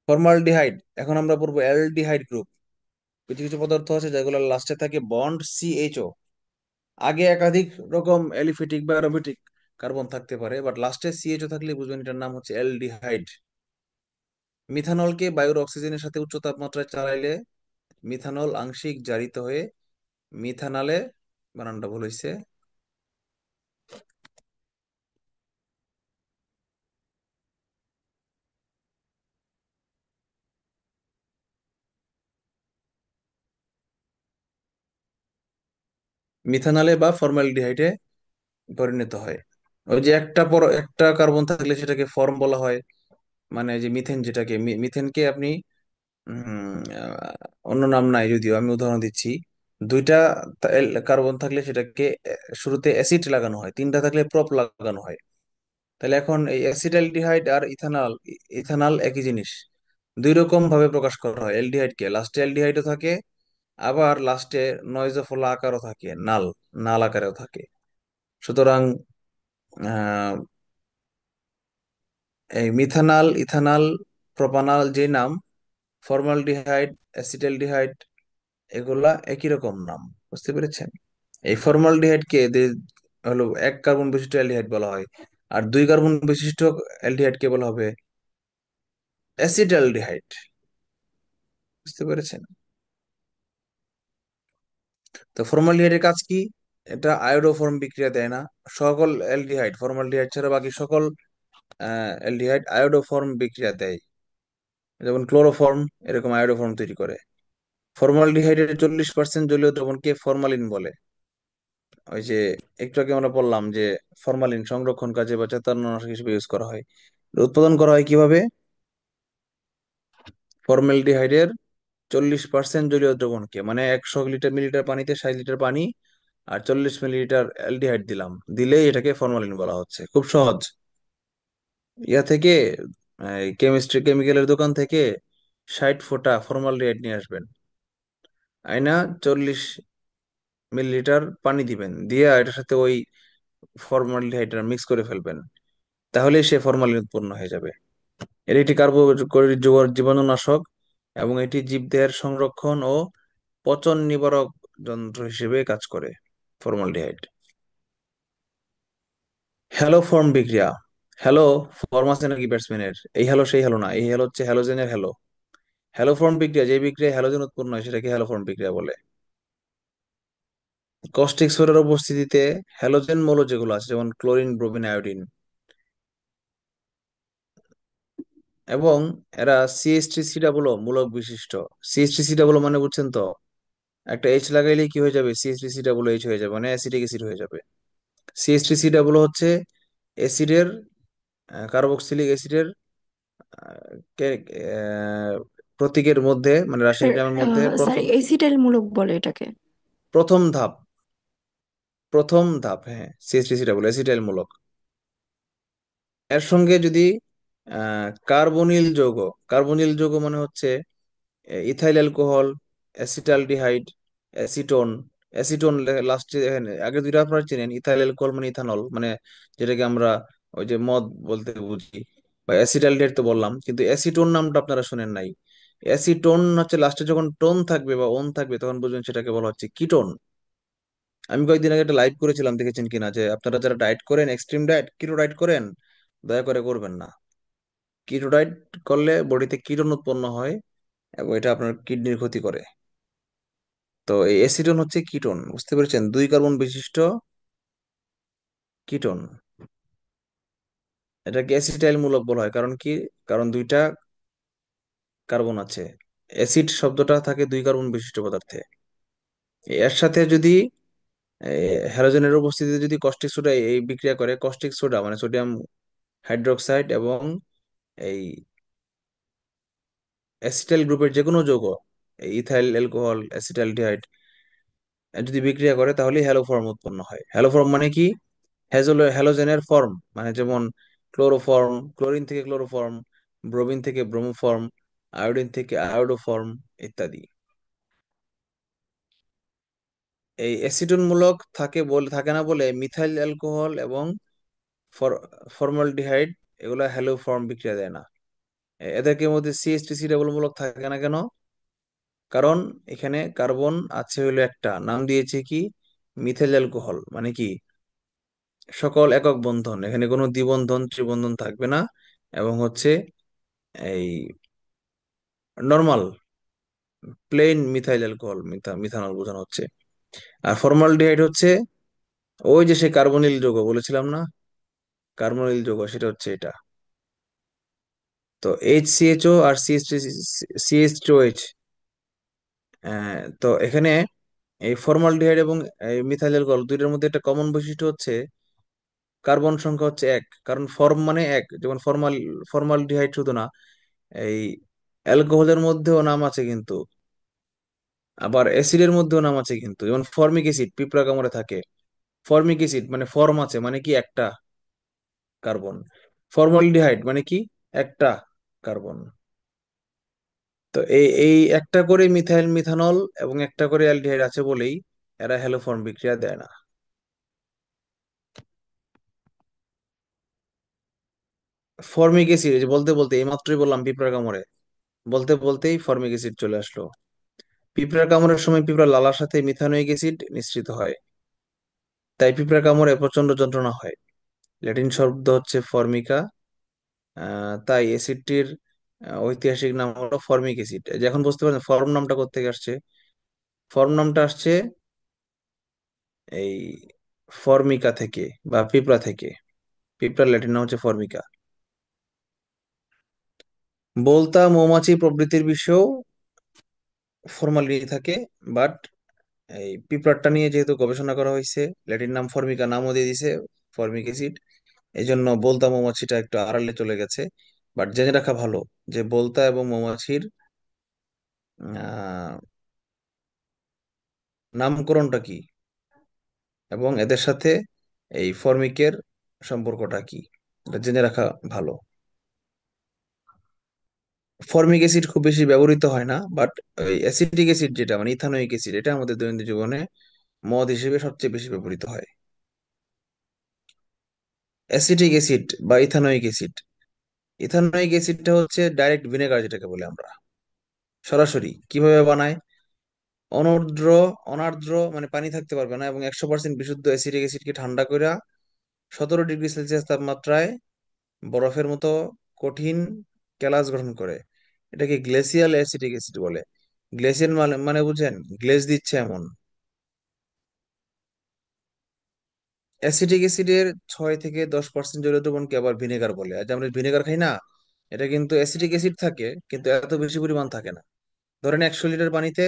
ফর্মালডিহাইড, এখন আমরা পড়বো অ্যালডিহাইড গ্রুপ। কিছু কিছু পদার্থ আছে যেগুলো লাস্টে থাকে বন্ড সিএইচও। আগে একাধিক রকম অ্যালিফেটিক বা অ্যারোমেটিক কার্বন থাকতে পারে, বাট লাস্টে সিএইচও থাকলে বুঝবেন এটার নাম হচ্ছে অ্যালডিহাইড। মিথানলকে বায়ুর অক্সিজেনের সাথে উচ্চ তাপমাত্রায় চালাইলে মিথানল আংশিক জারিত হয়ে মিথানালে, বানানটা ভুল হয়েছে, মিথানালে বা ফর্মালডিহাইডে পরিণত হয়। ওই যে একটা পর একটা কার্বন থাকলে সেটাকে ফর্ম বলা হয়, মানে যে মিথেন, যেটাকে মিথেনকে আপনি অন্য নাম নাই যদিও, আমি উদাহরণ দিচ্ছি। দুইটা কার্বন থাকলে সেটাকে শুরুতে অ্যাসিড লাগানো হয়, তিনটা থাকলে প্রপ লাগানো হয়। তাহলে এখন এই অ্যাসিটালডিহাইড আর ইথানল, ইথানল একই জিনিস, দুই রকম ভাবে প্রকাশ করা হয়। অ্যালডিহাইডকে লাস্টে অ্যালডিহাইডও থাকে, আবার লাস্টে নয়জোফোলা আকারও থাকে, নাল, নাল আকারেও থাকে। সুতরাং আহ, এই মিথানল, ইথানল, প্রোপানল যে নাম, ফর্মালডিহাইড, অ্যাসিটালডিহাইড, এগুলা একই রকম নাম। বুঝতে পেরেছেন? এই ফর্মালডিহাইডকে হলো এক কার্বন বিশিষ্ট অ্যালডিহাইড বলা হয়, আর দুই কার্বন বিশিষ্ট অ্যালডিহাইডকে বলা হবে অ্যাসিটালডিহাইড। বুঝতে পেরেছেন? তো ফর্মালডিহাইডের কাজ কি? এটা আয়োডোফর্ম বিক্রিয়া দেয় না। সকল অ্যালডিহাইড, ফর্মালডিহাইড ছাড়া বাকি সকল অ্যালডিহাইড আয়োডোফর্ম বিক্রিয়া দেয়, যেমন ক্লোরোফর্ম এরকম আয়োডোফর্ম তৈরি করে। ফর্মালডিহাইডের 40% জলীয় দ্রবণকে ফরমালিন বলে। ওই যে একটু আগে আমরা বললাম যে ফরমালিন সংরক্ষণ কাজে বা চেতনানাশক হিসেবে ইউজ করা হয়। এটা উৎপাদন করা হয় কিভাবে? ফর্মালডিহাইডের 40% জলীয় দ্রবণকে, মানে 100 মিলিলিটার পানিতে 60 লিটার পানি আর 40 মিলিলিটার অ্যালডিহাইড দিলাম, দিলেই এটাকে ফরমালিন বলা হচ্ছে। খুব সহজ। ইয়া থেকে, কেমিস্ট্রি কেমিক্যালের দোকান থেকে 60 ফোঁটা ফর্মালডিহাইড নিয়ে আসবেন, আয়না 40 মিলিলিটার পানি দিবেন, দিয়ে এটার সাথে ওই ফর্মালডিহাইডটা মিক্স করে ফেলবেন, তাহলে সে ফরমালিন উৎপন্ন হয়ে যাবে। এর একটি কার্বকরী জীবাণুনাশক, এবং এটি জীবদেহের সংরক্ষণ ও পচন নিবারক যন্ত্র হিসেবে কাজ করে ফর্মালডিহাইড। হ্যালো ফর্ম বিক্রিয়া। হ্যালো ফর্ম আছে নাকি ব্যাটসম্যানের? এই হ্যালো সেই হ্যালো না, এই হ্যালো হচ্ছে হ্যালোজেনের হ্যালো। হ্যালো ফর্ম বিক্রিয়া, যে বিক্রিয়ায় হ্যালোজেন উৎপন্ন হয় সেটাকে হ্যালো ফর্ম বিক্রিয়া বলে। কস্টিক সোডার উপস্থিতিতে হ্যালোজেন মৌল যেগুলো আছে, যেমন ক্লোরিন, ব্রোমিন, আয়োডিন, এবং এরা সিএইচ3 ডাবল মূলক বিশিষ্ট। সিএইচ3 ডাবল মানে বুঝছেন তো? একটা এইচ লাগাইলে কি হয়ে যাবে? সিএইচ3 ডাবল এইচ হয়ে যাবে, মানে অ্যাসিটিক অ্যাসিড হয়ে যাবে। সিএইচ3 ডাবল হচ্ছে অ্যাসিডের, কার্বক্সিলিক অ্যাসিডের প্রতীকের মধ্যে, মানে রাসায়নিক নামের মধ্যে স্যার প্রথম এসিটাইল মূলক বলে এটাকে। প্রথম ধাপ, প্রথম ধাপ, হ্যাঁ, সিএইচ3 ডাবল অ্যাসিটাইল মূলক। এর সঙ্গে যদি কার্বনিল যৌগ, কার্বনিল যৌগ মানে হচ্ছে ethyl alcohol, acetaldehyde, acetone. Acetone লাস্টে, আগে দুইটা আপনারা চিনেন, ইথাইল অ্যালকোহল মানে ইথানল, মানে যেটাকে আমরা ওই যে মদ বলতে বুঝি, বা অ্যাসিটালডিহাইড তো বললাম, কিন্তু অ্যাসিটোন নামটা আপনারা শুনেন নাই। অ্যাসিটোন হচ্ছে লাস্টে যখন টোন থাকবে বা ওন থাকবে তখন বুঝবেন সেটাকে বলা হচ্ছে কিটোন। আমি কয়েকদিন আগে একটা লাইভ করেছিলাম, দেখেছেন কিনা, যে আপনারা যারা ডায়েট করেন, এক্সট্রিম ডায়েট, কিটো ডায়েট করেন, দয়া করে করবেন না। কিটো ডায়েট করলে বডিতে কিটোন উৎপন্ন হয় এবং এটা আপনার কিডনির ক্ষতি করে। তো এই অ্যাসিটন হচ্ছে কিটোন, বুঝতে পেরেছেন? দুই কার্বন বিশিষ্ট কিটোন। এটাকে অ্যাসিটাইল মূলক বলা হয়, কারণ কি? কারণ দুইটা কার্বন আছে। অ্যাসিড শব্দটা থাকে দুই কার্বন বিশিষ্ট পদার্থে। এর সাথে যদি হ্যালোজেনের উপস্থিতিতে যদি কস্টিক সোডা এই বিক্রিয়া করে, কস্টিক সোডা মানে সোডিয়াম হাইড্রোক্সাইড এবং এই অ্যাসিটাইল গ্রুপের যে কোনো যৌগ, ইথাইল অ্যালকোহল, অ্যাসিটালডিহাইড, যদি বিক্রিয়া করে তাহলে হ্যালো ফর্ম উৎপন্ন হয়। হ্যালো ফর্ম মানে কি? হ্যালোজেনের ফর্ম, মানে যেমন ক্লোরোফর্ম, ক্লোরিন থেকে ক্লোরোফর্ম, ব্রোমিন থেকে ব্রোমোফর্ম, আয়োডিন থেকে আয়োডোফর্ম ইত্যাদি। এই অ্যাসিটন মূলক থাকে না বলে মিথাইল অ্যালকোহল এবং ফর্মালডিহাইড এগুলা হ্যালো ফর্ম বিক্রিয়া দেয় না। এদেরকে মধ্যে সিএইচটি ডাবল মূলক থাকে না কেন? কারণ এখানে কার্বন আছে হলো একটা, নাম দিয়েছে কি মিথেল অ্যালকোহল, মানে কি সকল একক বন্ধন, এখানে কোনো দ্বিবন্ধন ত্রিবন্ধন থাকবে না, এবং হচ্ছে এই normal plain methyl alcohol, methanol বোঝানো হচ্ছে। আর ফর্মালডিহাইড হচ্ছে ওই যে সে কার্বনিল যৌগ বলেছিলাম না, কার্বনিল যৌগ, সেটা হচ্ছে এটা। তো HCHO আর CH2OH, তো এখানে এই ফর্মালডিহাইড এবং এই মিথাইল অ্যালকোহল দুইটার মধ্যে একটা কমন বৈশিষ্ট্য হচ্ছে কার্বন সংখ্যা হচ্ছে এক, কারণ ফর্ম মানে এক, যেমন ফর্মালডিহাইড শুধু না, এই অ্যালকোহলের মধ্যেও নাম আছে কিন্তু, আবার অ্যাসিডের মধ্যেও নাম আছে কিন্তু, যেমন ফর্মিক অ্যাসিড পিঁপড়া কামড়ে থাকে, ফর্মিক অ্যাসিড মানে ফর্ম আছে, মানে কি একটা কার্বন। ফর্মালডিহাইড মানে কি একটা কার্বন। তো এই এই একটা করে মিথাইল মিথানল এবং একটা করে অ্যালডিহাইড আছে বলেই এরা হ্যালোফর্ম বিক্রিয়া দেয় না। ফর্মিক অ্যাসিড, এই যে বলতে বলতে এইমাত্রই বললাম পিঁপড়া কামড়ে, বলতে বলতেই ফর্মিক অ্যাসিড চলে আসলো। পিঁপড়া কামড়ের সময় পিঁপড়া লালার সাথে মিথানোয়িক অ্যাসিড নিঃসৃত হয়, তাই পিঁপড়া কামড়ে প্রচন্ড যন্ত্রণা হয়। ল্যাটিন শব্দ হচ্ছে ফর্মিকা, তাই অ্যাসিডটির ঐতিহাসিক নাম হলো ফর্মিক অ্যাসিড। যে এখন বুঝতে পারছেন ফর্ম নামটা কোত্থেকে আসছে? ফর্ম নামটা আসছে এই ফর্মিকা থেকে বা পিঁপড়া থেকে। পিঁপড়ার ল্যাটিন নাম হচ্ছে ফর্মিকা। বোলতা মৌমাছি প্রভৃতির বিষয়েও ফর্মালিটি থাকে, বাট এই পিঁপড়ারটা নিয়ে যেহেতু গবেষণা করা হয়েছে, ল্যাটিন নাম ফর্মিকা, নামও দিয়ে দিছে ফর্মিক অ্যাসিড, এই জন্য বোলতা মৌমাছিটা একটু আড়ালে চলে গেছে। বাট জেনে রাখা ভালো যে বোলতা এবং মৌমাছির আহ নামকরণটা কি, এবং এদের সাথে এই ফর্মিকের সম্পর্কটা কি, এটা জেনে রাখা ভালো। ফর্মিক অ্যাসিড খুব বেশি ব্যবহৃত হয় না, বাট ওই অ্যাসিটিক অ্যাসিড যেটা মানে ইথানোয়িক অ্যাসিড, এটা আমাদের দৈনন্দিন জীবনে মদ হিসেবে সবচেয়ে বেশি ব্যবহৃত হয়। অ্যাসিটিক অ্যাসিড বা ইথানোয়িক অ্যাসিড, ইথানোয়িক অ্যাসিডটা হচ্ছে ডাইরেক্ট ভিনেগার যেটাকে বলে আমরা। সরাসরি কিভাবে বানায়? অনর্দ্র, অনার্দ্র মানে পানি থাকতে পারবে না, এবং 100% বিশুদ্ধ অ্যাসিটিক অ্যাসিডকে ঠান্ডা করে 17 ডিগ্রি সেলসিয়াস তাপমাত্রায় বরফের মতো কঠিন কেলাস গঠন করে। এটাকে গ্লেসিয়াল অ্যাসিটিক অ্যাসিড বলে। গ্লেসিয়াল মানে মানে বুঝেন, গ্লেজ দিচ্ছে এমন। অ্যাসিটিক অ্যাসিডের 6 থেকে 10% জলীয় দ্রবণকে আবার ভিনেগার বলে। আর যে আমরা ভিনেগার খাই না, এটা কিন্তু অ্যাসিটিক অ্যাসিড থাকে কিন্তু এত বেশি পরিমাণ থাকে না। ধরেন 100 লিটার পানিতে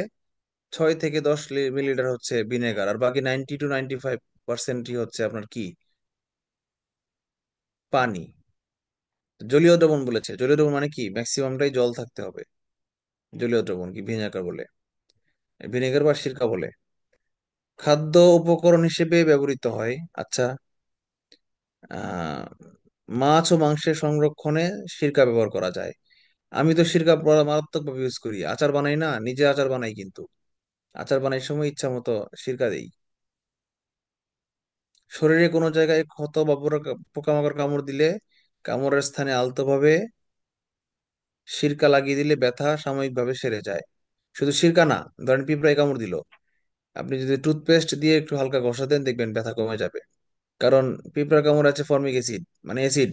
6 থেকে 10 মিলিলিটার হচ্ছে ভিনেগার, আর বাকি 90 to 95% হচ্ছে আপনার কি পানি। জলীয় দ্রবণ বলেছে, জলীয় দ্রবণ মানে কি ম্যাক্সিমামটাই জল থাকতে হবে। জলীয় দ্রবণ কি ভিনেগার বলে, ভিনেগার বা সিরকা বলে। খাদ্য উপকরণ হিসেবে ব্যবহৃত হয়। আচ্ছা, আহ মাছ ও মাংসের সংরক্ষণে সিরকা ব্যবহার করা যায়। আমি তো সিরকা বড় মারাত্মক ভাবে ইউজ করি, আচার বানাই না, নিজে আচার বানাই, কিন্তু আচার বানাই সময় ইচ্ছা মতো সিরকা দেই। শরীরে কোনো জায়গায় ক্ষত বা পোকামাকড় কামড় দিলে কামড়ের স্থানে আলতোভাবে সিরকা লাগিয়ে দিলে ব্যথা সাময়িকভাবে সেরে যায়। শুধু সিরকা না, ধরেন পিঁপড়ায় কামড় দিল, আপনি যদি টুথপেস্ট দিয়ে একটু হালকা ঘষা দেন দেখবেন ব্যথা কমে যাবে। কারণ পিঁপড়ার কামড় আছে ফর্মিক অ্যাসিড মানে অ্যাসিড,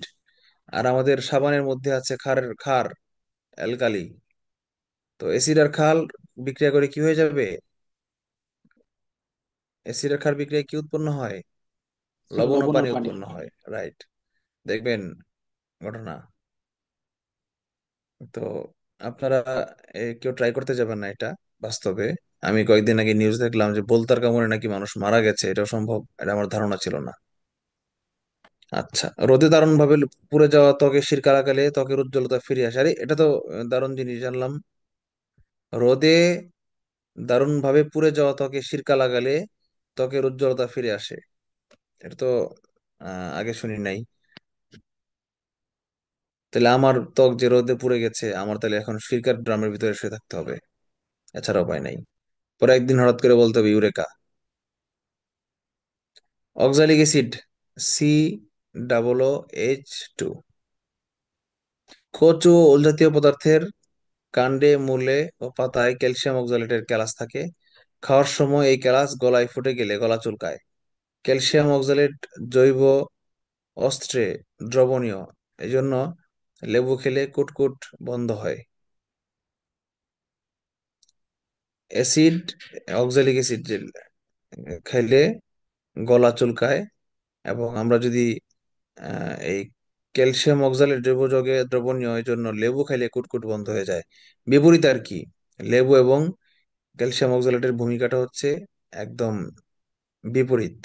আর আমাদের সাবানের মধ্যে আছে ক্ষার, অ্যালকালি। তো অ্যাসিড আর ক্ষার বিক্রিয়া করে কি হয়ে যাবে? অ্যাসিড আর ক্ষার বিক্রিয়ায় কি উৎপন্ন হয়? স্যার লবণ ও লবণ আর পানি পানি। উৎপন্ন হয়, রাইট। দেখবেন ঘটনা। তো আপনারা কেউ ট্রাই করতে যাবেন না এটা বাস্তবে। আমি কয়েকদিন আগে নিউজ দেখলাম যে বোলতার কামড়ে নাকি মানুষ মারা গেছে, এটা সম্ভব? এটা আমার ধারণা ছিল না। আচ্ছা, রোদে দারুণ ভাবে পুড়ে যাওয়া ত্বকে সিরকা লাগালে ত্বকের উজ্জ্বলতা ফিরে আসে। আরে এটা তো দারুণ জিনিস জানলাম। রোদে দারুণ ভাবে পুড়ে যাওয়া ত্বকে সিরকা লাগালে ত্বকের উজ্জ্বলতা ফিরে আসে। এটা তো আগে শুনি নাই। তাহলে আমার ত্বক যে রোদে পুড়ে গেছে, আমার তাহলে এখন সিরকার ড্রামের ভিতরে শুয়ে থাকতে হবে, এছাড়া উপায় নাই। পরে একদিন হঠাৎ করে বলতে হবে eureka. Oxalic acid, C OO H2, কচু ও ওল জাতীয় পদার্থের কাণ্ডে, মূলে ও পাতায় ক্যালসিয়াম অক্সালেটের কেলাস থাকে। খাওয়ার সময় এই কেলাস গলায় ফুটে গেলে গলা চুলকায়। ক্যালসিয়াম অক্সালেট জৈব অস্ত্রে দ্রবণীয়, এজন্য লেবু খেলে কুটকুট বন্ধ হয়। অ্যাসিড, অক্সালিক অ্যাসিড খেলে গলা চুলকায়। এবং আমরা যদি এই ক্যালসিয়াম অক্সালেট জৈব যৌগে দ্রবণীয়, এই জন্য লেবু খাইলে কুটকুট বন্ধ হয়ে যায়। বিপরীত আর কি, লেবু এবং ক্যালসিয়াম অক্সালেটের ভূমিকাটা হচ্ছে একদম বিপরীত।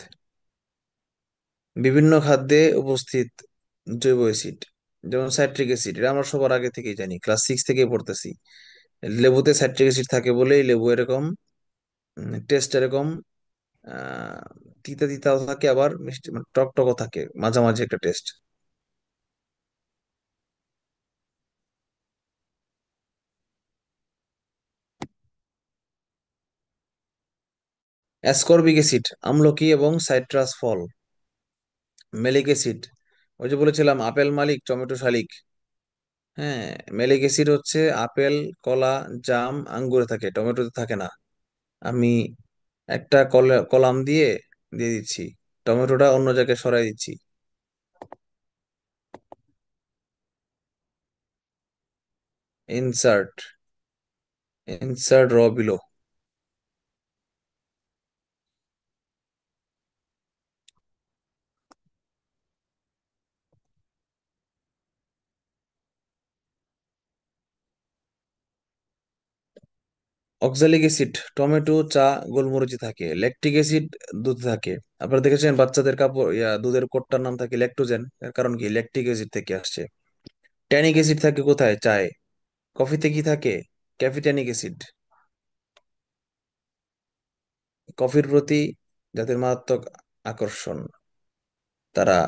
বিভিন্ন খাদ্যে উপস্থিত জৈব অ্যাসিড, যেমন সাইট্রিক অ্যাসিড, এটা আমরা সবার আগে থেকেই জানি, ক্লাস 6 থেকেই পড়তেছি। লেবুতে সাইট্রিক অ্যাসিড থাকে বলেই লেবু এরকম টেস্ট এরকম আহ তিতা তিতাও থাকে, আবার মিষ্টি মানে টক টকও থাকে, মাঝামাঝি একটা টেস্ট। অ্যাসকর্বিক অ্যাসিড আমলকি এবং সাইট্রাস ফল। মেলিক অ্যাসিড, ওই যে বলেছিলাম আপেল মালিক টমেটো শালিক। হ্যাঁ, মেলিক অ্যাসিড হচ্ছে আপেল, কলা, জাম, আঙ্গুরে থাকে, টমেটোতে থাকে না। আমি একটা কলাম দিয়ে দিয়ে দিচ্ছি, টমেটোটা অন্য জায়গায় সরাই দিচ্ছি। ইনসার্ট, ইনসার্ট র বিলো। অক্সালিক অ্যাসিড টমেটো, চা, গোলমরিচে থাকে। ল্যাকটিক অ্যাসিড দুধে থাকে। আপনারা দেখেছেন বাচ্চাদের কাপড় দুধের কোটটার নাম থাকে ল্যাকটোজেন, এর কারণ কি? ল্যাকটিক অ্যাসিড থেকে আসছে। ট্যানিক অ্যাসিড থাকে কোথায়? চায়। কফিতে কি থাকে? ক্যাফিট্যানিক অ্যাসিড। কফির প্রতি যাদের মারাত্মক আকর্ষণ, তারা,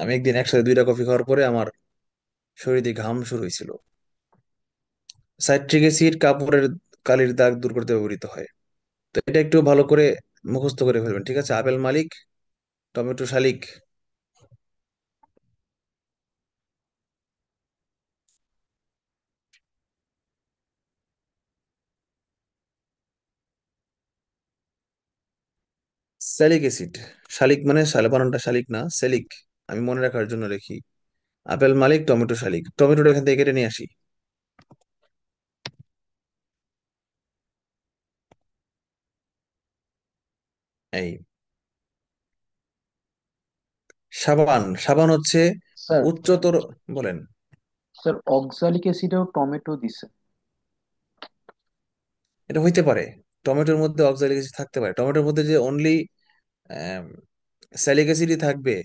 আমি একদিন একসাথে 2টা কফি খাওয়ার পরে আমার শরীরে ঘাম শুরু হয়েছিল। সাইট্রিক অ্যাসিড কাপড়ের কালির দাগ দূর করতে ব্যবহৃত হয়। তো এটা একটু ভালো করে মুখস্থ করে ফেলবেন, ঠিক আছে? আপেল মালিক, টমেটো শালিক। স্যালিক অ্যাসিড, শালিক মানে বানানটা শালিক না, স্যালিক। আমি মনে রাখার জন্য লিখি আপেল মালিক টমেটো শালিক। টমেটোটা এখান থেকে কেটে নিয়ে আসি। এই সাবান, সাবান হচ্ছে স্যার, উচ্চতর, বলেন। স্যার অক্সালিক অ্যাসিডেও টমেটো দিছে। এটা হইতে পারে, টমেটোর মধ্যে অক্সালিক অ্যাসিড থাকতে পারে, টমেটোর মধ্যে যে অনলি স্যালিক অ্যাসিডই থাকবে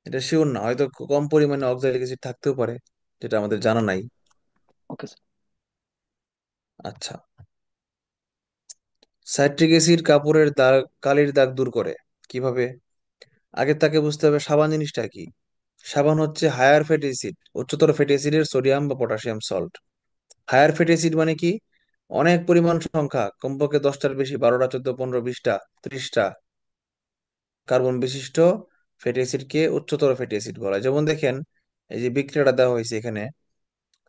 এটা শিওর না, হয়তো কম পরিমাণে অক্সালিক অ্যাসিড থাকতেও পারে, যেটা আমাদের জানা নাই। Okay sir. আচ্ছা, সাইট্রিক অ্যাসিড কাপড়ের দাগ, কালির দাগ দূর করে কিভাবে? আগে তাকে বুঝতে হবে সাবান জিনিসটা কি। সাবান হচ্ছে হায়ার ফ্যাটি অ্যাসিড, উচ্চতর ফ্যাটি অ্যাসিডের সোডিয়াম বা potassium salt. Higher fatty acid মানে কি? অনেক পরিমাণ সংখ্যা, কমপক্ষে 10টার বেশি, 12টা, 14, 15, 20টা, 30টা কার্বন বিশিষ্ট ফ্যাটি অ্যাসিডকে উচ্চতর ফ্যাটি অ্যাসিড বলা হয়। যেমন দেখেন, এই যে বিক্রিয়াটা দেওয়া হয়েছে এখানে,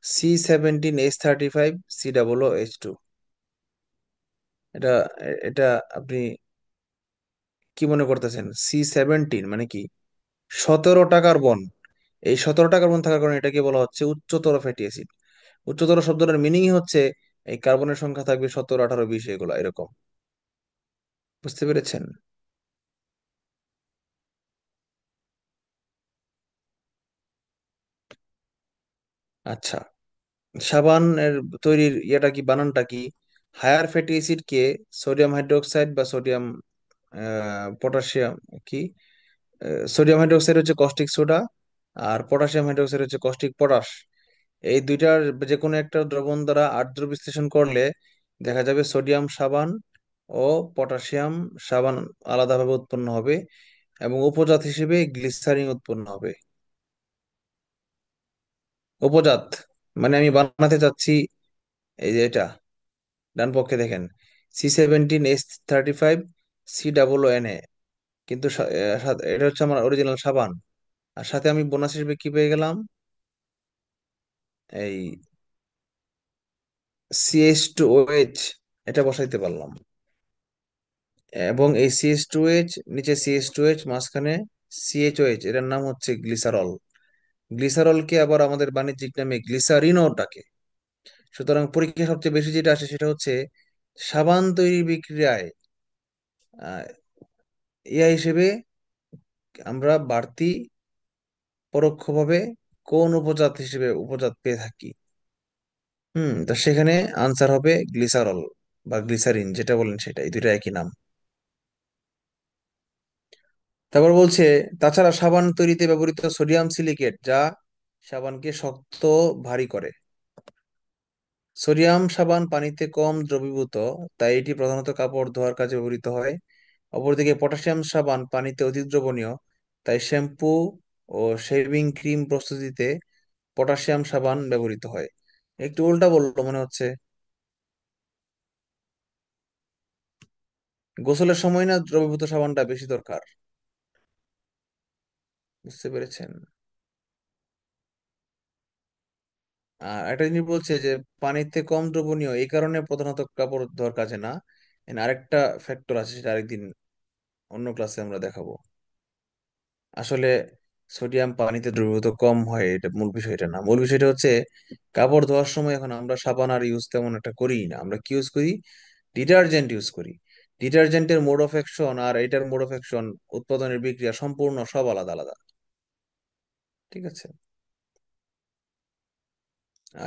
C17H35 COOH2। এটা এটা আপনি কি মনে করতেছেন? C17 মানে কি? 17টা কার্বন। এই 17টা কার্বন থাকার কারণে এটাকে বলা হচ্ছে উচ্চতর ফ্যাটি অ্যাসিড। উচ্চতর শব্দটার মিনিংই হচ্ছে এই কার্বনের সংখ্যা থাকবে 17, 18, 20, এগুলা এরকম। বুঝতে পেরেছেন? আচ্ছা, সাবানের তৈরির ইয়েটা কি, বানানটা কি? হায়ার ফ্যাটি অ্যাসিড কে সোডিয়াম হাইড্রোক্সাইড বা সোডিয়াম পটাশিয়াম কি, সোডিয়াম হাইড্রোক্সাইড হচ্ছে কস্টিক সোডা, আর পটাশিয়াম হাইড্রোক্সাইড হচ্ছে কস্টিক পটাশ। এই দুইটার যে কোনো একটা দ্রবণ দ্বারা আর্দ্র বিশ্লেষণ করলে দেখা যাবে সোডিয়াম সাবান ও পটাশিয়াম সাবান আলাদাভাবে উৎপন্ন হবে, এবং উপজাত হিসেবে গ্লিসারিন উৎপন্ন হবে। উপজাত মানে আমি বানাতে চাচ্ছি, এই যে এটা ডান পক্ষে দেখেন, C17H35 COONA, কিন্তু এটা হচ্ছে আমার অরিজিনাল সাবান। আর সাথে আমি বোনাস হিসেবে কি পেয়ে গেলাম? এই CH2OH এটা বসাইতে পারলাম, এবং এই CH2H নিচে CH2H মাঝখানে CHOH, এটার নাম হচ্ছে গ্লিসারল। গ্লিসারলকে আবার আমাদের বাণিজ্যিক নামে গ্লিসারিনও ডাকে। সুতরাং পরীক্ষায় সবচেয়ে বেশি যেটা আসে সেটা হচ্ছে সাবান তৈরি বিক্রিয়ায় আহ, ইয়া হিসেবে আমরা বাড়তি পরোক্ষভাবে কোন উপজাত হিসেবে উপজাত পেয়ে থাকি। তা সেখানে আনসার হবে গ্লিসারল বা গ্লিসারিন, যেটা বলেন সেটা, এই দুইটা একই নাম। তারপর বলছে তাছাড়া সাবান তৈরিতে ব্যবহৃত সোডিয়াম সিলিকেট যা সাবানকে শক্ত ভারী করে। সোডিয়াম সাবান পানিতে কম দ্রবীভূত, তাই এটি প্রধানত কাপড় ধোয়ার কাজে ব্যবহৃত হয়। অপরদিকে পটাশিয়াম সাবান পানিতে অতি দ্রবণীয়, তাই শ্যাম্পু ও শেভিং ক্রিম প্রস্তুতিতে পটাশিয়াম সাবান ব্যবহৃত হয়। একটু উল্টা বললো মনে হচ্ছে। গোসলের সময় না দ্রবীভূত সাবানটা বেশি দরকার, বুঝতে পেরেছেন? আর একটা জিনিস বলছে যে পানিতে কম দ্রবণীয় এই কারণে প্রধানত কাপড় ধোয়ার কাজে না। আরেকটা ফ্যাক্টর আছে, সেটা আরেকদিন অন্য ক্লাসে আমরা দেখাবো। আসলে সোডিয়াম পানিতে দ্রবীভূত কম হয়, এটা মূল বিষয়টা না। মূল বিষয়টা হচ্ছে কাপড় ধোয়ার সময় এখন আমরা সাবান আর ইউজ তেমন একটা করি না। আমরা কি ইউজ করি? ডিটারজেন্ট ইউজ করি। ডিটারজেন্টের মোড অফ অ্যাকশন আর এটার মোড অফ অ্যাকশন, উৎপাদনের বিক্রিয়া সম্পূর্ণ সব আলাদা আলাদা। ঠিক আছে?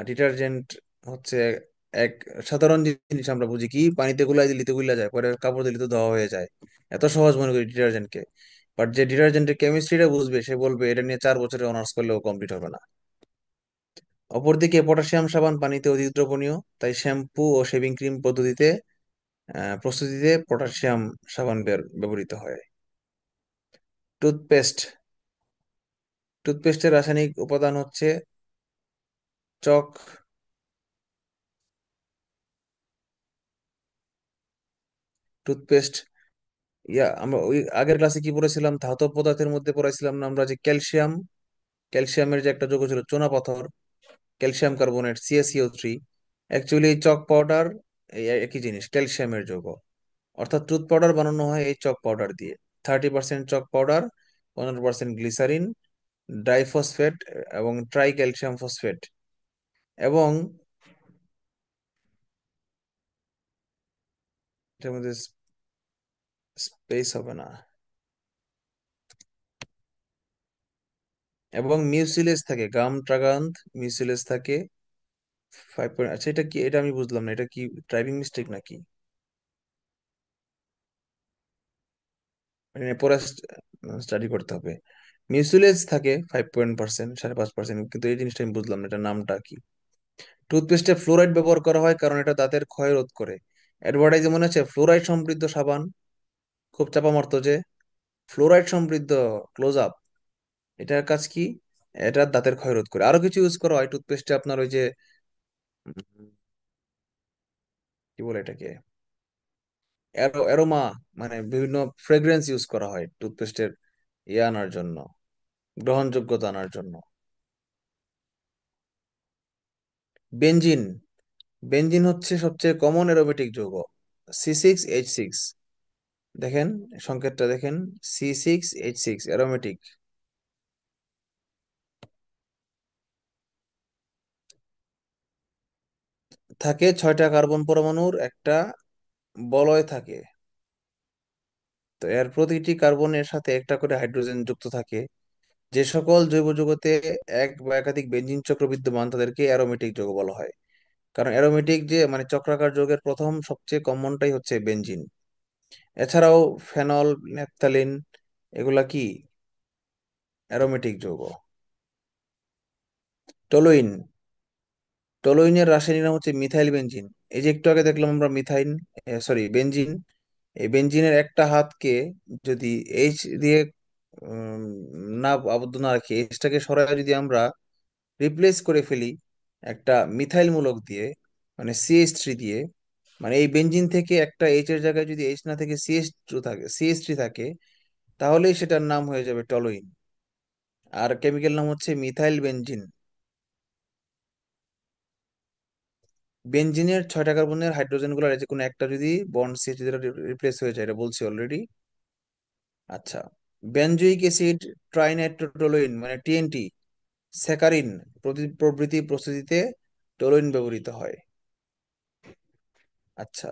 ডিটারজেন্ট হচ্ছে এক সাধারণ জিনিস, আমরা বুঝি কি পানিতে গুলাই দিলে তো গুলা যায়, পরে কাপড় দিলে তো ধোয়া হয়ে যায়, এত সহজ মনে করি ডিটারজেন্টকে। বাট যে ডিটারজেন্টের কেমিস্ট্রিটা বুঝবে সে বলবে এটা নিয়ে 4 বছরে অনার্স করলেও কমপ্লিট হবে না। অপরদিকে পটাশিয়াম সাবান পানিতে অধিক দ্রবণীয়, তাই শ্যাম্পু ও শেভিং ক্রিম পদ্ধতিতে প্রস্তুতিতে পটাশিয়াম সাবান ব্যবহৃত হয়। টুথপেস্ট, টুথপেস্টের রাসায়নিক উপাদান হচ্ছে চক। টুথপেস্ট, আমরা ওই আগের ক্লাসে কি পড়েছিলাম, ধাতব পদার্থের মধ্যে পড়েছিলাম না আমরা যে ক্যালসিয়াম, ক্যালসিয়ামের যে একটা যৌগ ছিল চুনা পাথর, ক্যালসিয়াম কার্বনেট CaCO3। অ্যাকচুয়ালি এই চক পাউডার এই একই জিনিস, ক্যালসিয়ামের যৌগ। অর্থাৎ টুথ পাউডার বানানো হয় এই চক পাউডার দিয়ে। 30% চক পাউডার, 15% গ্লিসারিন, ডাইফসফেট এবং ট্রাই ক্যালসিয়াম ফসফেট, এবং এটার মধ্যে স্পেস হবে না, এবং মিউসিলেজ থাকে, গাম ট্রাগান্থ মিউসিলেজ থাকে 5 আচ্ছা এটা কি, এটা আমি বুঝলাম না, এটা কি টাইপিং মিস্টেক নাকি? মানে পরে স্টাডি করতে হবে। মিউসিলেজ থাকে 5%, 5.5%, কিন্তু এই জিনিসটা আমি বুঝলাম না, এটা নামটা কি। টুথপেস্টে ফ্লোরাইড ব্যবহার করা হয় কারণ এটা দাঁতের ক্ষয় রোধ করে। অ্যাডভার্টাইজে মনে হচ্ছে ফ্লোরাইড সমৃদ্ধ সাবান, খুব চাপা মারতো যে ফ্লোরাইড সমৃদ্ধ ক্লোজ আপ, এটার কাজ কি? এটা দাঁতের ক্ষয় রোধ করে। আরো কিছু ইউজ করা হয় টুথপেস্টে, আপনার ওই যে উম, কি বলে এটাকে, অ্যারোমা, মানে বিভিন্ন ফ্রেগ্রেন্স ইউজ করা হয় টুথপেস্টের ইয়ে আনার জন্য, গ্রহণযোগ্যতা আনার জন্য। বেনজিন, বেনজিন হচ্ছে সবচেয়ে কমন অ্যারোমেটিক যৌগ, C6H6। দেখেন সংকেতটা দেখেন, C6H6 অ্যারোমেটিক। থাকে 6টা কার্বন পরমাণুর একটা বলয় থাকে। তো এর প্রতিটি কার্বনের সাথে একটা করে হাইড্রোজেন যুক্ত থাকে। যে সকল জৈব যৌগতে এক বা একাধিক বেনজিন চক্র বিদ্যমান তাদেরকে অ্যারোমেটিক যৌগ বলা হয়। কারণ অ্যারোমেটিক যে মানে চক্রাকার যৌগের প্রথম সবচেয়ে কমনটাই হচ্ছে বেনজিন। এছাড়াও ফেনল, ন্যাপথালিন, এগুলা কি অ্যারোমেটিক যৌগ। টলুইন, টলুইনের রাসায়নিক নাম হচ্ছে মিথাইল বেনজিন। এই যে একটু আগে দেখলাম আমরা মিথাইন, সরি বেনজিন, এই বেনজিনের একটা হাতকে যদি এইচ দিয়ে উম, না আবদ্ধ না রাখি, এইচটাকে সরাই যদি আমরা রিপ্লেস করে ফেলি একটা মিথাইল মূলক দিয়ে, মানে CH3 দিয়ে, মানে এই বেনজিন থেকে একটা এইচ এর জায়গায় যদি এইচ না থেকে CH3 থাকে, তাহলেই সেটার নাম হয়ে যাবে টলুইন। আর কেমিক্যাল নাম হচ্ছে মিথাইল বেনজিন। বেনজিনের 6টা কার্বনের হাইড্রোজেন গুলোর যে কোনো একটা যদি বন্ড সিএইচ দ্বারা রিপ্লেস হয়ে যায়, এটা বলছি অলরেডি। আচ্ছা, বেনজোইক অ্যাসিড ট্রাইনাইট্রোটোলুইন মানে টিএনটি স্যাকারিন প্রভৃতি প্রস্তুতিতে টলুইন ব্যবহৃত হয়। আচ্ছা,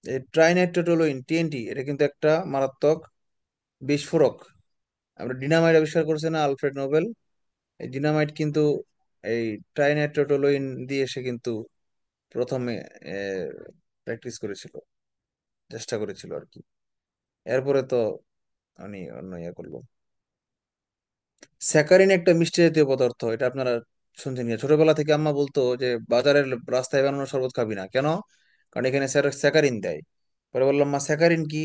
এই ট্রাইনাইট্রোটোলুইন টিএনটি এটা কিন্তু একটা মারাত্মক বিস্ফোরক। আমরা ডিনামাইট আবিষ্কার করছে না আলফ্রেড নোবেল, এই ডিনামাইট কিন্তু এই ট্রাইনাইট্রোটোলুইন দিয়ে সে কিন্তু প্রথমে প্র্যাকটিস করেছিল, চেষ্টা করেছিল আর কি। এরপরে তো উনি অন্য ইয়ে করলো। স্যাকারিন একটা মিষ্টি জাতীয় পদার্থ, এটা আপনারা শুনছেন কি? ছোটবেলা থেকে আম্মা বলতো যে বাজারের রাস্তায় বানানো শরবত খাবি না, কেন? কারণ এখানে স্যাকারিন দেয়। পরে বললাম, মা স্যাকারিন কি?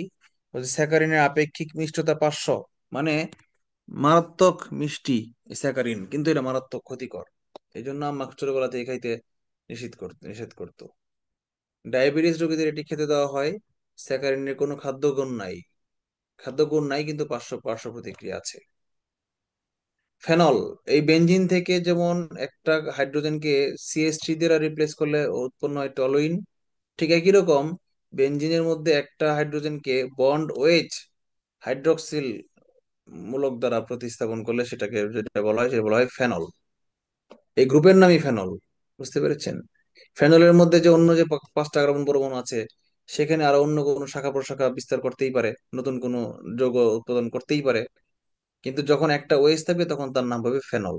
বলছে স্যাকারিনের আপেক্ষিক মিষ্টতা 500, মানে মারাত্মক মিষ্টি এই স্যাকারিন, কিন্তু এটা মারাত্মক ক্ষতিকর। এই জন্য আম্মা ছোটবেলা থেকে খাইতে নিষেধ করতো। ডায়াবেটিস রোগীদের এটি খেতে দেওয়া হয়। স্যাকারিনের কোনো খাদ্য গুণ নাই কিন্তু পার্শ্ব পার্শ্ব প্রতিক্রিয়া আছে। ফেনল, এই বেনজিন থেকে যেমন একটা হাইড্রোজেনকে সিএস3 দ্বারা রিপ্লেস করলে উৎপন্ন হয় টলুইন, ঠিক একই রকম বেনজিনের মধ্যে একটা হাইড্রোজেনকে বন্ড ওয়েজ হাইড্রক্সিল মূলক দ্বারা প্রতিস্থাপন করলে সেটাকে যেটা বলা হয় ফেনল। এই গ্রুপের নামই ফেনল। বুঝতে পেরেছেন? ফেনলের মধ্যে যে অন্য যে 5টা কার্বন পরমাণু আছে, সেখানে আরো অন্য কোনো শাখা প্রশাখা বিস্তার করতেই পারে, নতুন কোনো যৌগ উৎপাদন করতেই পারে, কিন্তু যখন একটা ওয়েজ থাকবে তখন তার নাম হবে ফেনল।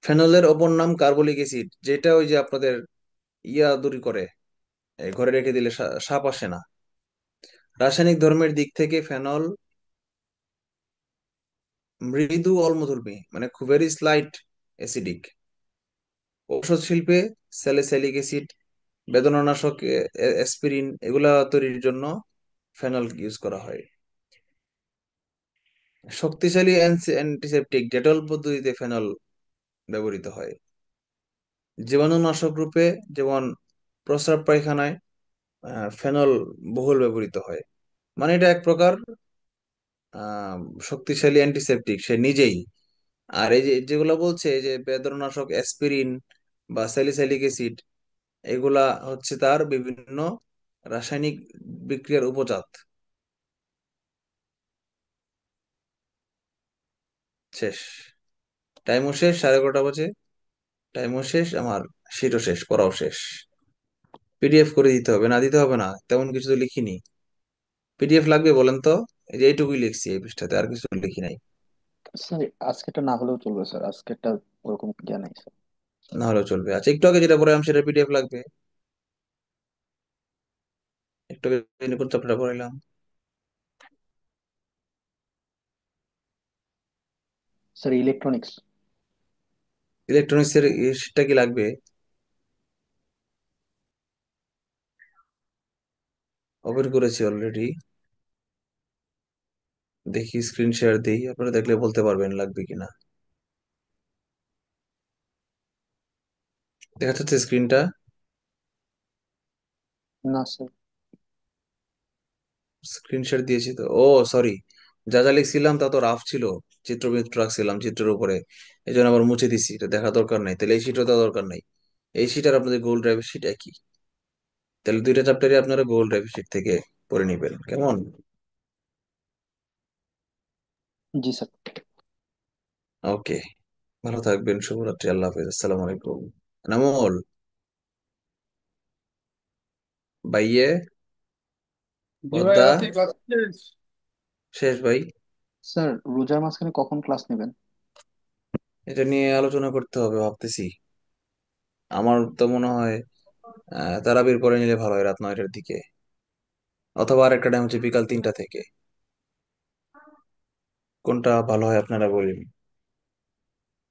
ফেনলের অপর নাম কার্বলিক অ্যাসিড, যেটা ওই যে আপনাদের ইয়া দূর করে, এই ঘরে রেখে দিলে সাপ আসে না। রাসায়নিক ধর্মের দিক থেকে ফেনল মৃদু অম্লধর্মী, মানে খুব ভেরি স্লাইট অ্যাসিডিক। ঔষধ শিল্পে স্যালিসাইলিক অ্যাসিড, বেদনানাশক অ্যাসপিরিন এগুলা তৈরির জন্য ফেনল ইউজ করা হয়। শক্তিশালী অ্যান্টিসেপটিক ডেটল পদ্ধতিতে ফেনল ব্যবহৃত হয়। জীবাণুনাশক রূপে যেমন প্রস্রাব পায়খানায় ফেনল বহুল ব্যবহৃত হয়। মানে এটা এক প্রকার আহ শক্তিশালী অ্যান্টিসেপটিক সে নিজেই। আর এই যে যেগুলো বলছে যে বেদনাশক অ্যাসপিরিন বা স্যালিসাইলিক অ্যাসিড, এগুলা হচ্ছে তার বিভিন্ন রাসায়নিক বিক্রিয়ার উপজাত। শেষ, টাইমও শেষ, 11:30 বাজে। টাইমও শেষ আমার, শীটও শেষ, পড়াও শেষ। পিডিএফ করে দিতে হবে, না দিতে হবে না, তেমন কিছু তো লিখিনি। পিডিএফ লাগবে বলেন তো? এই যে এইটুকুই লিখছি এই পৃষ্ঠাতে, আর কিছু লিখি নাই। স্যার আজকেটা না হলেও চলবে স্যার, আজকেরটা ওরকম জ্ঞান নাই স্যার। না হলেও চলবে। আচ্ছা, একটু আগে যেটা পড়ালাম সেটা পিডিএফ লাগবে। একটু আগে কোন চ্যাপ্টারটা পড়াইলাম? Sir electronics. ইলেকট্রনিক্স এর সেটা কি লাগবে? ওপেন করেছি অলরেডি, দেখি স্ক্রিন শেয়ার দিই, আপনারা দেখলে বলতে পারবেন লাগবে কিনা। দেখা যাচ্ছে স্ক্রিনটা? না স্যার। স্ক্রিন শেয়ার দিয়েছি তো, ও সরি। যা যা লিখছিলাম তা তো রাফ ছিল, চিত্রবিত্র রাখছিলাম চিত্রের উপরে, এই জন্য আবার মুছে দিছি। এটা দেখা দরকার নাই, তাহলে এই শিটও দেওয়া দরকার নাই। এই শিট আর আপনাদের গুগল ড্রাইভের শিট একই, তাহলে দুইটা চ্যাপ্টারই আপনারা গুগল ড্রাইভের শিট থেকে পড়ে নিবেন, কেমন? জি স্যার। ওকে, ভালো থাকবেন, শুভরাত্রি, আল্লাহ হাফেজ, আসসালামু আলাইকুম। নামল, বাইয়ে, জি ভাই, পদ্মা, আছি, ক্লাস শেষ। শেষ ভাই। স্যার রোজার মাঝখানে কখন ক্লাস নেবেন? এটা নিয়ে আলোচনা করতে হবে ভাবতেছি। আমার তো মনে হয় তারাবির পরে নিলে ভালো হয়, রাত 9টার দিকে, অথবা আরেকটা টাইম হচ্ছে বিকাল 3টা থেকে। কোনটা ভালো হয় আপনারা বলেন?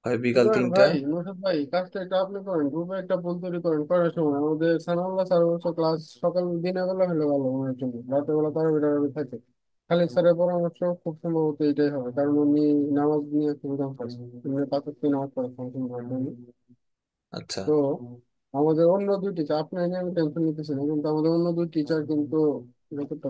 হয় কি বিকাল করেন 3টা। ভাই নৌসাদ ভাই, কাজটা একটা আপনি করেন, গ্রুপে একটা বই তৈরি করেন, করার সময় আমাদের সানাউল্লাহ স্যার অবশ্য ক্লাস সকাল দিনের বেলা হলে ভালো মনের জন্য, রাতের বেলা তারা বেরোবে থাকে। খালিদ স্যারের পরামর্শ খুব সম্ভবত এটাই হবে, কারণ উনি নামাজ নিয়ে খুব কনফার্ম, উনি 5 ওয়াক্ত নামাজ পড়ে সম্পূর্ণ। আচ্ছা, তো আমাদের অন্য দুই টিচার, আপনি নিয়ে আমি টেনশন নিতেছি না, কিন্তু আমাদের অন্য দুই টিচার কিন্তু যতটা